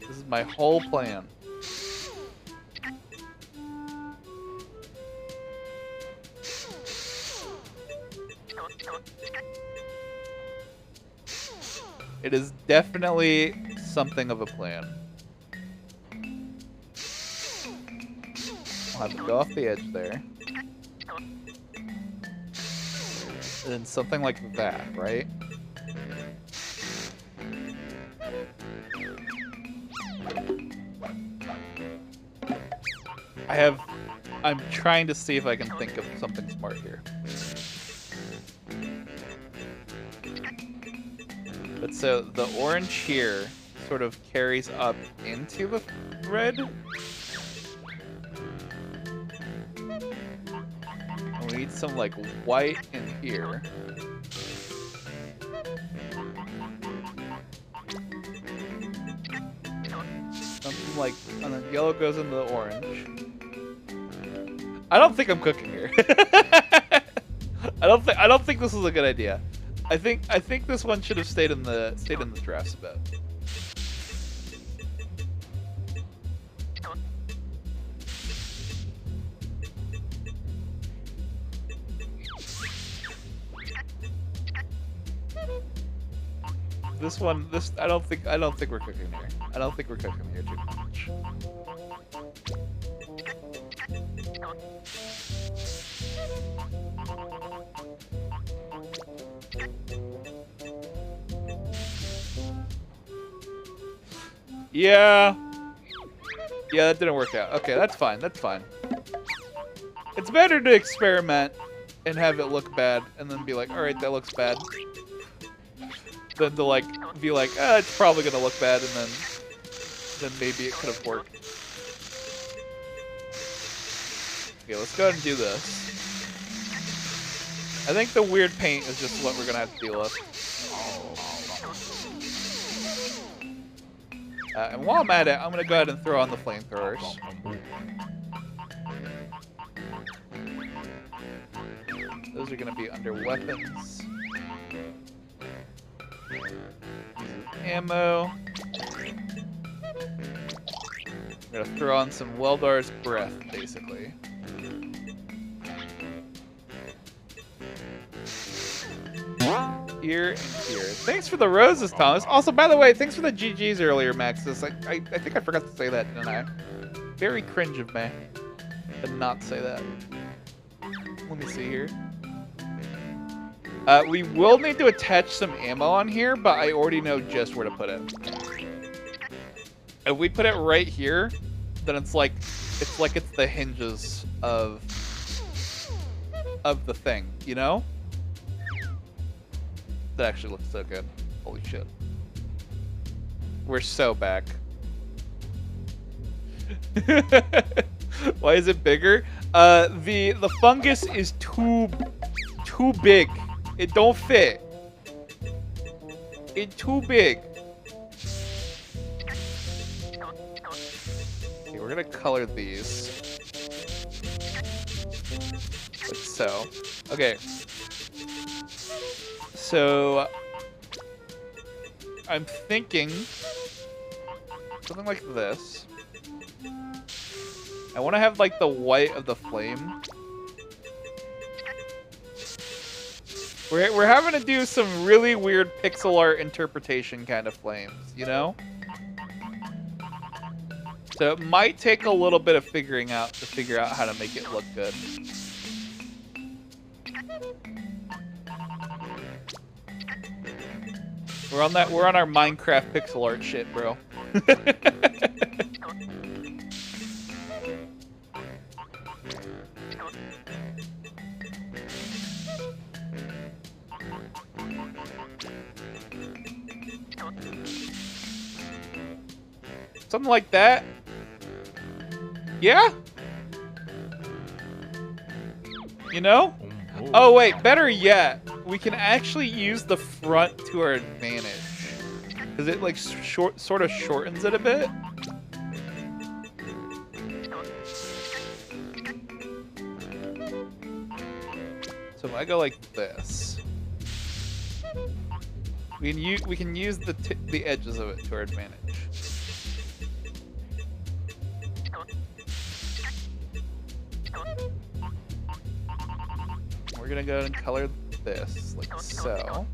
This is my whole plan. It is definitely something of a plan. I'll have to go off the edge there. And then something like that, right? I'm trying to see if I can think of something smart here. But so the orange here sort of carries up into the red. And we need some like white in here. Something like, and then yellow goes into the orange. I don't think I'm cooking here. I don't think this is a good idea. I think this one should have stayed in the drafts a bit. I don't think we're cooking here. I don't think we're cooking here too much. Yeah, that didn't work out. Okay, that's fine. That's fine. It's better to experiment and have it look bad, and then be like, all right, that looks bad. Than to like be like, it's probably gonna look bad, and then maybe it could have worked. Okay, let's go ahead and do this. I think the weird paint is just what we're gonna have to deal with. And while I'm at it, I'm gonna go ahead and throw on the flamethrowers. Those are gonna be under weapons. Ammo. I'm gonna throw on some Weldar's breath, basically. Here and here. Thanks for the roses, Thomas. Also, by the way, thanks for the GGs earlier, Maxis. I think I forgot to say that, didn't I? Very cringe of me to not say that. Let me see here. We will need to attach some ammo on here, but I already know just where to put it. If we put it right here, then it's like it's the hinges of the thing, you know? That actually looks so good. Holy shit. We're so back. Why is it bigger? The fungus is too big It don't fit. It's too big. Okay, we're gonna color these. Like so. Okay. So I'm thinking something like this. I want to have like the white of the flame. We're having to do some really weird pixel art interpretation kind of flames, you know? So it might take a little bit of figuring out to figure out how to make it look good. We're on our Minecraft pixel art shit, bro. Something like that. Yeah? You know? Oh wait, better yet, we can actually use the front to our advantage. Because it like sort of shortens it a bit. So if I go like this, we can use the edges of it to our advantage. We're gonna go and color this like so.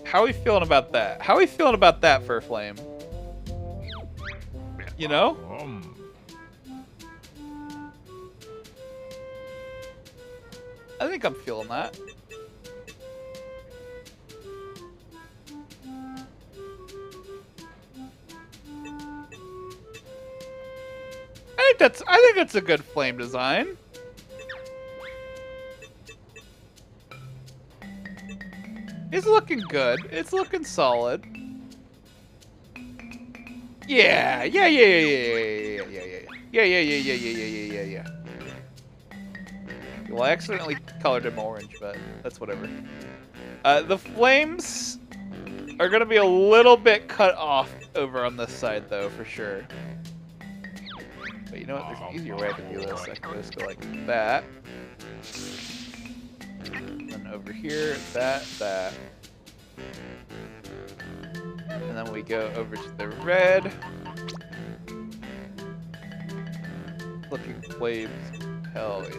How are we feeling about that? How are we feeling about that for a flame? You know? I think I'm feeling that. I think that's a good flame design. It's looking good. It's looking solid. Yeah. Well, I accidentally colored him orange, but that's whatever. The flames are gonna be a little bit cut off over on this side, though, for sure. But you know what? There's an easier way I can do this. I can just go like that. And then over here, that. And then we go over to the red. Looking flames. Hell yeah.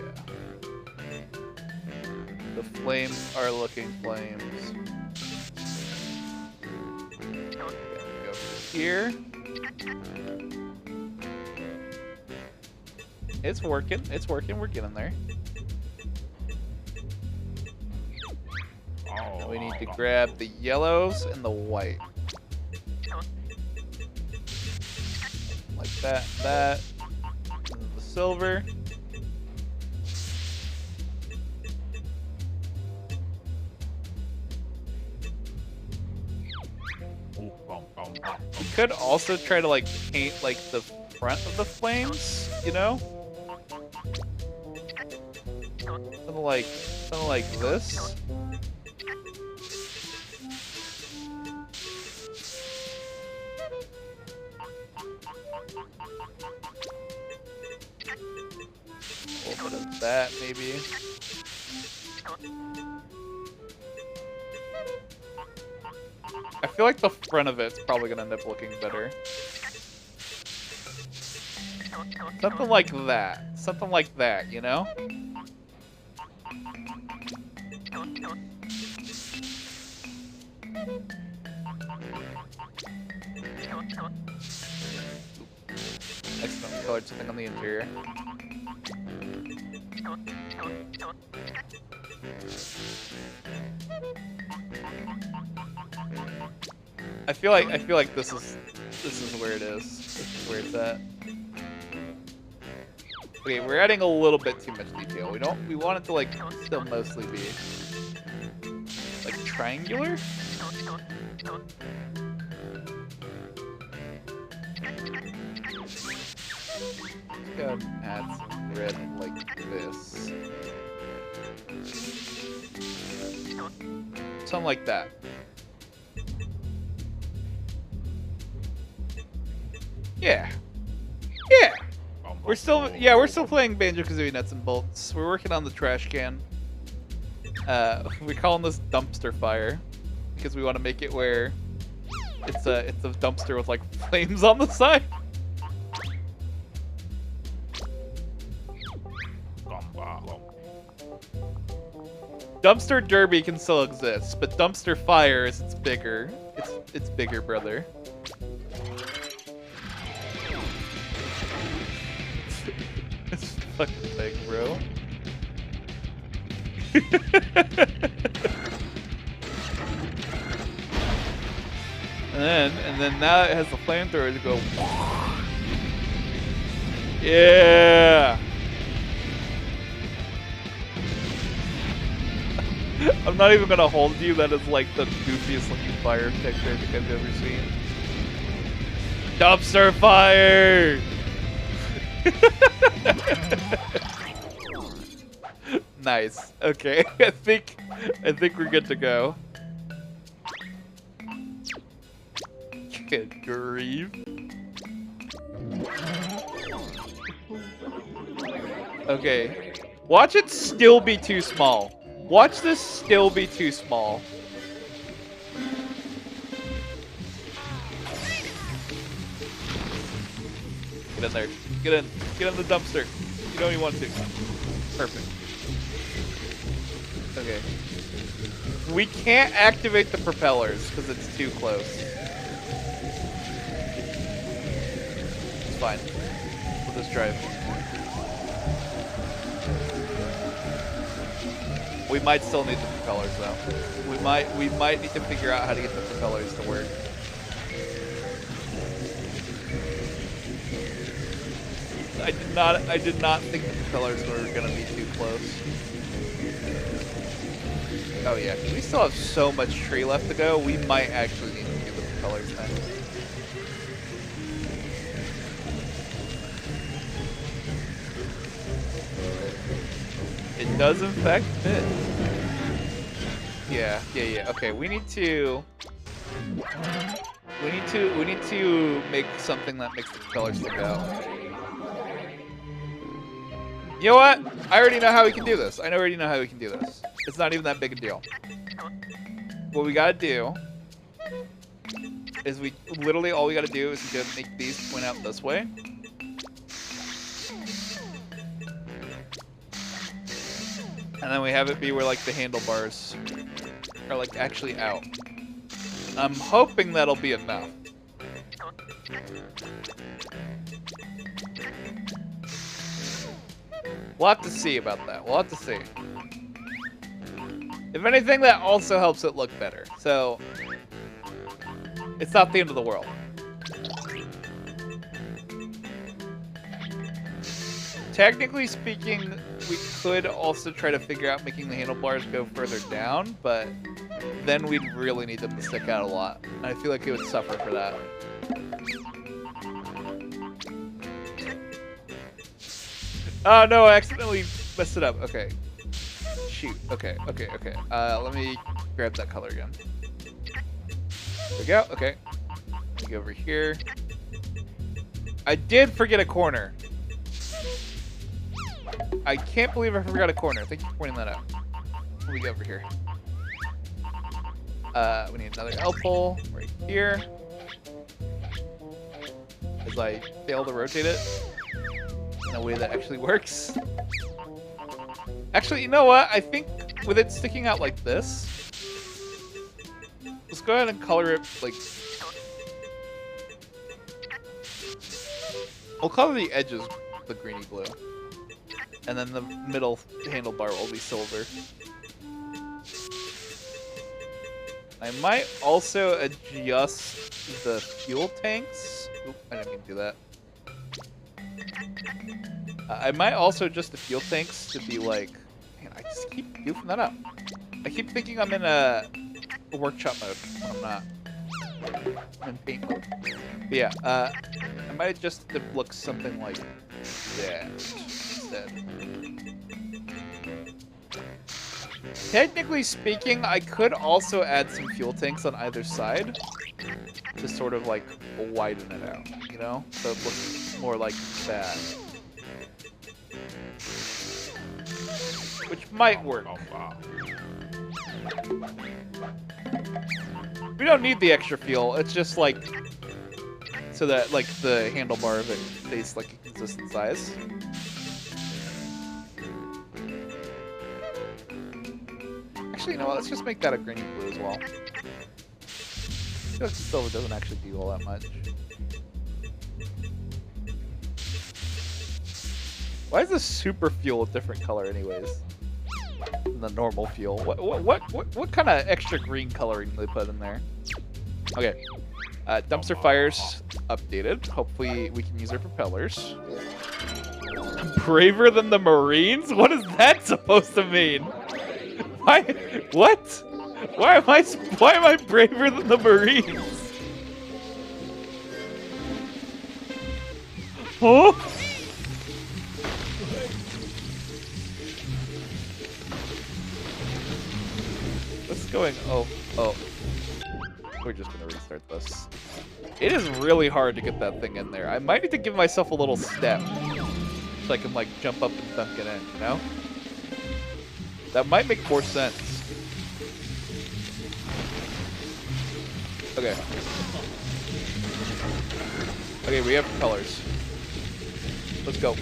The flames are looking flames. Go over here. It's working. It's working. We're getting there. Now we need to grab the yellows and the white. Like that, and the silver. We could also try to like paint like the front of the flames, you know? Something like this. A little bit of that, maybe. I feel like the front of it's probably gonna end up looking better. Something like that. Something like that, you know? Accidentally colored something on the interior. I feel like this is where it is. This is where it's at. Okay, we're adding a little bit too much detail. We want it to like still mostly be like triangular. Go and add some red like this. Something like that. Yeah. Yeah. We're still playing Banjo Kazooie Nuts and Bolts. We're working on the trash can. We're calling this dumpster fire because we want to make it where it's a dumpster with like flames on the side. Dumpster Derby can still exist, but Dumpster Fire is it's bigger. It's bigger, brother. This fucking thing, bro. and then now it has the flamethrower to go. Yeah. I'm not even gonna hold you. That is like the goofiest looking fire picture I think I've ever seen. Dumpster fire! Nice. Okay, I think we're good to go. Good grief. Okay. Watch it still be too small. Watch this still be too small. Get in there. Get in. Get in the dumpster. You know you want to. Perfect. Okay. We can't activate the propellers because it's too close. It's fine. We'll just drive. We might still need the propellers though. We might need to figure out how to get the propellers to work. I did not think the propellers were gonna be too close. Oh yeah, we still have so much tree left to go. We might actually need to do the propellers then. It does in fact fit. Yeah. Okay, we need to make something that makes the propellers stick out. You know what? I already know how we can do this. I already know how we can do this. It's not even that big a deal. What we gotta do is all we gotta do is just make these point out this way. And then we have it be where like the handlebars are like actually out. I'm hoping that'll be enough. We'll have to see about that. We'll have to see. If anything, that also helps it look better. So, it's not the end of the world. Technically speaking, we could also try to figure out making the handlebars go further down, but then we'd really need them to stick out a lot. And I feel like it would suffer for that. Oh no, I accidentally messed it up. Okay. Shoot. Okay. Let me grab that color again. There we go. Okay. Let me go over here. I did forget a corner. I can't believe I forgot a corner. Thank you for pointing that out. Let me go over here. We need another L pole right here. As I fail to rotate it in a way that actually works. Actually, you know what? I think with it sticking out like this, let's go ahead and color it like... We'll color the edges the greeny blue. And then the middle handlebar will be silver. I might also adjust the fuel tanks. Oop, I didn't mean to do that. I might also adjust the fuel tanks to be like... Man, I just keep goofing that up. I keep thinking I'm in a workshop mode when I'm not. I'm in paint mode. But yeah, I might adjust it to look something like that instead. Technically speaking, I could also add some fuel tanks on either side to sort of like widen it out, you know? So it looks more like that. Which might work. Oh, wow. We don't need the extra fuel. It's just like so that like the handlebar of it stays like a consistent size. Actually, you know what? Let's just make that a greeny blue as well. It still doesn't actually do all that much. Why is the super fuel a different color, anyways? Than the normal fuel. What kind of extra green coloring do they put in there? Okay. Dumpster fires updated. Hopefully we can use our propellers. Braver than the Marines? What is that supposed to mean? Why? What? Why am I braver than the Marines? Huh? What's going? Oh. We're just gonna restart this. It is really hard to get that thing in there. I might need to give myself a little step so I can like jump up and dunk it in, you know? That might make more sense. Okay. Okay, we have propellers. Let's go.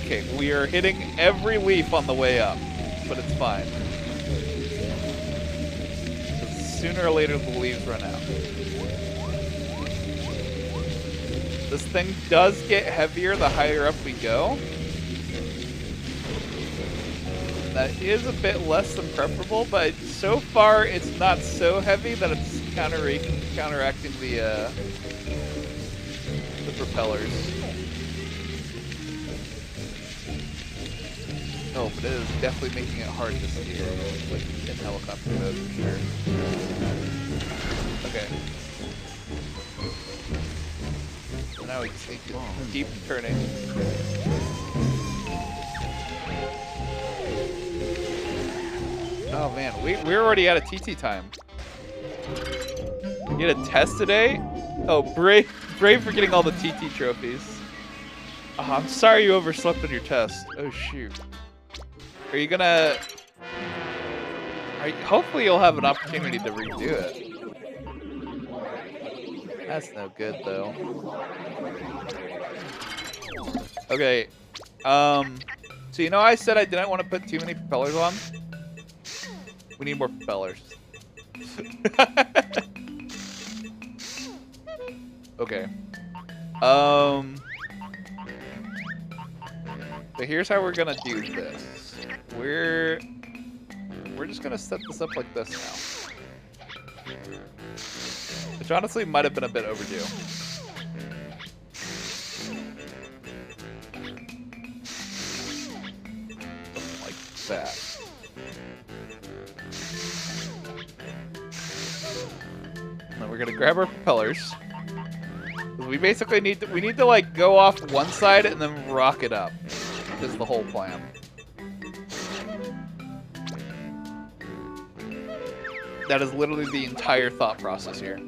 Okay, we are hitting every leaf on the way up, but it's fine. Sooner or later, the leaves run out. This thing does get heavier the higher up we go. That is a bit less than preferable, but so far it's not so heavy that it's counteracting the propellers. Oh, but it is definitely making it hard to steer, like in helicopter mode for sure. Okay. So now we just need to keep turning. Oh man, we're already out of TT time. You get a test today? Oh, brave for getting all the TT trophies. Oh, I'm sorry you overslept on your test. Oh shoot. Are you gonna... hopefully you'll have an opportunity to redo it. That's no good, though. Okay. So you know I said I didn't want to put too many propellers on? We need more propellers. Okay. So here's how we're gonna do this. We're just gonna set this up like this now. Which honestly might have been a bit overdue. Something like that. And then we're gonna grab our propellers. We basically need to like go off one side and then rock it up. Is the whole plan. That is literally the entire thought process here.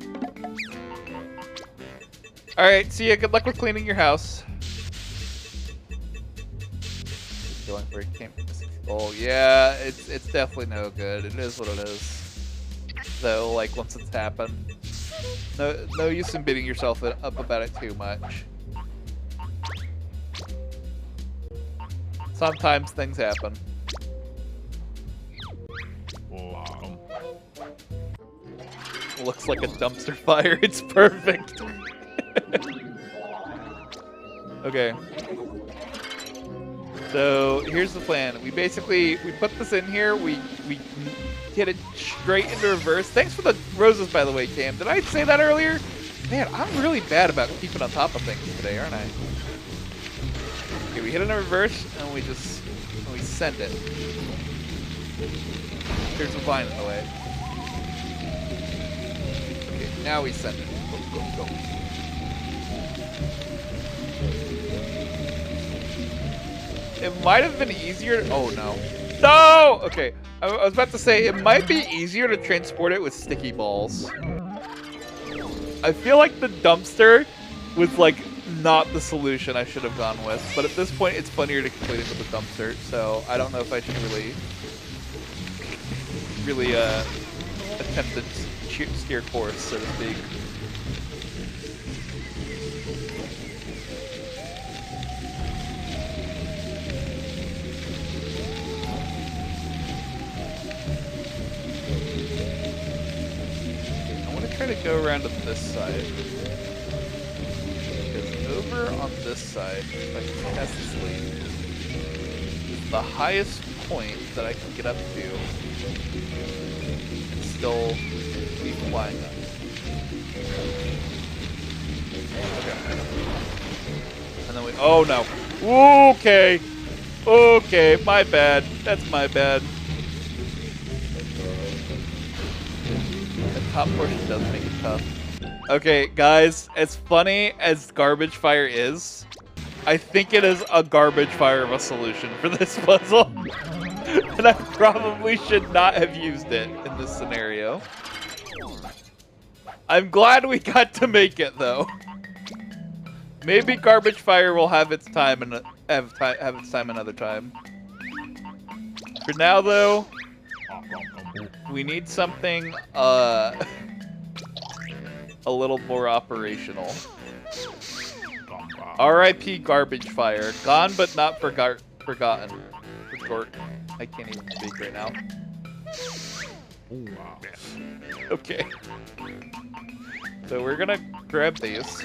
Alright, see ya. Good luck with cleaning your house. Going for a camp. Oh yeah, it's definitely no good. It is what it is. Though, like once it's happened. No use in beating yourself up about it too much. Sometimes things happen. Wow. Looks like a dumpster fire. It's perfect. Okay. So here's the plan. We put this in here. We get it straight into reverse. Thanks for the roses, by the way, Cam. Did I say that earlier? Man, I'm really bad about keeping on top of things today, aren't I? Okay, we hit it in reverse, and we send it. There's a vine in the way. Okay, now we send it. Go, go, go. It might have been easier. Oh no. No! Okay, I was about to say it might be easier to transport it with sticky balls. I feel like the dumpster was like not the solution I should have gone with, but at this point it's funnier to complete it with the dumpster, so I don't know if I should really attempt to steer course, so to speak. I want to try to go around to this side. Over on this side, if I can test this lead, is the highest point that I can get up to and still be flying up. Okay. And then we, oh no. Okay. Okay, my bad. That's my bad. The top portion does make it tough. Okay, guys, as funny as Garbage Fire is, I think it is a garbage fire of a solution for this puzzle. And I probably should not have used it in this scenario. I'm glad we got to make it, though. Maybe Garbage Fire will have its time and have its time another time. For now, though, we need something a little more operational. R.I.P. Garbage Fire. Gone but not forgotten. I can't even speak right now. Okay. So we're gonna grab these.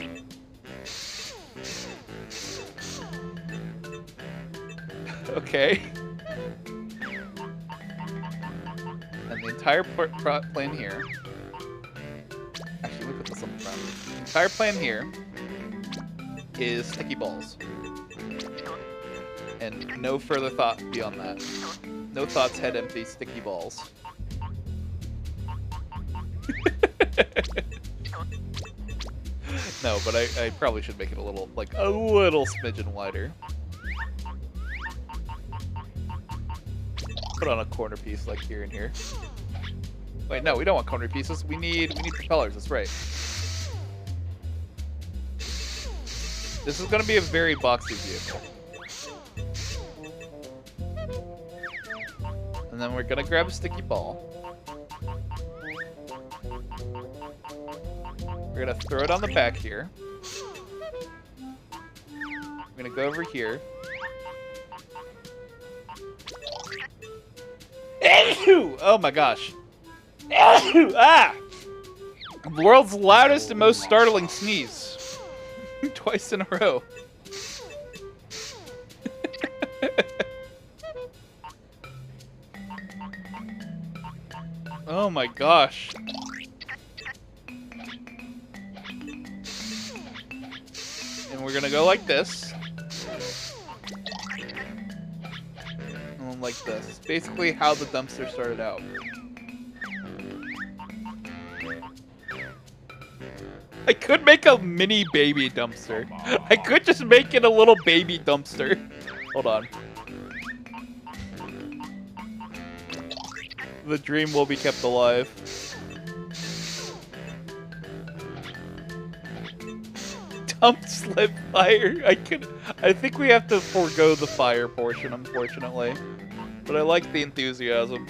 Okay. And the entire plane here. Actually, we put this on the front. The entire plan here is sticky balls. And no further thought beyond that. No thoughts, head empty, sticky balls. No, but I probably should make it a little smidgen wider. Put on a corner piece like here and here. Wait, no, we don't want corner pieces. We need propellers. That's right. This is going to be a very boxy vehicle. And then we're going to grab a sticky ball. We're going to throw it on the back here. We're going to go over here. Oh my gosh. Ah! The world's loudest and most startling sneeze. Twice in a row. Oh my gosh. And we're gonna go like this. And then like this. It's basically how the dumpster started out. I could make a mini baby dumpster. I could just make it a little baby dumpster. Hold on. The dream will be kept alive. Dump, slip, fire. I think we have to forego the fire portion, unfortunately. But I like the enthusiasm.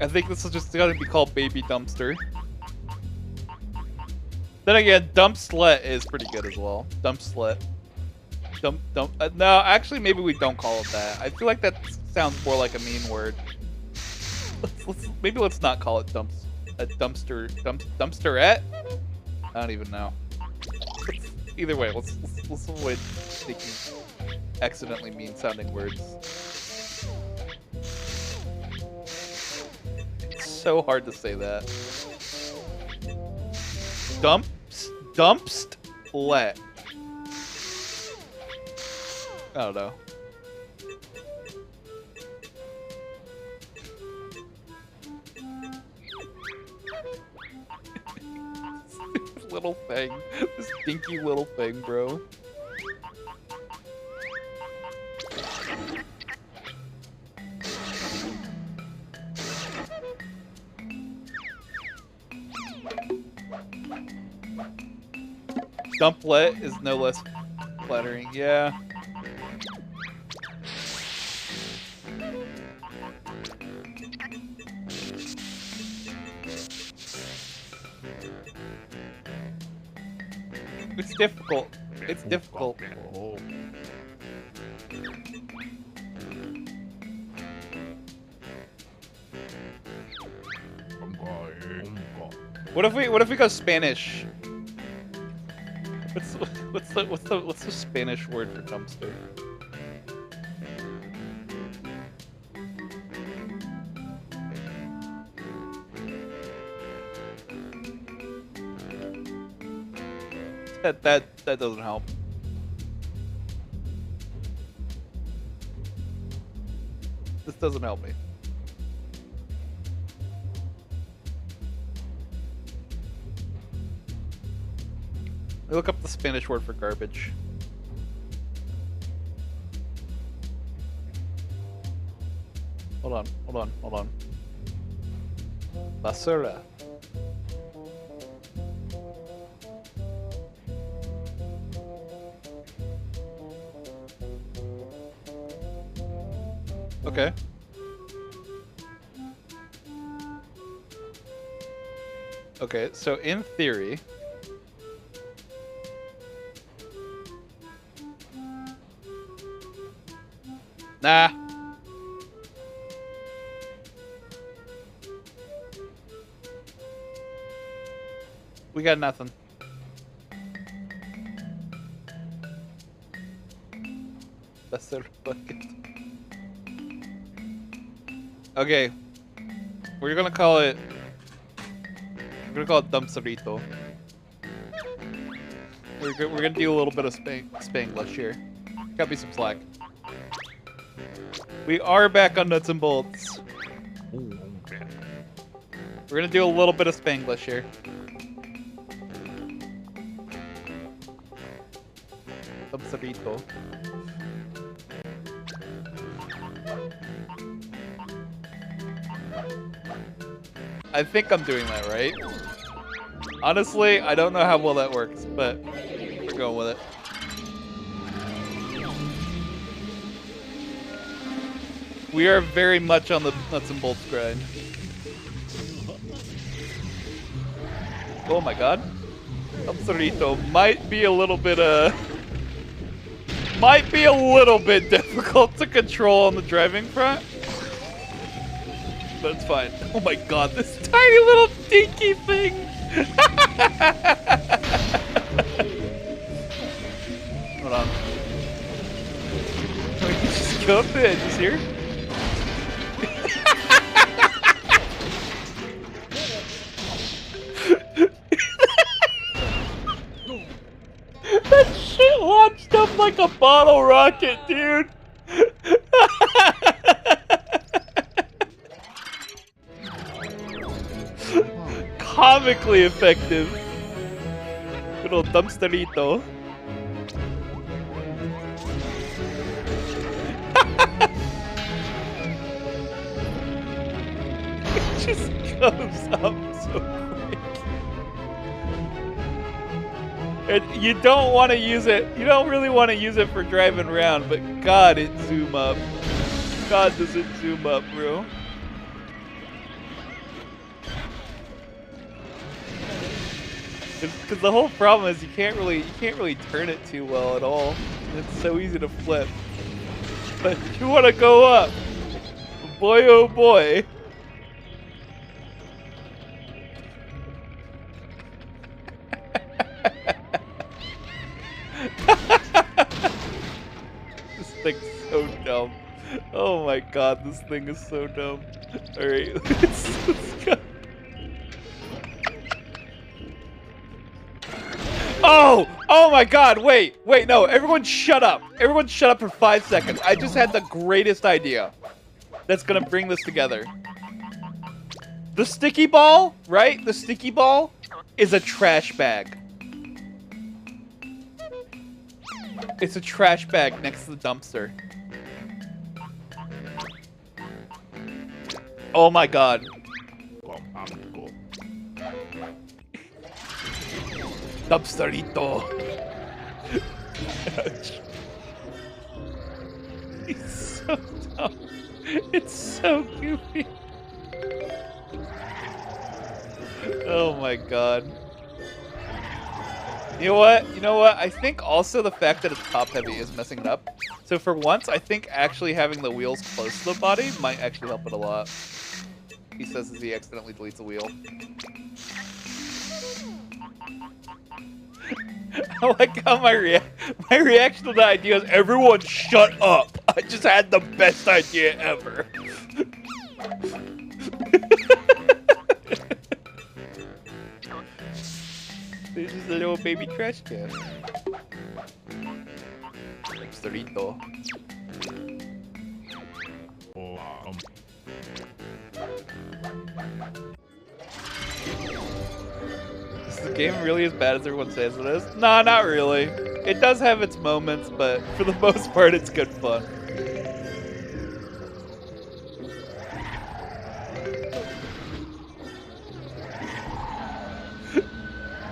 I think this is just gonna be called Baby Dumpster. Then again, Dump Slit is pretty good as well. Dump Slit. No, actually, maybe we don't call it that. I feel like that sounds more like a mean word. Maybe let's not call it dumpsterette. I don't even know. Either way, let's avoid speaking accidentally mean-sounding words. so hard to say that. Dumpst let. I don't know. Little thing. This dinky little thing, bro. Dumplet is no less flattering, yeah. It's difficult. It's difficult. What if we go Spanish? What's the Spanish word for dumpster? That doesn't help. This doesn't help me. Let me look up the Spanish word for garbage. Hold on. Basura. Okay. Okay, so in theory... Nah. We got nothing. That's the bucket. Okay. We're gonna call it Dumpsterito. We're gonna do a little bit of Spanglish here. Cut me some slack. We are back on Nuts and Bolts. We're gonna do a little bit of Spanglish here. Dumpsterito. I think I'm doing that right. Honestly, I don't know how well that works, but we're going with it. We are very much on the Nuts and Bolts grind. Oh my god. Dumpsterito might be a little bit difficult to control on the driving front. But it's fine. Oh my god, this tiny little dinky thing! Hold on. Can we just go up the edges here? That shit launched up like a bottle rocket, dude! Comically effective. Good old Dumpsterito. It just goes up so quick. And you don't want to use it. You don't really want to use it for driving around, but God, it zoom up. God, does it zoom up, bro. Because the whole problem is you can't really turn it too well at all. It's so easy to flip. But you want to go up, boy oh boy. This thing's so dumb. Oh my god, this thing is so dumb. Alright, let's go. Oh! Oh my god, wait, no, everyone shut up. Everyone shut up for 5 seconds. I just had the greatest idea that's gonna bring this together. The sticky ball, right? The sticky ball is a trash bag. It's a trash bag next to the dumpster. Oh my god. Dumpsterito. He's so dumb. It's so goofy. Oh my god. You know what? You know what? I think also the fact that it's top heavy is messing it up. So for once, I think actually having the wheels close to the body might actually help it a lot. He says as he accidentally deletes a wheel. I like how my reaction to the idea is everyone shut up. I just had the best idea ever. This is a little baby trash can. Starito. Is the game really as bad as everyone says it is? Nah, not really. It does have its moments, but for the most part, it's good fun.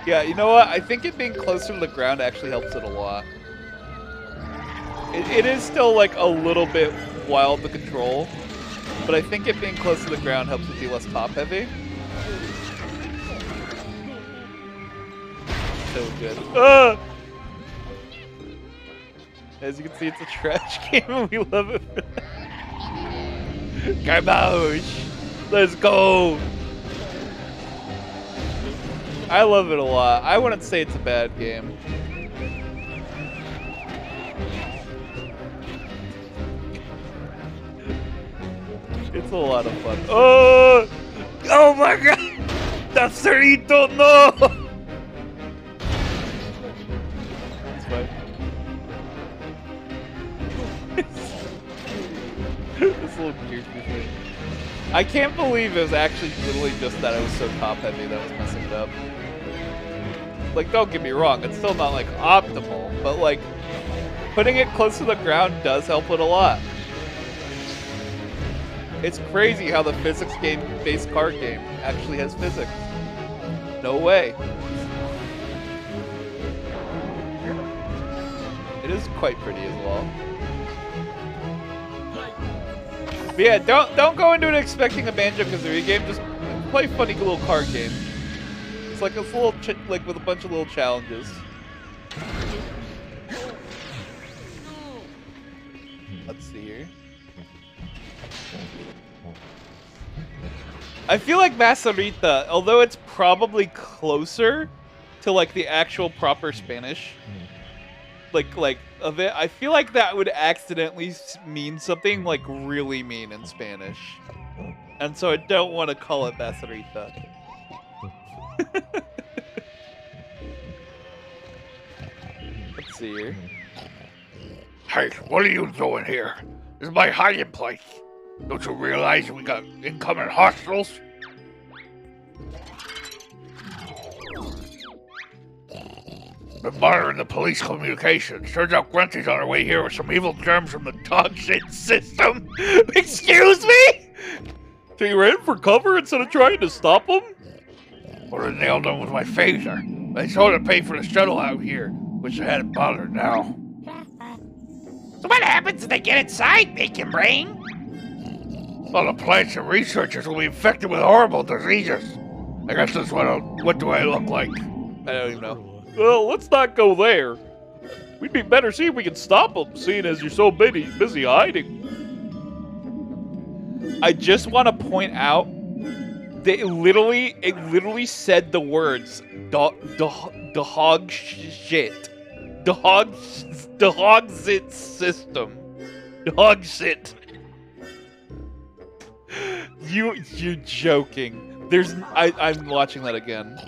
Yeah, you know what? I think it being closer to the ground actually helps it a lot. It is still like a little bit wild to control, but I think it being close to the ground helps it be less top heavy. So good. As you can see, it's a trash can and we love it for that. Garbage! Let's go! I love it a lot. I wouldn't say it's a bad game. It's a lot of fun. Oh! Oh my god! That's Cerrito, no! It's fine. This little goofy thing. I can't believe it was actually literally just that it was so top heavy that was messing it up. Like, don't get me wrong, it's still not like optimal, but like putting it close to the ground does help it a lot. It's crazy how the physics game-based card game actually has physics. No way. It is quite pretty as well. But yeah, don't go into it expecting a Banjo-Kazooie game. Just play a funny little card game. It's like a little like with a bunch of little challenges. Let's see here. I feel like Macerita, although it's probably closer to like the actual proper Spanish, like of it, I feel like that would accidentally mean something like really mean in Spanish, and so I don't want to call it Macerita. Let's see here. Hey, what are you doing here? This is my hiding place. Don't you realize we got incoming hostiles? Been monitoring the police communications. Turns out Grunty's on her way here with some evil germs from the dog shit system. Excuse me? So you ran for cover instead of trying to stop them? Would have nailed them with my phaser. They told her to pay for the shuttle out here, which I hadn't bothered now. So what happens if they get inside, Bacon Brain? All the plants and researchers will be infected with horrible diseases. I guess that's what do I look like? I don't even know. Well, let's not go there. We'd be better see if we can stop them, seeing as you're so busy hiding. I just want to point out that it literally said the words the hog shit. The hog sit system. The hog sit. You're joking. I'm watching that again.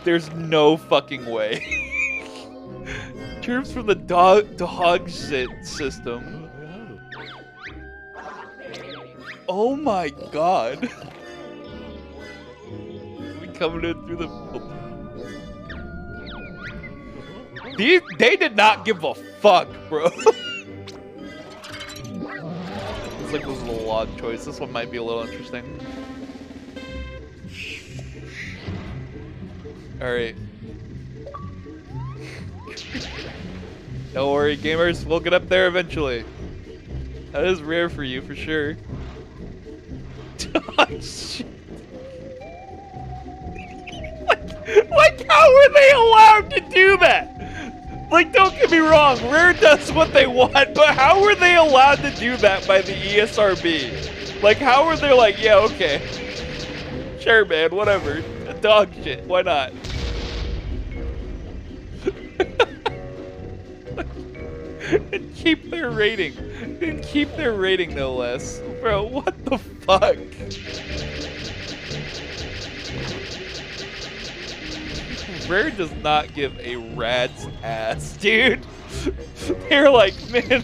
There's no fucking way. Terms from the dog shit system. Oh my god. We coming in through the... They did not give a fuck, bro. It's like this little log choice. This one might be a little interesting. Alright. Don't worry, gamers. We'll get up there eventually. That is rare for you, for sure. Oh, shit. Like, how are they allowed to do that? Like, don't get me wrong, Rare does what they want, but how are they allowed to do that by the ESRB? Like, how are they like, yeah, okay. Sure, man, whatever. Dog shit, why not? And keep their rating. And keep their rating, no less. Bro, what the fuck? Rare does not give a rat's ass, dude. They're like, man.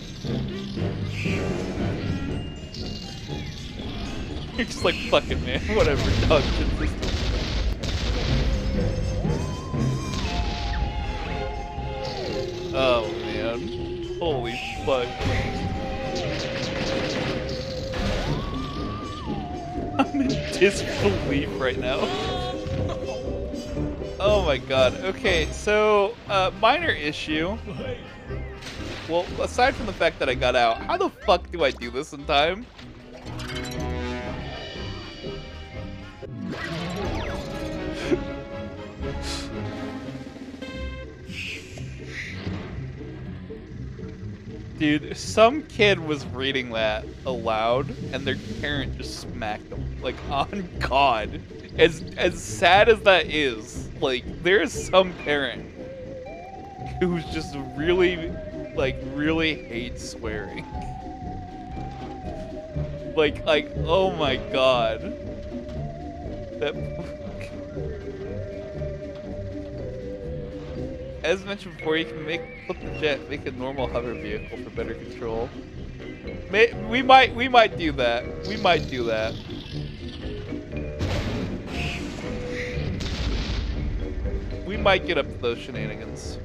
You're just like, fucking man, whatever, dog shit system. Oh, man. Holy fuck. I'm in disbelief right now. Oh my god. Okay, so, minor issue. Well, aside from the fact that I got out, how the fuck do I do this in time? Dude, some kid was reading that aloud, and their parent just smacked them. Like, on God. As sad as that is, like, there's some parent who's just really, like, really hates swearing. Like, oh my God. That... As mentioned before, you can flip the jet, make a normal hover vehicle for better control. We might do that. We might do that. We might get up to those shenanigans.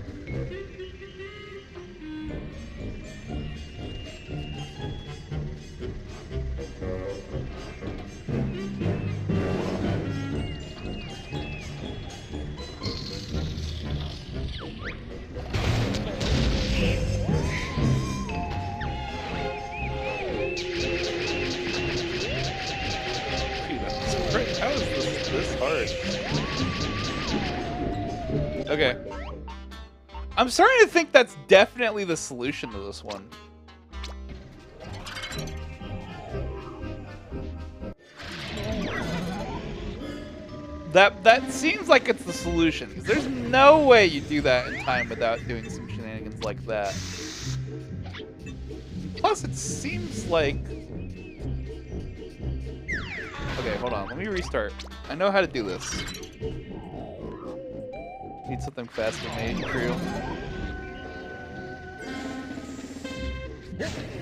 How is this hard? Okay. I'm starting to think that's definitely the solution to this one. That seems like it's the solution, because there's no way you do that in time without doing some shenanigans like that. Plus, it seems like... Okay, hold on. Let me restart. I know how to do this. Need something faster made, crew.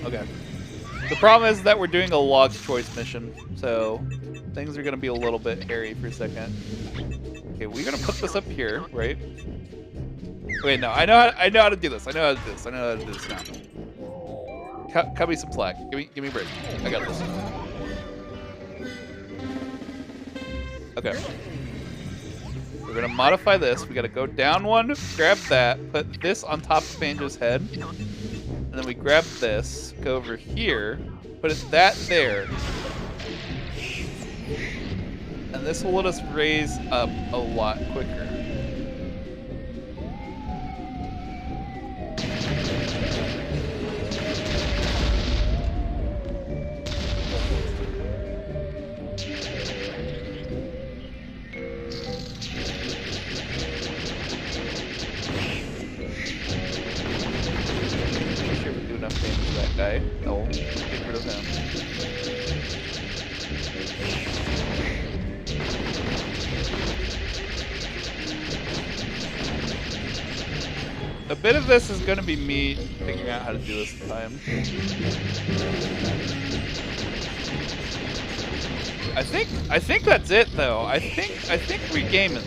Okay. The problem is that we're doing a log choice mission, so things are gonna be a little bit hairy for a second. Okay, we're gonna put this up here, right? Wait, no, I know how to do this. I know how to do this. I know how to do this now. Cut me some slack. Give me a break. I got this. Okay. We're gonna modify this. We gotta go down one, grab that, put this on top of Banjo's head, and then we grab this, go over here, put that there, and this will let us raise up a lot quicker. No, get rid of him. A bit of this is going to be me figuring out how to do this time. I think that's it though. I think we game it.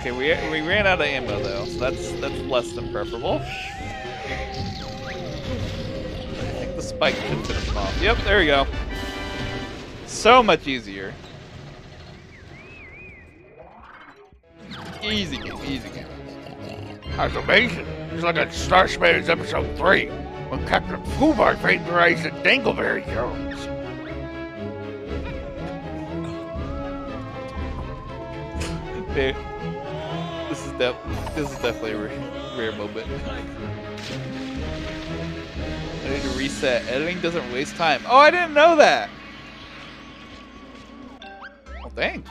Okay, we ran out of ammo though, so that's less than preferable. I think the spike should finish him off. Yep, there we go. So much easier. Easy game, easy game. That's amazing. It's like a Star Spades episode 3 when Captain Fubar vaporized the Dingleberry Jones. Dude, this is definitely a rare moment. I need to reset. Editing doesn't waste time. Oh, I didn't know that. Well, dang.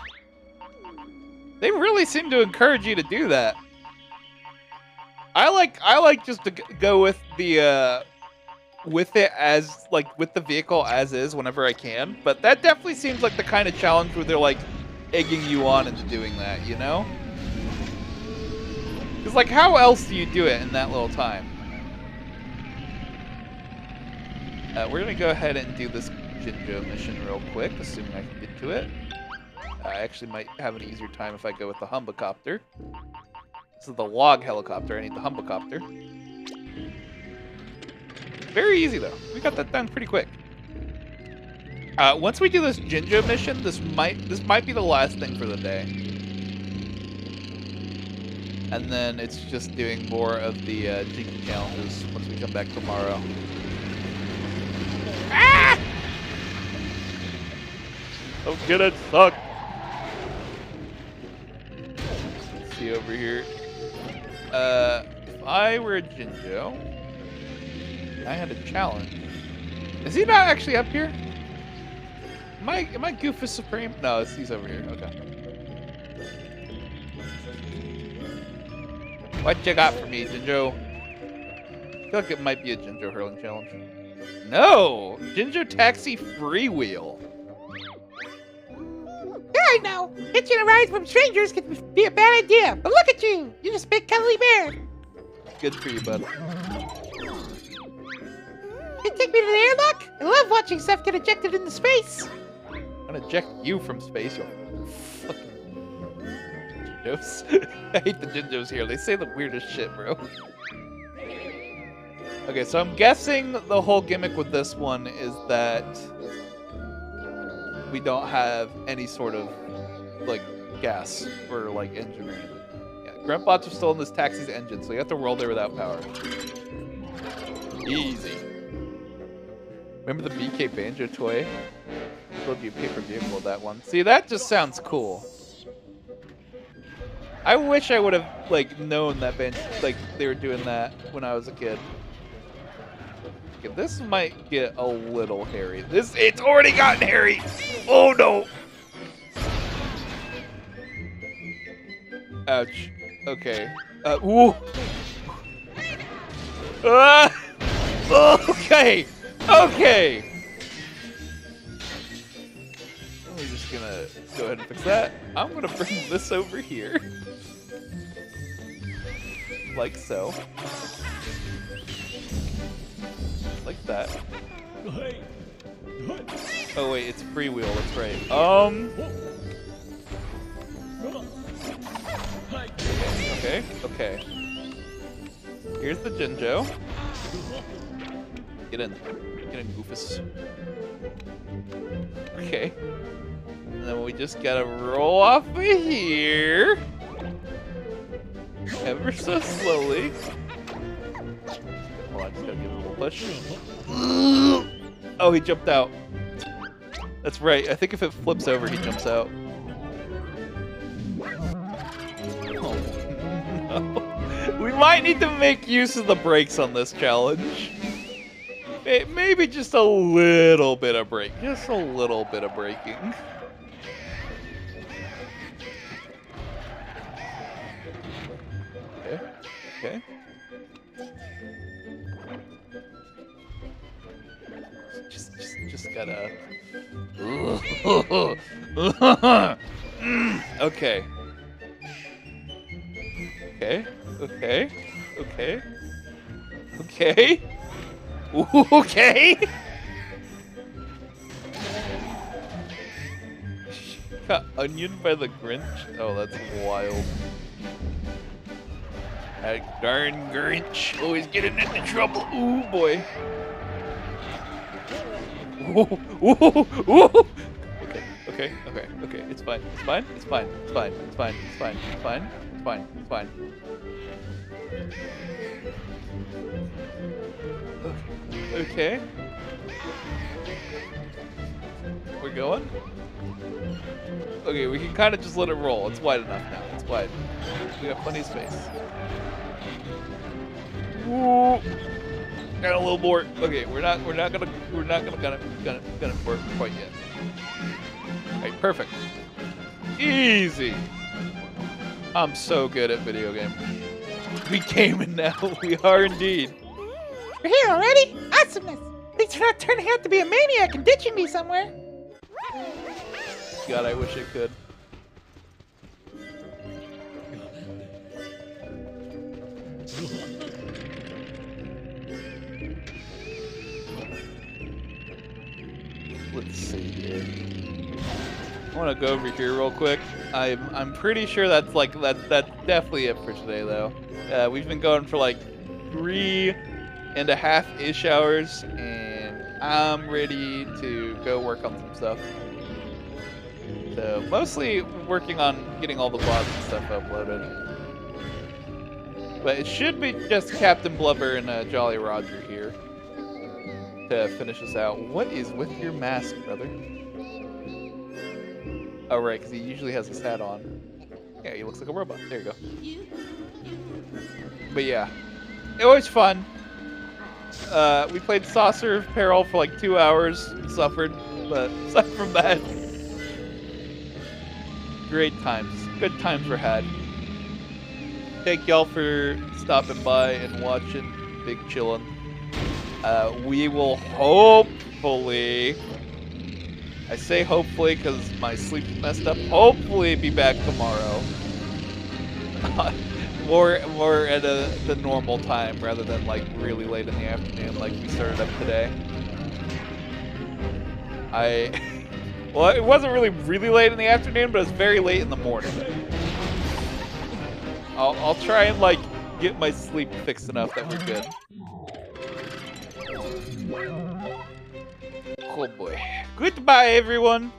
They really seem to encourage you to do that. I like just to go with the with it as like with the vehicle as is whenever I can. But that definitely seems like the kind of challenge where they're like egging you on into doing that, you know? Because like, how else do you do it in that little time? We're gonna go ahead and do this Jinjo mission real quick, assuming I can get to it. I actually might have an easier time if I go with the Humbacopter. This is the log helicopter. I need the Humbacopter. Very easy though. We got that done pretty quick. Once we do this Jinjo mission, this might be the last thing for the day. And then it's just doing more of the Jinky challenges once we come back tomorrow. Ah! Don't get it sucked. Let's see over here. If I were a Jinjo, I had a challenge. Is he not actually up here? Am I Goofus Supreme? No, he's over here. Okay. What you got for me, Jinjo? I feel like it might be a Jinjo hurling challenge. No! Jinjo Taxi Freewheel. Yeah, I know. Hitching a ride from strangers can be a bad idea, but look at you. You're just a big cuddly bear. Good for you, bud. You take me to the airlock? I love watching stuff get ejected into space. I'm gonna eject you from space, you fucking Jinjos. I hate the Jinjos here. They say the weirdest shit, bro. Okay, so I'm guessing the whole gimmick with this one is that we don't have any sort of, like, gas or, like, engine or anything. Yeah, grunt bots are still in this taxi's engine, so you have to roll there without power. Easy. Remember the BK Banjo-Tooie? There'll be a paper vehicle with that one. See, that just sounds cool. I wish I would have, like, known that like, they were doing that when I was a kid. Okay, this might get a little hairy. It's already gotten hairy! Oh, no! Ouch. Okay. Ooh! Okay! Okay! We're just gonna go ahead and fix that. I'm gonna bring this over here. Like so. Like that. Oh wait, it's freewheel, that's right. Okay, okay. Here's the Jinjo. Get in, Goofus. Okay. And then we just gotta roll off of here. Ever so slowly. Hold on, just gotta give it a little push. Oh, he jumped out. That's right. I think if it flips over, he jumps out. Oh, no. We might need to make use of the brakes on this challenge. Maybe just a little bit of brake. Just a little bit of braking. Okay. Okay. Just gotta. Okay. Okay. Okay. Okay. Okay. Okay. Got onion by the Grinch. Oh, that's wild. That darn Grinch always getting into trouble. Ooh boy. Ooh, ooh, ooh. Okay. It's fine. It's fine. It's fine. It's fine. It's fine. It's fine. It's fine. It's fine. It's fine. Okay. We're going? Okay, we can kind of just let it roll. It's wide enough now. It's wide. We got plenty of space. Woo. Got a little more. Okay, we're not gonna work quite yet. Okay, perfect. Easy. I'm so good at video games. We came in now. We are indeed. You're here already? Awesomeness! Thanks for not turning out to be a maniac and ditching me somewhere. God, I wish I could. Let's see here. I want to go over here real quick. I'm pretty sure that's definitely it for today though. We've been going for like 3.5-ish hours, and I'm ready to go work on some stuff. So mostly working on getting all the VODs and stuff uploaded. But it should be just Captain Blubber and Jolly Roger here to finish us out. What is with your mask, brother? Oh, right, because he usually has his hat on. Yeah, he looks like a robot. There you go. But yeah, it was fun. We played Saucer of Peril for like 2 hours and suffered, but aside from that, great times. Good times were had. Thank y'all for stopping by and watching Big Chillin'. We will hopefully, I say hopefully because my sleep messed up, hopefully be back tomorrow. more at the normal time rather than like really late in the afternoon like we started up today. Well, it wasn't really late in the afternoon, but it was very late in the morning. I'll try and like get my sleep fixed enough that we're good. Oh boy. Goodbye, everyone.